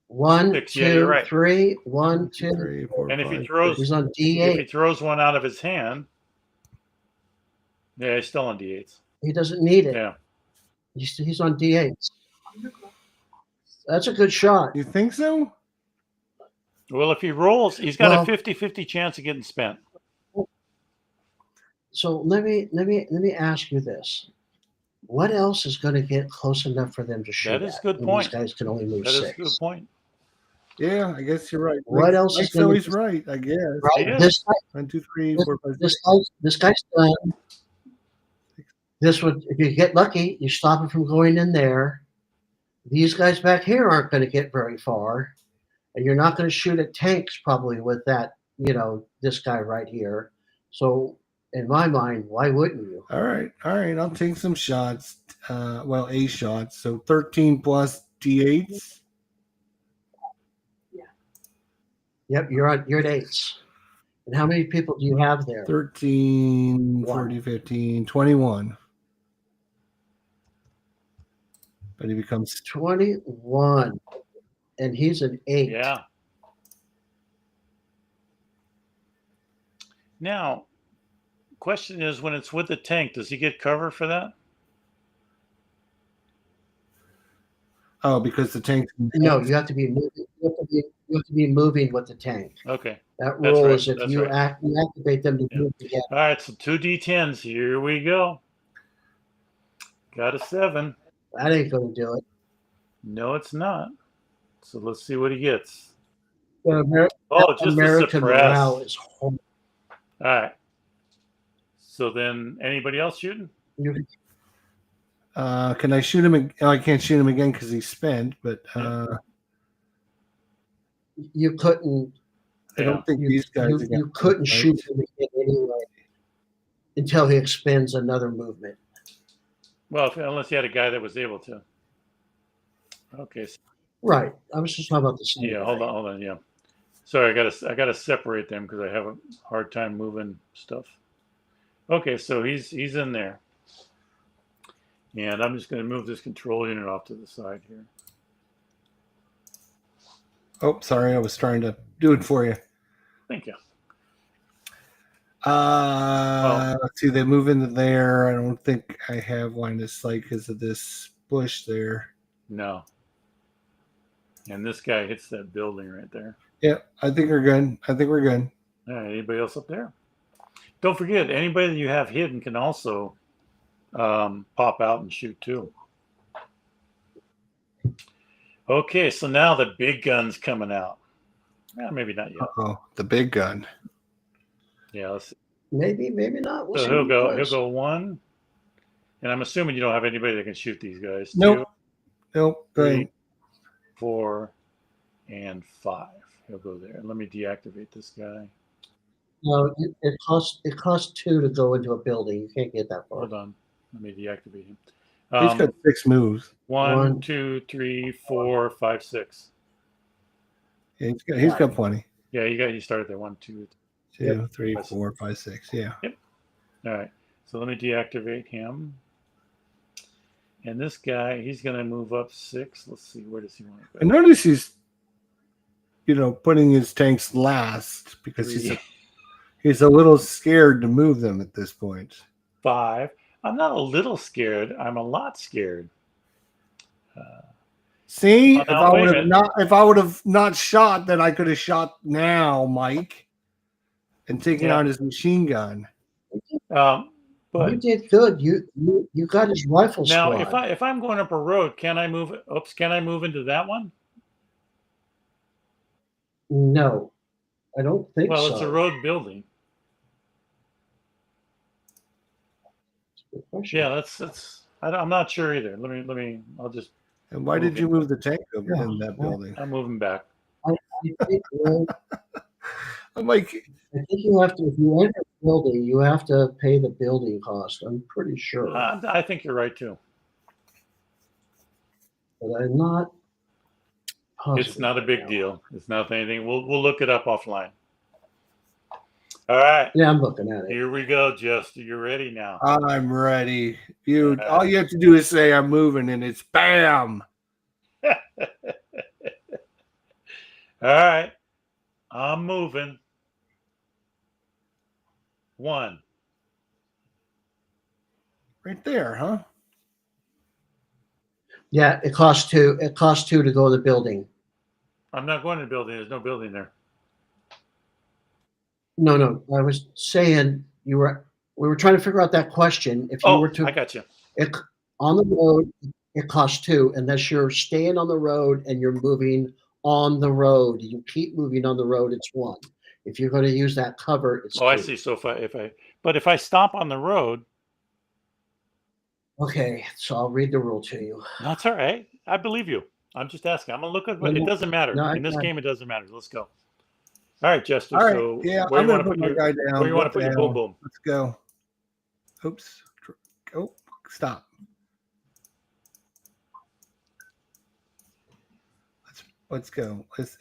Speaker 2: 1,
Speaker 1: 6. Yeah, you're
Speaker 2: 2,
Speaker 1: right.
Speaker 2: 3. 1, 2.
Speaker 3: 3, 4,
Speaker 1: And if he
Speaker 3: 5,
Speaker 1: throws,
Speaker 2: He's on
Speaker 1: if he
Speaker 2: D8.
Speaker 1: throws one out of his hand, yeah, he's still on D8s.
Speaker 2: He doesn't need it.
Speaker 1: Yeah.
Speaker 2: He's on D8s. That's a good shot.
Speaker 3: You think so?
Speaker 1: Well, if he rolls, he's got
Speaker 2: Well-
Speaker 1: a 50-50 chance of getting spent.
Speaker 2: So let me ask you this: what else is going to get close enough for them to shoot?
Speaker 1: That is a
Speaker 2: at
Speaker 1: good
Speaker 2: when
Speaker 1: point.
Speaker 2: These guys can only move
Speaker 1: That is a
Speaker 2: 6.
Speaker 1: good point.
Speaker 3: Yeah, I guess you're right.
Speaker 2: What else is
Speaker 3: Mike's
Speaker 2: gonna-
Speaker 3: always right, I guess.
Speaker 2: Right.
Speaker 1: Yeah.
Speaker 2: This guy,
Speaker 3: 1, 2, 3,
Speaker 2: This-
Speaker 3: 4, 5, 6.
Speaker 2: this guy's done. This would, if you get lucky, you stop him from going in there. These guys back here aren't going to get very far, and you're not going to shoot at tanks probably with that. This guy right here. So, in my mind, why wouldn't you?
Speaker 3: All right. I'll take some shots. A shot. So 13 plus D8s.
Speaker 2: Yep, you're at 8s. And how many people do you have there?
Speaker 3: 13,
Speaker 2: One.
Speaker 3: 40, 15, 21. But he becomes
Speaker 2: 21, and he's an 8.
Speaker 1: Yeah. Now, question is, when it's with the tank, does he get cover for that?
Speaker 3: because the tank.
Speaker 2: No, you have to be moving. You have to be moving with the tank.
Speaker 1: Okay.
Speaker 2: That
Speaker 1: That's
Speaker 2: rule
Speaker 1: right,
Speaker 2: is if
Speaker 1: that's
Speaker 2: you
Speaker 1: right.
Speaker 2: you activate them to
Speaker 1: Yeah.
Speaker 2: move together.
Speaker 1: All right, so 2 D10s. Here we go. Got a 7.
Speaker 2: That ain't going to do it.
Speaker 1: No, it's not. So let's see what he gets.
Speaker 2: The
Speaker 1: Oh, just a
Speaker 2: American morale
Speaker 1: suppress.
Speaker 2: is horrible.
Speaker 1: All right. So then, anybody else shooting?
Speaker 3: Can I shoot him? I can't shoot him again because he's spent. But
Speaker 2: You couldn't.
Speaker 3: I don't think these guys.
Speaker 2: You couldn't shoot him again anyway until he expends another movement.
Speaker 1: Well, unless you had a guy that was able to. Okay.
Speaker 2: Right. I was just talking about the same.
Speaker 1: Yeah.
Speaker 2: guy.
Speaker 1: Hold on. Yeah. Sorry, I gotta separate them because I have a hard time moving stuff. Okay, so he's in there, and I'm just gonna move this control unit off to the side here.
Speaker 3: Oh, sorry. I was trying to do it for you.
Speaker 1: Thank you.
Speaker 3: Let's see. They move into there. I don't think I have line of sight because of this bush there.
Speaker 1: No. And this guy hits that building right there.
Speaker 3: Yeah, I think we're good.
Speaker 1: All right. Anybody else up there? Don't forget, anybody that you have hidden can also pop out and shoot too. Okay, so now the big gun's coming out. Maybe not yet.
Speaker 3: Oh, the big gun.
Speaker 1: Yeah, let's see.
Speaker 2: Maybe not. We'll
Speaker 1: So
Speaker 2: see
Speaker 1: he'll
Speaker 2: what he does.
Speaker 1: go 1. And I'm assuming you don't have anybody that can shoot these guys.
Speaker 3: Nope.
Speaker 1: 2,
Speaker 3: Nope.
Speaker 1: 3, 4, and 5. He'll go there. Let me deactivate this guy.
Speaker 2: No, it costs 2 to go into a building. You can't get that far.
Speaker 1: Hold on. Let me deactivate him.
Speaker 3: He's got 6 moves.
Speaker 1: 1, 2, 3, 4, 5, 6.
Speaker 3: Yeah, he's got plenty.
Speaker 1: Yeah, you started there. 1, 2,
Speaker 3: 2, 3, 4, 5, 6. Yeah.
Speaker 1: All right. So let me deactivate him. And this guy, he's going to move up 6. Let's see. Where does he want to
Speaker 3: I
Speaker 1: go?
Speaker 3: notice he's, putting his tanks last because
Speaker 1: 3,
Speaker 3: he's a little scared to move them at this point.
Speaker 1: 5. I'm not a little scared. I'm a lot scared.
Speaker 3: See,
Speaker 1: Oh, no, wait a minute.
Speaker 3: if I would have not shot, then I could have shot now, Mike, and taken
Speaker 1: Yeah.
Speaker 3: out his machine gun.
Speaker 1: Um,
Speaker 2: You
Speaker 1: but
Speaker 2: did good. You got his rifle
Speaker 1: now,
Speaker 2: squad.
Speaker 1: if I'm going up a road, can I move? Oops, can I move into that one?
Speaker 2: No, I don't think
Speaker 1: Well,
Speaker 2: so.
Speaker 1: it's a road building.
Speaker 2: Good question.
Speaker 1: Yeah, that's. I'm not sure either. Let me. I'll just.
Speaker 3: And why did you move the tank over
Speaker 2: Yeah,
Speaker 3: in that
Speaker 2: yeah.
Speaker 3: building?
Speaker 1: I'm moving back.
Speaker 2: I think,
Speaker 3: I'm like,
Speaker 2: I think you have to, if you enter a building, you have to pay the building cost. I'm pretty sure,
Speaker 1: I think you're right too.
Speaker 2: but I'm not positive.
Speaker 1: It's not a
Speaker 2: right
Speaker 1: big
Speaker 2: now.
Speaker 1: deal. It's not anything. We'll look it up offline. All right.
Speaker 2: Yeah, I'm looking at it.
Speaker 1: Here we go, Jester. You're ready now.
Speaker 3: I'm ready. All you have to do is say I'm moving, and it's bam.
Speaker 1: All right. I'm moving. 1.
Speaker 3: Right there, huh?
Speaker 2: Yeah, it costs 2. It costs 2 to go to the building.
Speaker 1: I'm not going to the building. There's no building there.
Speaker 2: No. I was saying we were trying to figure out that question. If you were
Speaker 1: I
Speaker 2: to
Speaker 1: got you.
Speaker 2: on the road, it costs 2, unless you're staying on the road and you're moving on the road. You keep moving on the road, it's 1. If you're going to use that cover, it's 2.
Speaker 1: I see. So if I stop on the road,
Speaker 2: Okay, so I'll read the rule to you.
Speaker 1: that's all right. I believe you. I'm just asking. I'm gonna look at what it doesn't matter.
Speaker 2: No,
Speaker 1: In this game, it doesn't matter. Let's go. All right, Jester.
Speaker 3: All right.
Speaker 1: So
Speaker 3: Yeah,
Speaker 1: where
Speaker 3: I'm
Speaker 1: you
Speaker 3: going
Speaker 1: want
Speaker 3: to
Speaker 1: to
Speaker 3: put my guy down.
Speaker 1: where you want to put your boom boom?
Speaker 3: Let's go. Oops. Oh, stop. Let's go. As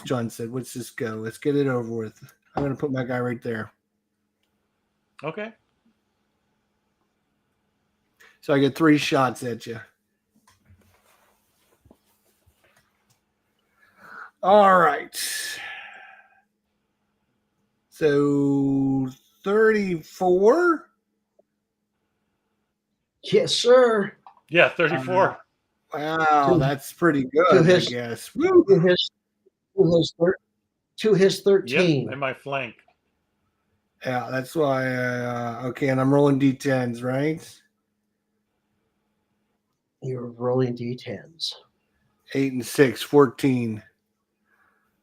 Speaker 3: John said, let's just go. Let's get it over with. I'm going to put my guy right there.
Speaker 1: Okay.
Speaker 3: So I get 3 shots at you. All right. So 34?
Speaker 2: Yes, sir.
Speaker 1: Yeah, 34.
Speaker 3: Wow, that's pretty good, I guess. Woo.
Speaker 2: To his 13.
Speaker 1: Yep, in my flank.
Speaker 3: Yeah, that's why. Okay, and I'm rolling D10s, right?
Speaker 2: You're rolling D10s.
Speaker 3: 8 and 6, 14.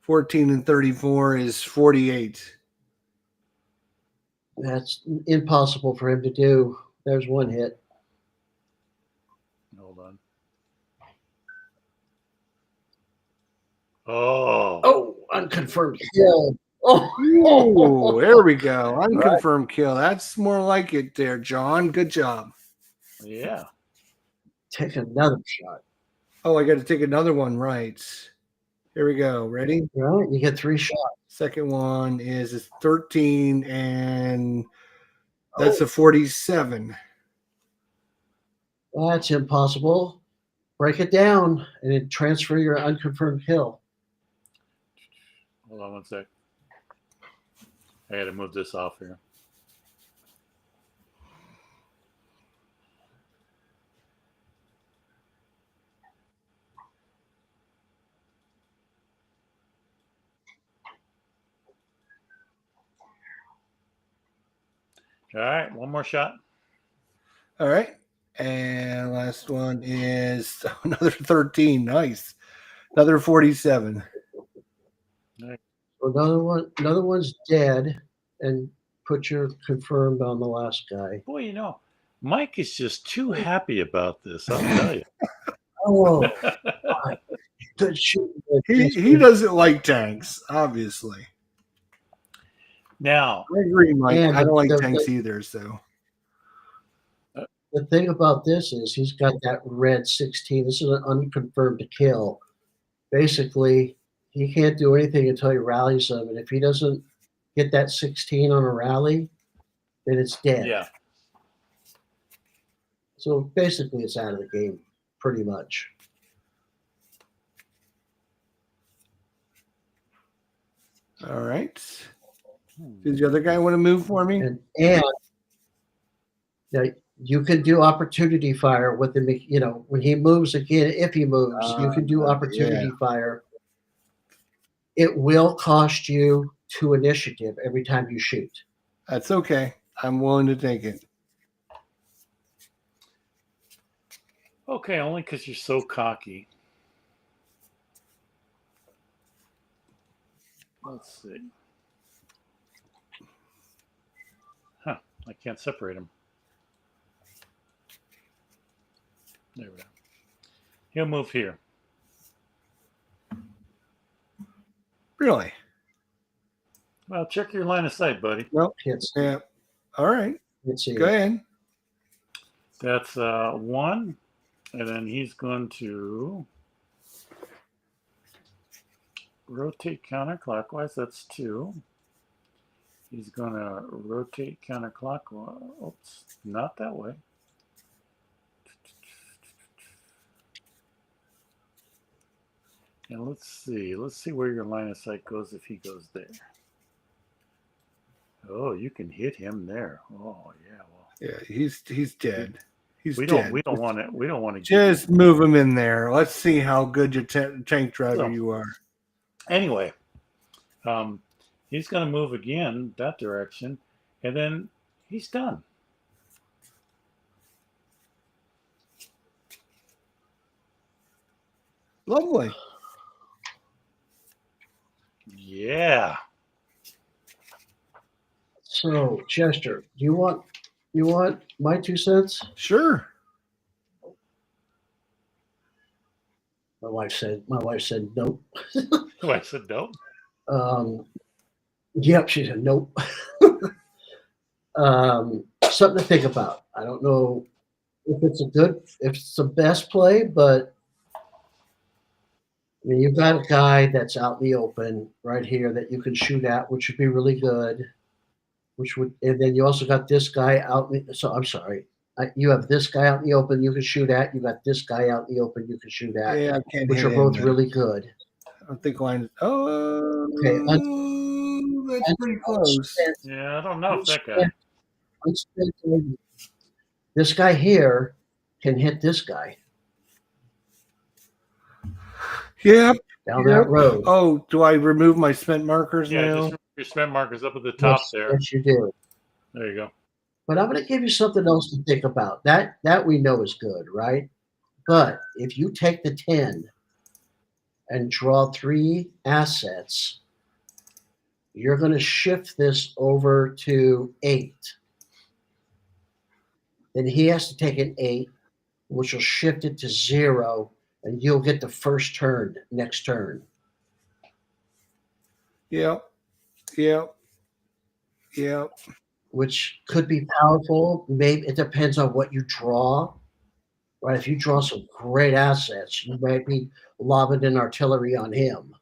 Speaker 3: 14 and 34 is 48.
Speaker 2: That's impossible for him to do. There's 1 hit.
Speaker 1: Hold on. Oh.
Speaker 2: Oh, unconfirmed kill.
Speaker 3: Oh, there we go. Unconfirmed kill. That's more like it there, John. Good job.
Speaker 1: Yeah.
Speaker 2: Take another shot.
Speaker 3: Oh, I got to take another one, right. Here we go. Ready?
Speaker 2: Right, you get 3 shots.
Speaker 3: Second one is 13, and that's a 47.
Speaker 2: That's impossible. Break it down and then transfer your unconfirmed kill.
Speaker 1: Hold on 1 sec. I got to move this off here. All right, 1 more shot.
Speaker 3: All right. And last one is another 13. Nice. Another 47.
Speaker 2: Another one's dead, and put your confirmed on the last guy.
Speaker 1: Boy, you know, Mike is just too happy about this. I'll tell you.
Speaker 2: Oh, good shoot.
Speaker 3: He doesn't like tanks, obviously.
Speaker 1: Now,
Speaker 3: I agree, Mike.
Speaker 2: And
Speaker 3: I don't like
Speaker 2: the-
Speaker 3: tanks either. So
Speaker 2: The thing about this is he's got that red 16. This is an unconfirmed kill. Basically, he can't do anything until he rallies them. And if he doesn't get that 16 on a rally, then it's dead.
Speaker 1: yeah.
Speaker 2: So basically, it's out of the game, pretty much.
Speaker 3: all right. Does the other guy want to move for me?
Speaker 2: And yeah, You can do opportunity fire with the, when he moves again, if he moves, you can do opportunity fire. It will cost you 2 initiative every time you shoot.
Speaker 3: That's okay. I'm willing to take it.
Speaker 1: Okay, only because you're so cocky. Let's see. Huh, I can't separate them. There we go. He'll move here.
Speaker 3: Really?
Speaker 1: Well, check your line of sight, buddy.
Speaker 3: Nope.
Speaker 2: Can't see.
Speaker 3: Yeah. All right.
Speaker 2: Can't see
Speaker 3: Go
Speaker 2: it.
Speaker 3: ahead.
Speaker 1: That's 1. And then he's going to rotate counterclockwise. That's 2. He's going to rotate counterclockwise. Oops, not that way. And let's see. Let's see where your line of sight goes if he goes there. Oh, you can hit him there. Oh, yeah. Well,
Speaker 3: Yeah, he's dead. He's
Speaker 1: we
Speaker 3: dead.
Speaker 1: don't want it. We don't want to
Speaker 3: Just move him in there. Let's see how good your tank driver
Speaker 1: So-
Speaker 3: you are.
Speaker 1: Anyway, he's going to move again that direction, and then he's done.
Speaker 3: Lovely.
Speaker 1: Yeah.
Speaker 2: So, Chester, do you want my 2 cents?
Speaker 3: Sure.
Speaker 2: My wife said nope.
Speaker 1: Oh, I said no.
Speaker 2: Yep, she said nope. Something to think about. I don't know if it's the best play, but I mean, you've got a guy that's out in the open right here that you can shoot at, which would be really good. And then you also got this guy out. So I'm sorry. You have this guy out in the open you can shoot at. You got this guy out in the open you can shoot at,
Speaker 3: Yeah, I can't
Speaker 2: which
Speaker 3: hit
Speaker 2: are both
Speaker 3: him,
Speaker 2: really good.
Speaker 3: I don't think line. Oh,
Speaker 2: Okay,
Speaker 3: that's pretty close.
Speaker 1: Yeah, I don't know if that guy.
Speaker 2: This guy here can hit this guy
Speaker 3: Yep.
Speaker 2: down that road.
Speaker 3: Oh, do I remove my spent markers
Speaker 1: Yeah,
Speaker 3: now?
Speaker 1: just your spent markers up at the top there.
Speaker 2: Yes, you do.
Speaker 1: There you go.
Speaker 2: But I'm going to give you something else to think about. That we know is good, right? But if you take the 10 and draw 3 assets, you're going to shift this over to 8. Then he has to take an 8, which will shift it to 0, and you'll get the first turn next turn.
Speaker 3: Yep.
Speaker 2: Which could be powerful. Maybe it depends on what you draw, right? If you draw some great assets, you might be lobbing in artillery on him,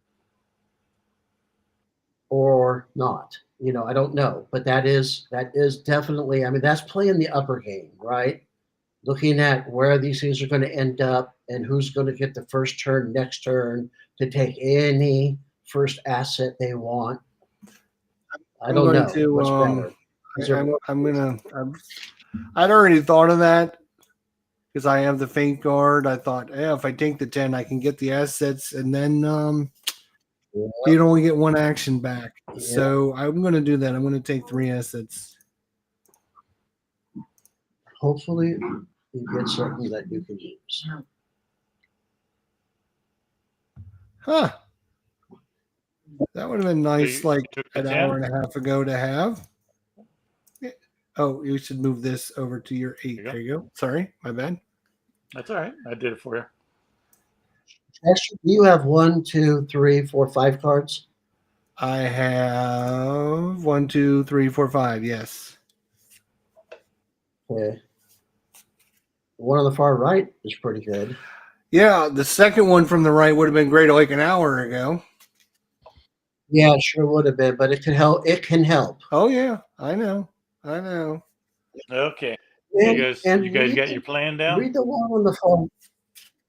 Speaker 2: or not. I don't know, but that is definitely. I mean, that's playing the upper game, right? Looking at where these things are going to end up and who's going to get the first turn, next turn to take any first asset they want. I don't know what's better.
Speaker 3: I'd already thought of that because I have the faint guard. I thought, if I take the 10, I can get the assets, and then you'd only get 1 action back.
Speaker 2: Yeah.
Speaker 3: So I'm going to do that. I'm going to take 3 assets.
Speaker 2: Hopefully, you get something that you can use.
Speaker 3: Huh. That would have been nice,
Speaker 1: So you
Speaker 3: like
Speaker 1: took the
Speaker 3: an
Speaker 1: 10?
Speaker 3: hour and a half ago to have. Yeah. Oh, you should move this over to your 8. There you go. Sorry, my bad.
Speaker 1: That's all right. I did it for you.
Speaker 2: Actually, do you have 1, 2, 3, 4, 5 cards?
Speaker 3: I have 1, 2, 3, 4, 5. Yes.
Speaker 2: Okay. The one on the far right is pretty good.
Speaker 3: Yeah, the second one from the right would have been great like an hour ago.
Speaker 2: Yeah, it sure would have been, but it can help. It can help.
Speaker 3: Oh yeah, I know.
Speaker 1: Okay.
Speaker 2: And,
Speaker 1: you guys got your plan down?
Speaker 2: Read the one on the far.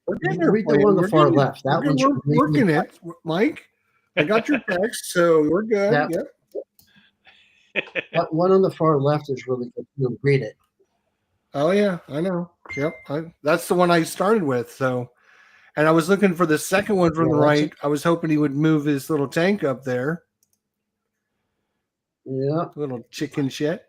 Speaker 3: We're
Speaker 2: Read the one on the far left. That one's
Speaker 3: we're
Speaker 2: really
Speaker 3: working it, Mike. I got your text, so we're good.
Speaker 2: That-
Speaker 3: Yep.
Speaker 2: That one on the far left is really good. You'll read it.
Speaker 3: Oh yeah, I know. Yep, that's the one I started with. So, and I was looking for the second one from
Speaker 2: Yeah,
Speaker 3: the
Speaker 2: that's
Speaker 3: right.
Speaker 2: it.
Speaker 3: I was hoping he would move his little tank up there,
Speaker 2: Yeah,
Speaker 3: little chicken shit.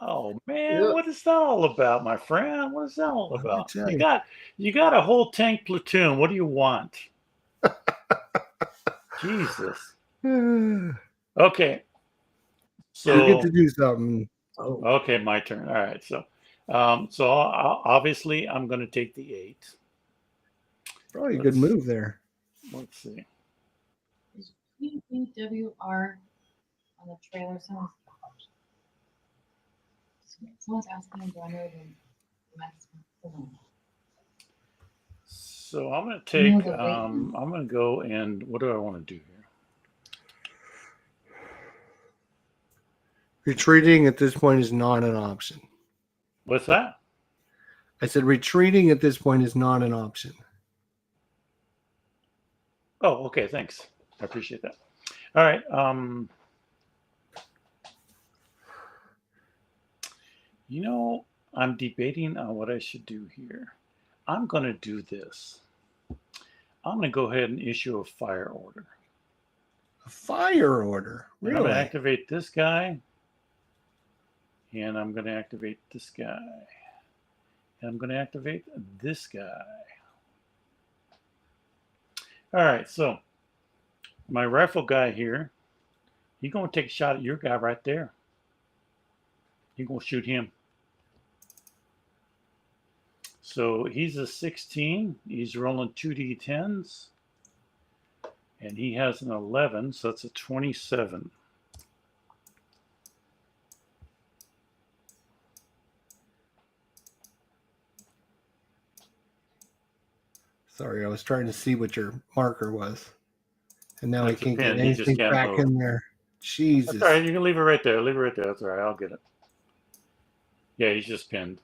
Speaker 1: Oh man,
Speaker 2: yeah.
Speaker 1: what is that all about, my friend? What is that all
Speaker 3: What did I
Speaker 1: about?
Speaker 3: tell
Speaker 1: You got a whole tank platoon. What do you want? Jesus.
Speaker 3: you?
Speaker 1: Okay.
Speaker 3: You get to
Speaker 1: So
Speaker 3: do something.
Speaker 2: Oh,
Speaker 1: okay, my turn. All right. So obviously I'm going to take the 8.
Speaker 3: Probably a good
Speaker 1: Let's
Speaker 3: move there.
Speaker 1: let's see.
Speaker 5: Is PWR on the trailer? Someone's asking, do I know the Mexican?
Speaker 1: So I'm going to
Speaker 5: You know
Speaker 1: take
Speaker 5: the weight?
Speaker 1: I'm going to go and what do I want to do here?
Speaker 3: Retreating at this point is not an option.
Speaker 1: What's that?
Speaker 3: I said retreating at this point is not an option.
Speaker 1: Oh, okay, thanks. I appreciate that. All right. You know, I'm debating on what I should do here. I'm going to do this. I'm going to go ahead and issue a fire order.
Speaker 3: A fire order,
Speaker 1: And I'm going to
Speaker 3: really?
Speaker 1: activate this guy. And I'm going to activate this guy. And I'm going to activate this guy. All right, so my rifle guy here, he's going to take a shot at your guy right there. You're going to shoot him. So he's a 16. He's rolling 2d10s. And he has an 11, so that's a 27.
Speaker 3: Sorry, I was trying to see what your marker was. And now
Speaker 1: That's
Speaker 3: I
Speaker 1: a
Speaker 3: can't
Speaker 1: pin.
Speaker 3: get
Speaker 1: He just
Speaker 3: anything
Speaker 1: can't
Speaker 3: back
Speaker 1: move.
Speaker 3: in there. Jesus.
Speaker 1: That's all right. You can leave it right there. Leave it right there. That's all right. I'll get it. Yeah, he's just pinned.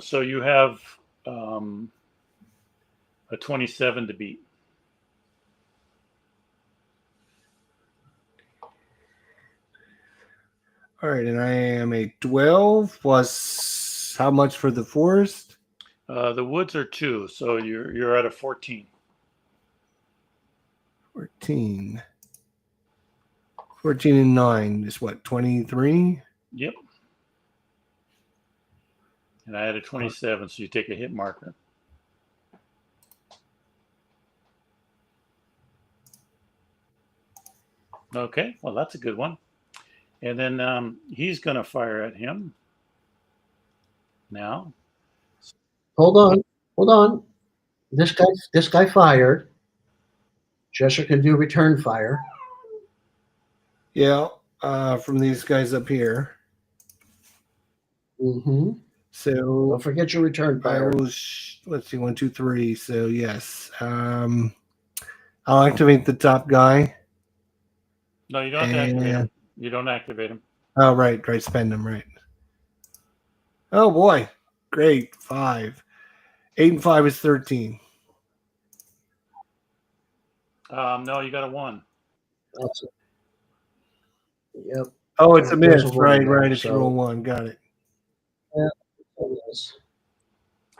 Speaker 1: So you have a 27 to beat.
Speaker 3: All right, and I am a 12 plus how much for the forest?
Speaker 1: The woods are 2, so you're at a 14.
Speaker 3: 14. 14 and 9 is what, 23?
Speaker 1: Yep. And I had a 27, so you take a hit marker. Okay, well, that's a good one. And then he's going to fire at him now.
Speaker 2: hold on. This guy fired. Jester can do return fire.
Speaker 3: Yeah, from these guys up here.
Speaker 2: Mm-hmm.
Speaker 3: So
Speaker 2: Don't forget your return
Speaker 3: I
Speaker 2: fire.
Speaker 3: will, let's see, 1, 2, 3. So yes. I'll activate the top guy.
Speaker 1: No, you don't have to activate him. You don't activate him.
Speaker 3: Oh, right. Spend them, right. Oh, boy. Great. 5. 8 and 5 is 13.
Speaker 1: No, you got a 1.
Speaker 2: That's it. Yep.
Speaker 3: Oh, it's a
Speaker 2: There's
Speaker 3: miss.
Speaker 2: a one
Speaker 3: Right.
Speaker 2: there,
Speaker 3: If you roll 1. Got it.
Speaker 2: Yeah. It is.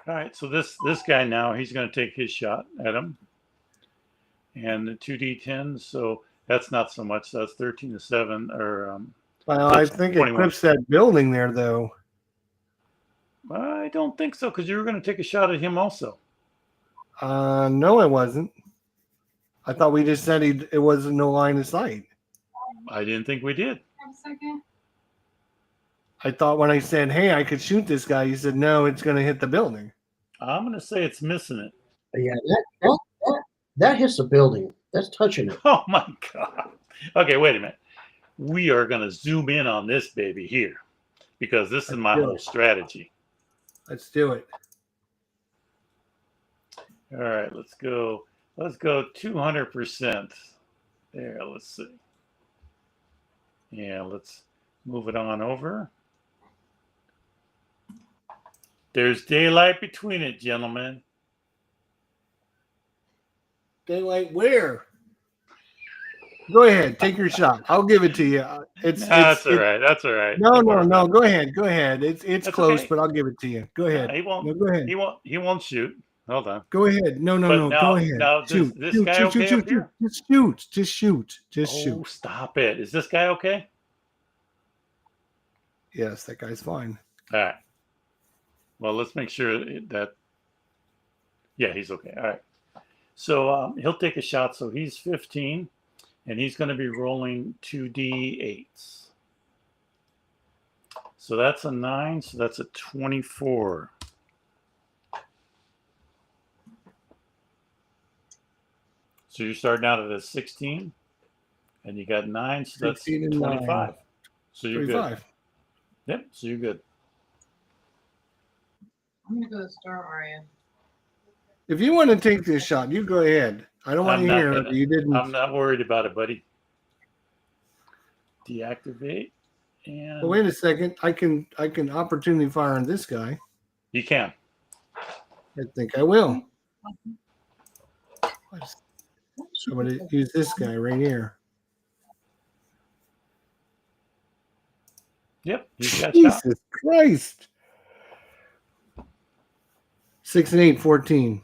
Speaker 1: All right, so this guy now, he's going to take his shot at him. And the 2d10, so that's not so much. That's 13 to 7.
Speaker 3: Well, I think it
Speaker 1: 21.
Speaker 3: clips that building there, though.
Speaker 1: I don't think so, because you were going to take a shot at him also.
Speaker 3: No, it wasn't. I thought we just said it wasn't no line of sight.
Speaker 1: I didn't think we did.
Speaker 5: Have a second.
Speaker 3: I thought when I said, hey, I could shoot this guy, you said, no, it's going to hit the building.
Speaker 1: I'm going to say it's missing it.
Speaker 2: Yeah, that hits the building. That's touching it.
Speaker 1: Oh, my God. Okay, wait a minute. We are going to zoom in on this baby here, because this is my whole strategy.
Speaker 3: Let's do it.
Speaker 1: All right, let's go 200%. There, let's see. Yeah, let's move it on over. There's daylight between it, gentlemen.
Speaker 3: Daylight where? Go ahead, take your shot. I'll give it to you.
Speaker 1: That's all right. That's all right.
Speaker 3: No,
Speaker 1: Don't
Speaker 3: no,
Speaker 1: worry
Speaker 3: no.
Speaker 1: about it.
Speaker 3: Go ahead, go ahead. It's
Speaker 1: That's
Speaker 3: close,
Speaker 1: okay.
Speaker 3: but I'll give it to you. Go ahead.
Speaker 1: He won't.
Speaker 3: No, go ahead.
Speaker 1: He won't shoot. Hold on.
Speaker 3: Go ahead. No, no,
Speaker 1: But
Speaker 3: no. Go
Speaker 1: now,
Speaker 3: ahead.
Speaker 1: does
Speaker 3: Shoot,
Speaker 1: this
Speaker 3: shoot,
Speaker 1: guy
Speaker 3: shoot, shoot,
Speaker 1: okay
Speaker 3: shoot,
Speaker 1: up
Speaker 3: shoot.
Speaker 1: here?
Speaker 3: Just shoot. Just shoot. Just
Speaker 1: Oh,
Speaker 3: shoot.
Speaker 1: stop it. Is this guy okay?
Speaker 3: Yes, that guy's fine.
Speaker 1: All right. Well, let's make sure that. Yeah, he's okay. All right. So he'll take a shot. So he's 15, and he's going to be rolling 2d8s. So that's a 9. So that's a 24. So you're starting out at a 16, and you got 9. So that's
Speaker 3: 16 and
Speaker 1: 25.
Speaker 3: 9.
Speaker 1: So you're
Speaker 3: 35.
Speaker 1: good. Yep. So you're good.
Speaker 5: I'm gonna go to Star Aria.
Speaker 3: If you want to take this shot, you go ahead. I don't want
Speaker 1: I'm
Speaker 3: to
Speaker 1: not
Speaker 3: hear
Speaker 1: gonna-
Speaker 3: it. You didn't.
Speaker 1: I'm not worried about it, buddy. Deactivate. And
Speaker 3: But wait a second. I can opportunity fire on this guy.
Speaker 1: you can.
Speaker 3: I think I will. I'm going to use this guy right here.
Speaker 1: Yep. He's got shot.
Speaker 3: Jesus Christ. 6 and 8, 14.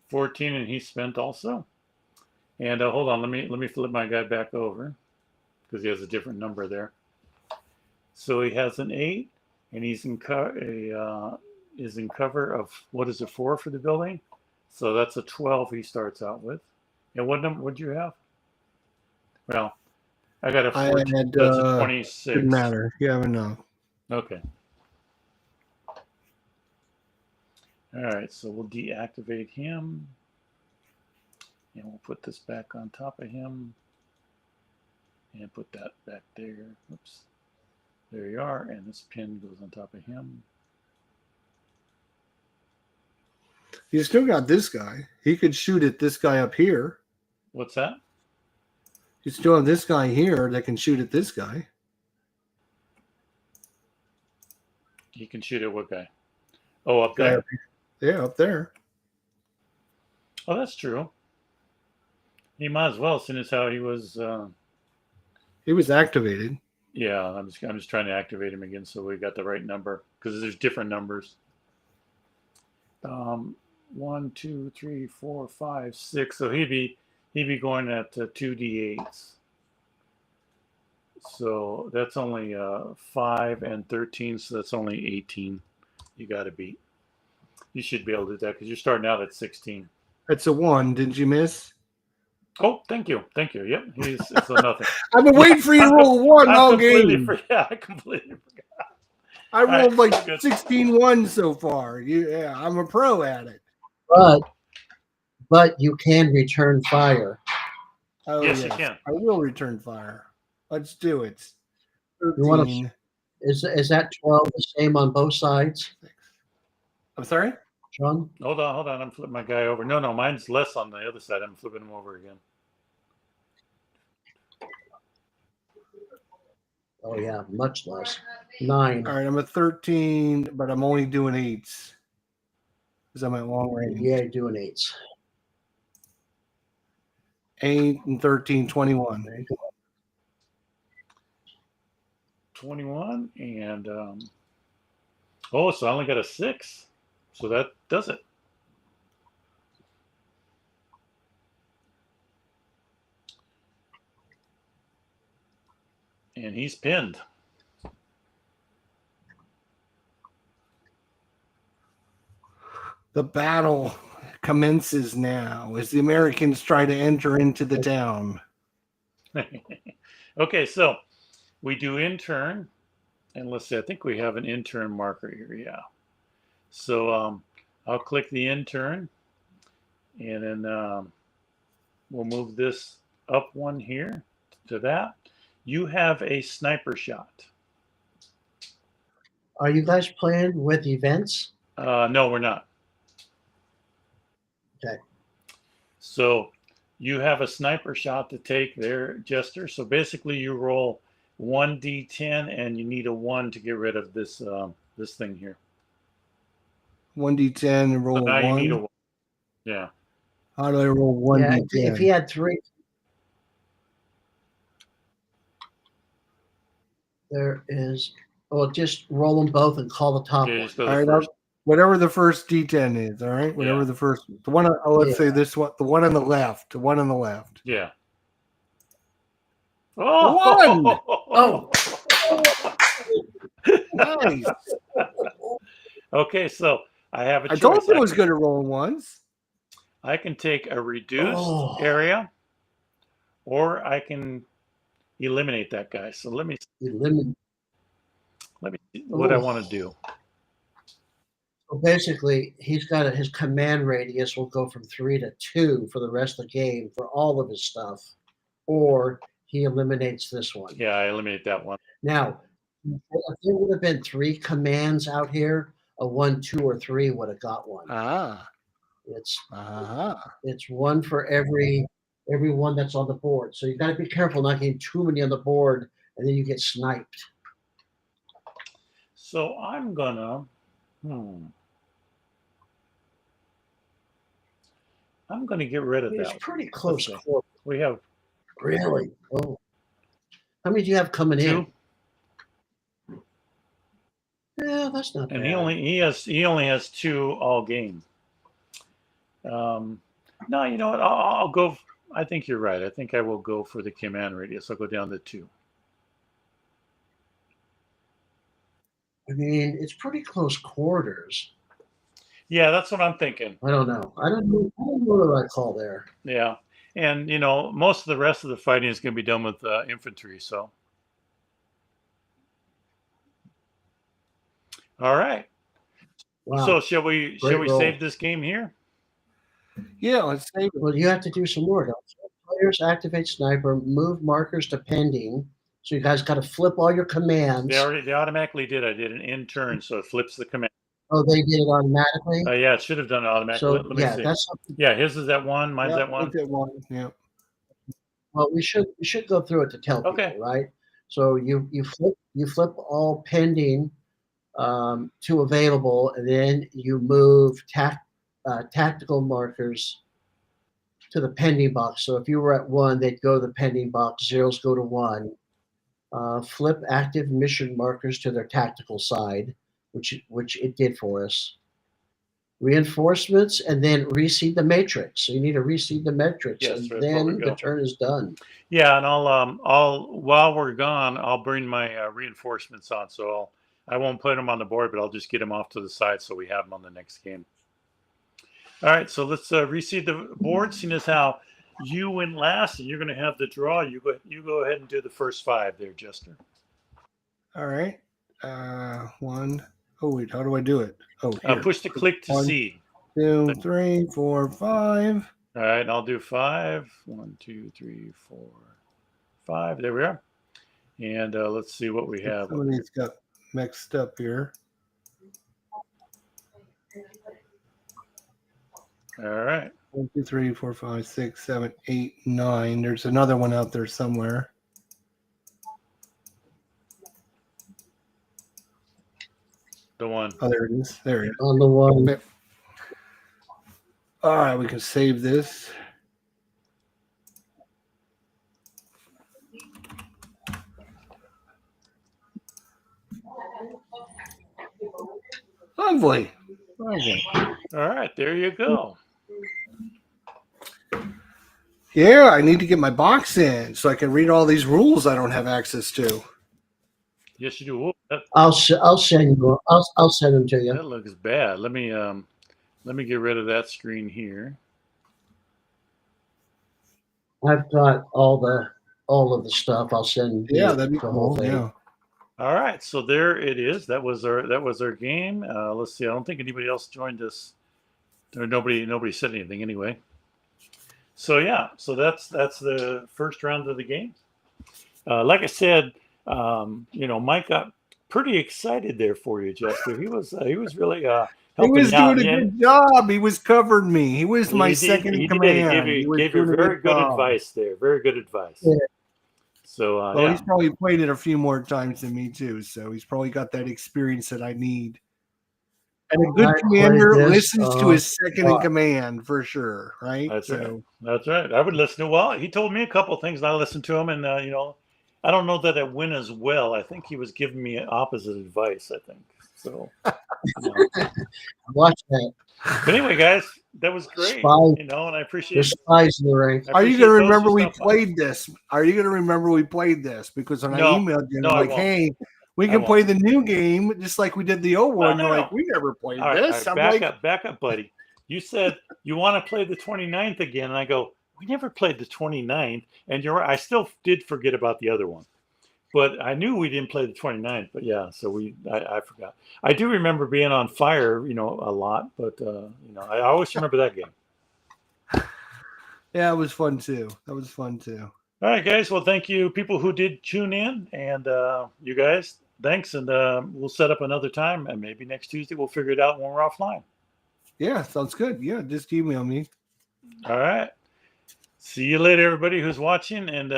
Speaker 1: 14, and he's spent also. And hold on, let me flip my guy back over because he has a different number there. So he has an 8, and he's in is in cover of what is it, 4 for the building? So that's a 12 he starts out with. And what number would you have? Well, I got a 14.
Speaker 3: I had,
Speaker 1: That's a 26.
Speaker 3: Didn't matter. You have enough.
Speaker 1: Okay. All right, so we'll deactivate him. And we'll put this back on top of him. And put that back there. Oops. There you are. And this pin goes on top of him.
Speaker 3: You still got this guy. He could shoot at this guy up here.
Speaker 1: What's that?
Speaker 3: You still have this guy here that can shoot at this guy.
Speaker 1: He can shoot at what guy? Oh, up
Speaker 3: Guy
Speaker 1: there.
Speaker 3: up here. Yeah, up there.
Speaker 1: Oh, that's true. He might as well, seeing as how he was.
Speaker 3: He was activated.
Speaker 1: Yeah, I'm just trying to activate him again so we got the right number because there's different numbers. 1, 2, 3, 4, 5, 6. So he'd be going at 2d8s. So that's only 5 and 13. So that's only 18. You got to beat. You should be able to do that because you're starting out at 16.
Speaker 3: That's a 1. Didn't you miss?
Speaker 1: Oh, thank you. Yep, it's a nothing.
Speaker 3: I've been waiting for you to roll a 1 all game.
Speaker 1: I completely forgot.
Speaker 3: I rolled
Speaker 1: right,
Speaker 3: like
Speaker 1: good.
Speaker 3: 16-1 so far. Yeah, I'm a pro at it.
Speaker 2: But you can return fire.
Speaker 3: Oh,
Speaker 1: Yes, you can.
Speaker 3: I will return fire. Let's do it.
Speaker 2: You wanna-
Speaker 3: 13.
Speaker 2: Is that 12 the same on both sides,
Speaker 3: I'm sorry?
Speaker 2: John?
Speaker 1: Hold on. I'm flipping my guy over. No, mine's less on the other side. I'm flipping him over again.
Speaker 2: Oh yeah, much less. 9.
Speaker 3: All right, I'm at 13, but I'm only doing 8s because I'm at long range.
Speaker 2: Yeah, doing 8s.
Speaker 3: 8 and 13, 21.
Speaker 1: 21 and so I only got a 6. So that does it. And he's pinned.
Speaker 3: The battle commences now as the Americans try to enter into the town.
Speaker 1: Okay, so we do intern, and let's see, I think we have an intern marker here. Yeah. So I'll click the intern, and then we'll move this up 1 here to that. You have a sniper shot.
Speaker 2: Are you guys playing with events?
Speaker 1: No, we're not.
Speaker 2: Okay.
Speaker 1: So you have a sniper shot to take there, Jester. So basically you roll 1d10 and you need a 1 to get rid of this this thing here.
Speaker 3: 1d10 and roll
Speaker 1: So now you need a
Speaker 3: 1.
Speaker 1: 1. Yeah.
Speaker 3: How do I roll
Speaker 2: Yeah,
Speaker 3: 1d10?
Speaker 2: if he had 3, There is. Well, just roll them both and call the top
Speaker 1: Yeah,
Speaker 2: one.
Speaker 1: just go
Speaker 3: All
Speaker 1: the
Speaker 3: right,
Speaker 1: first.
Speaker 3: whatever the first D10 is. All right, whatever
Speaker 1: Yeah.
Speaker 3: the first, the one. Let's
Speaker 2: Yeah.
Speaker 3: say this one, the one on the left, the one on the left.
Speaker 1: Yeah. Oh,
Speaker 3: One!
Speaker 2: Oh.
Speaker 3: Nice.
Speaker 1: Okay, so I have a
Speaker 3: I
Speaker 1: choice.
Speaker 3: told you I was going to roll once.
Speaker 1: I can take a reduced
Speaker 2: Oh.
Speaker 1: area, or I can eliminate that guy. So let me
Speaker 2: Eliminate.
Speaker 1: see what I
Speaker 2: Oh.
Speaker 1: want to do.
Speaker 2: So basically, he's got his command radius will go from 3 to 2 for the rest of the game for all of his stuff, or he eliminates this one.
Speaker 1: Yeah, I eliminate that one.
Speaker 2: Now, if there would have been 3 commands out here, a 1, 2, or 3 would have got one.
Speaker 3: Ah.
Speaker 2: It's
Speaker 3: Uh-huh.
Speaker 2: it's one for every one that's on the board. So you got to be careful not getting too many on the board, and then you get sniped.
Speaker 1: So I'm gonna. I'm gonna get rid of
Speaker 2: It's
Speaker 1: that.
Speaker 2: pretty close
Speaker 1: see.
Speaker 2: quarter.
Speaker 1: We have
Speaker 2: Really? Oh. How many do you have coming
Speaker 1: 2.
Speaker 2: in? Yeah, that's not
Speaker 1: And
Speaker 2: bad.
Speaker 1: he only has 2 all game. No, you know what? I'll go. I think you're right. I think I will go for the command radius. I'll go down to 2.
Speaker 2: I mean, it's pretty close quarters.
Speaker 1: Yeah, that's what I'm thinking.
Speaker 2: I don't know. I don't know what I call there.
Speaker 1: Yeah, and you know, most of the rest of the fighting is going to be done with infantry. So, all right.
Speaker 2: Wow.
Speaker 1: So shall we
Speaker 2: roll.
Speaker 1: save this game here?
Speaker 3: Yeah, let's save it.
Speaker 2: Well, you have to do some more. Don't you? Players activate sniper, move markers to pending. So you guys got to flip all your commands.
Speaker 1: They automatically did. I did an in turn, so it flips the command.
Speaker 2: Oh, they did it automatically.
Speaker 1: Yeah, it should have done it automatically.
Speaker 2: So
Speaker 1: Let me see.
Speaker 2: that's something.
Speaker 1: Yeah, his is that 1. Mine's
Speaker 3: Yep,
Speaker 1: that 1.
Speaker 3: it's at 1. Yeah.
Speaker 2: Well, we should go through it to tell people,
Speaker 1: Okay.
Speaker 2: right? So you flip all pending to available, and then you move tactical markers to the pending box. So if you were at 1, they'd go to the pending box. Zeros go to 1. Flip active mission markers to their tactical side, which it did for us. Reinforcements, and then reseed the matrix. So you need to reseed the matrix,
Speaker 1: Yes,
Speaker 2: and
Speaker 1: that's where we
Speaker 2: then
Speaker 1: go.
Speaker 2: the turn is done.
Speaker 1: Yeah, and I'll while we're gone, I'll bring my reinforcements on. So I won't put them on the board, but I'll just get them off to the side so we have them on the next game. All right, so let's reseed the board. Seeing as how you went last, and you're going to have the draw. You go ahead and do the first 5 there, Jester.
Speaker 3: All right. 1. Oh wait, how do I do it? Oh, here.
Speaker 1: Push the click to
Speaker 3: 1,
Speaker 1: seed.
Speaker 3: 2, 3, 4, 5.
Speaker 1: All right, and I'll do 5. 1, 2, 3, 4, 5. There we are. And let's see what we have.
Speaker 3: Some of these got mixed up here.
Speaker 1: All right.
Speaker 3: 1, 2, 3, 4, 5, 6, 7, 8, 9. There's another one out there somewhere.
Speaker 1: The 1.
Speaker 3: Oh, there it is. There it is.
Speaker 2: On the 1.
Speaker 3: Okay. All right, we can save this. Lovely. Lovely.
Speaker 1: All right, there you go.
Speaker 3: Yeah, I need to get my box in so I can read all these rules I don't have access to.
Speaker 1: Yes, you do. Whoa,
Speaker 2: I'll send you. I'll send them to you.
Speaker 1: that looks bad. Let me get rid of that screen here.
Speaker 2: I've got all of the stuff. I'll send.
Speaker 3: Yeah,
Speaker 2: you
Speaker 3: that'd be
Speaker 2: the whole
Speaker 3: cool.
Speaker 2: thing.
Speaker 3: Yeah.
Speaker 1: All right, so there it is. That was our game. Let's see. I don't think anybody else joined us. Or nobody said anything anyway. So yeah, so that's the first round of the game. Like I said, Mike got pretty excited there for you, Jester. He was really
Speaker 3: He
Speaker 1: helping
Speaker 3: was
Speaker 1: you out.
Speaker 3: doing a good job. He was covering me. He was my
Speaker 1: He
Speaker 3: second in
Speaker 1: did.
Speaker 3: command.
Speaker 1: He
Speaker 3: was
Speaker 1: gave you
Speaker 3: doing a
Speaker 1: very good
Speaker 3: job.
Speaker 1: advice there. Very good advice.
Speaker 2: Yeah.
Speaker 1: So
Speaker 3: Well,
Speaker 1: yeah.
Speaker 3: he's probably played it a few more times than me too, so he's probably got that experience that I need. And a good
Speaker 2: I
Speaker 3: commander
Speaker 2: played this,
Speaker 3: listens to his second in command for sure, right?
Speaker 1: That's right. That's right. I would listen to. Well, he told me a couple of things, and I listened to him, and I don't know that it went as well. I think he was giving me opposite advice. I think so.
Speaker 2: Watch that.
Speaker 1: But anyway, guys, that was great.
Speaker 2: Spies.
Speaker 1: And I appreciate.
Speaker 2: There's spies in the ranks.
Speaker 3: Are you
Speaker 1: appreciate
Speaker 3: going to
Speaker 1: those
Speaker 3: remember
Speaker 1: who
Speaker 3: we
Speaker 1: stopped by.
Speaker 3: played this? Are you going to remember we played this? Because when I
Speaker 1: No.
Speaker 3: emailed you,
Speaker 1: No,
Speaker 3: I'm
Speaker 1: I
Speaker 3: like,
Speaker 1: won't.
Speaker 3: hey, we
Speaker 1: I
Speaker 3: can play
Speaker 1: won't.
Speaker 3: the new game just like we did the old
Speaker 1: Well,
Speaker 3: one. You're
Speaker 1: no.
Speaker 3: like, we never played
Speaker 1: All right,
Speaker 3: this.
Speaker 1: all
Speaker 3: I'm
Speaker 1: right,
Speaker 3: like,
Speaker 1: back up, buddy. You said you want to play the 29th again, and I go, we never played the 29th, and you're right. I still did forget about the other one, but I knew we didn't play the 29th. But yeah, so I forgot. I do remember being on fire, a lot, but I always remember that game.
Speaker 3: yeah, it was fun too. That was fun too.
Speaker 1: All right, guys. Well, thank you, people who did tune in, and you guys, thanks. And we'll set up another time, and maybe next Tuesday we'll figure it out when we're offline.
Speaker 3: Yeah, sounds good. Yeah, just email me.
Speaker 1: All right. See you later, everybody who's watching, and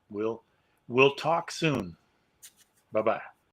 Speaker 1: we'll talk soon. Bye-bye.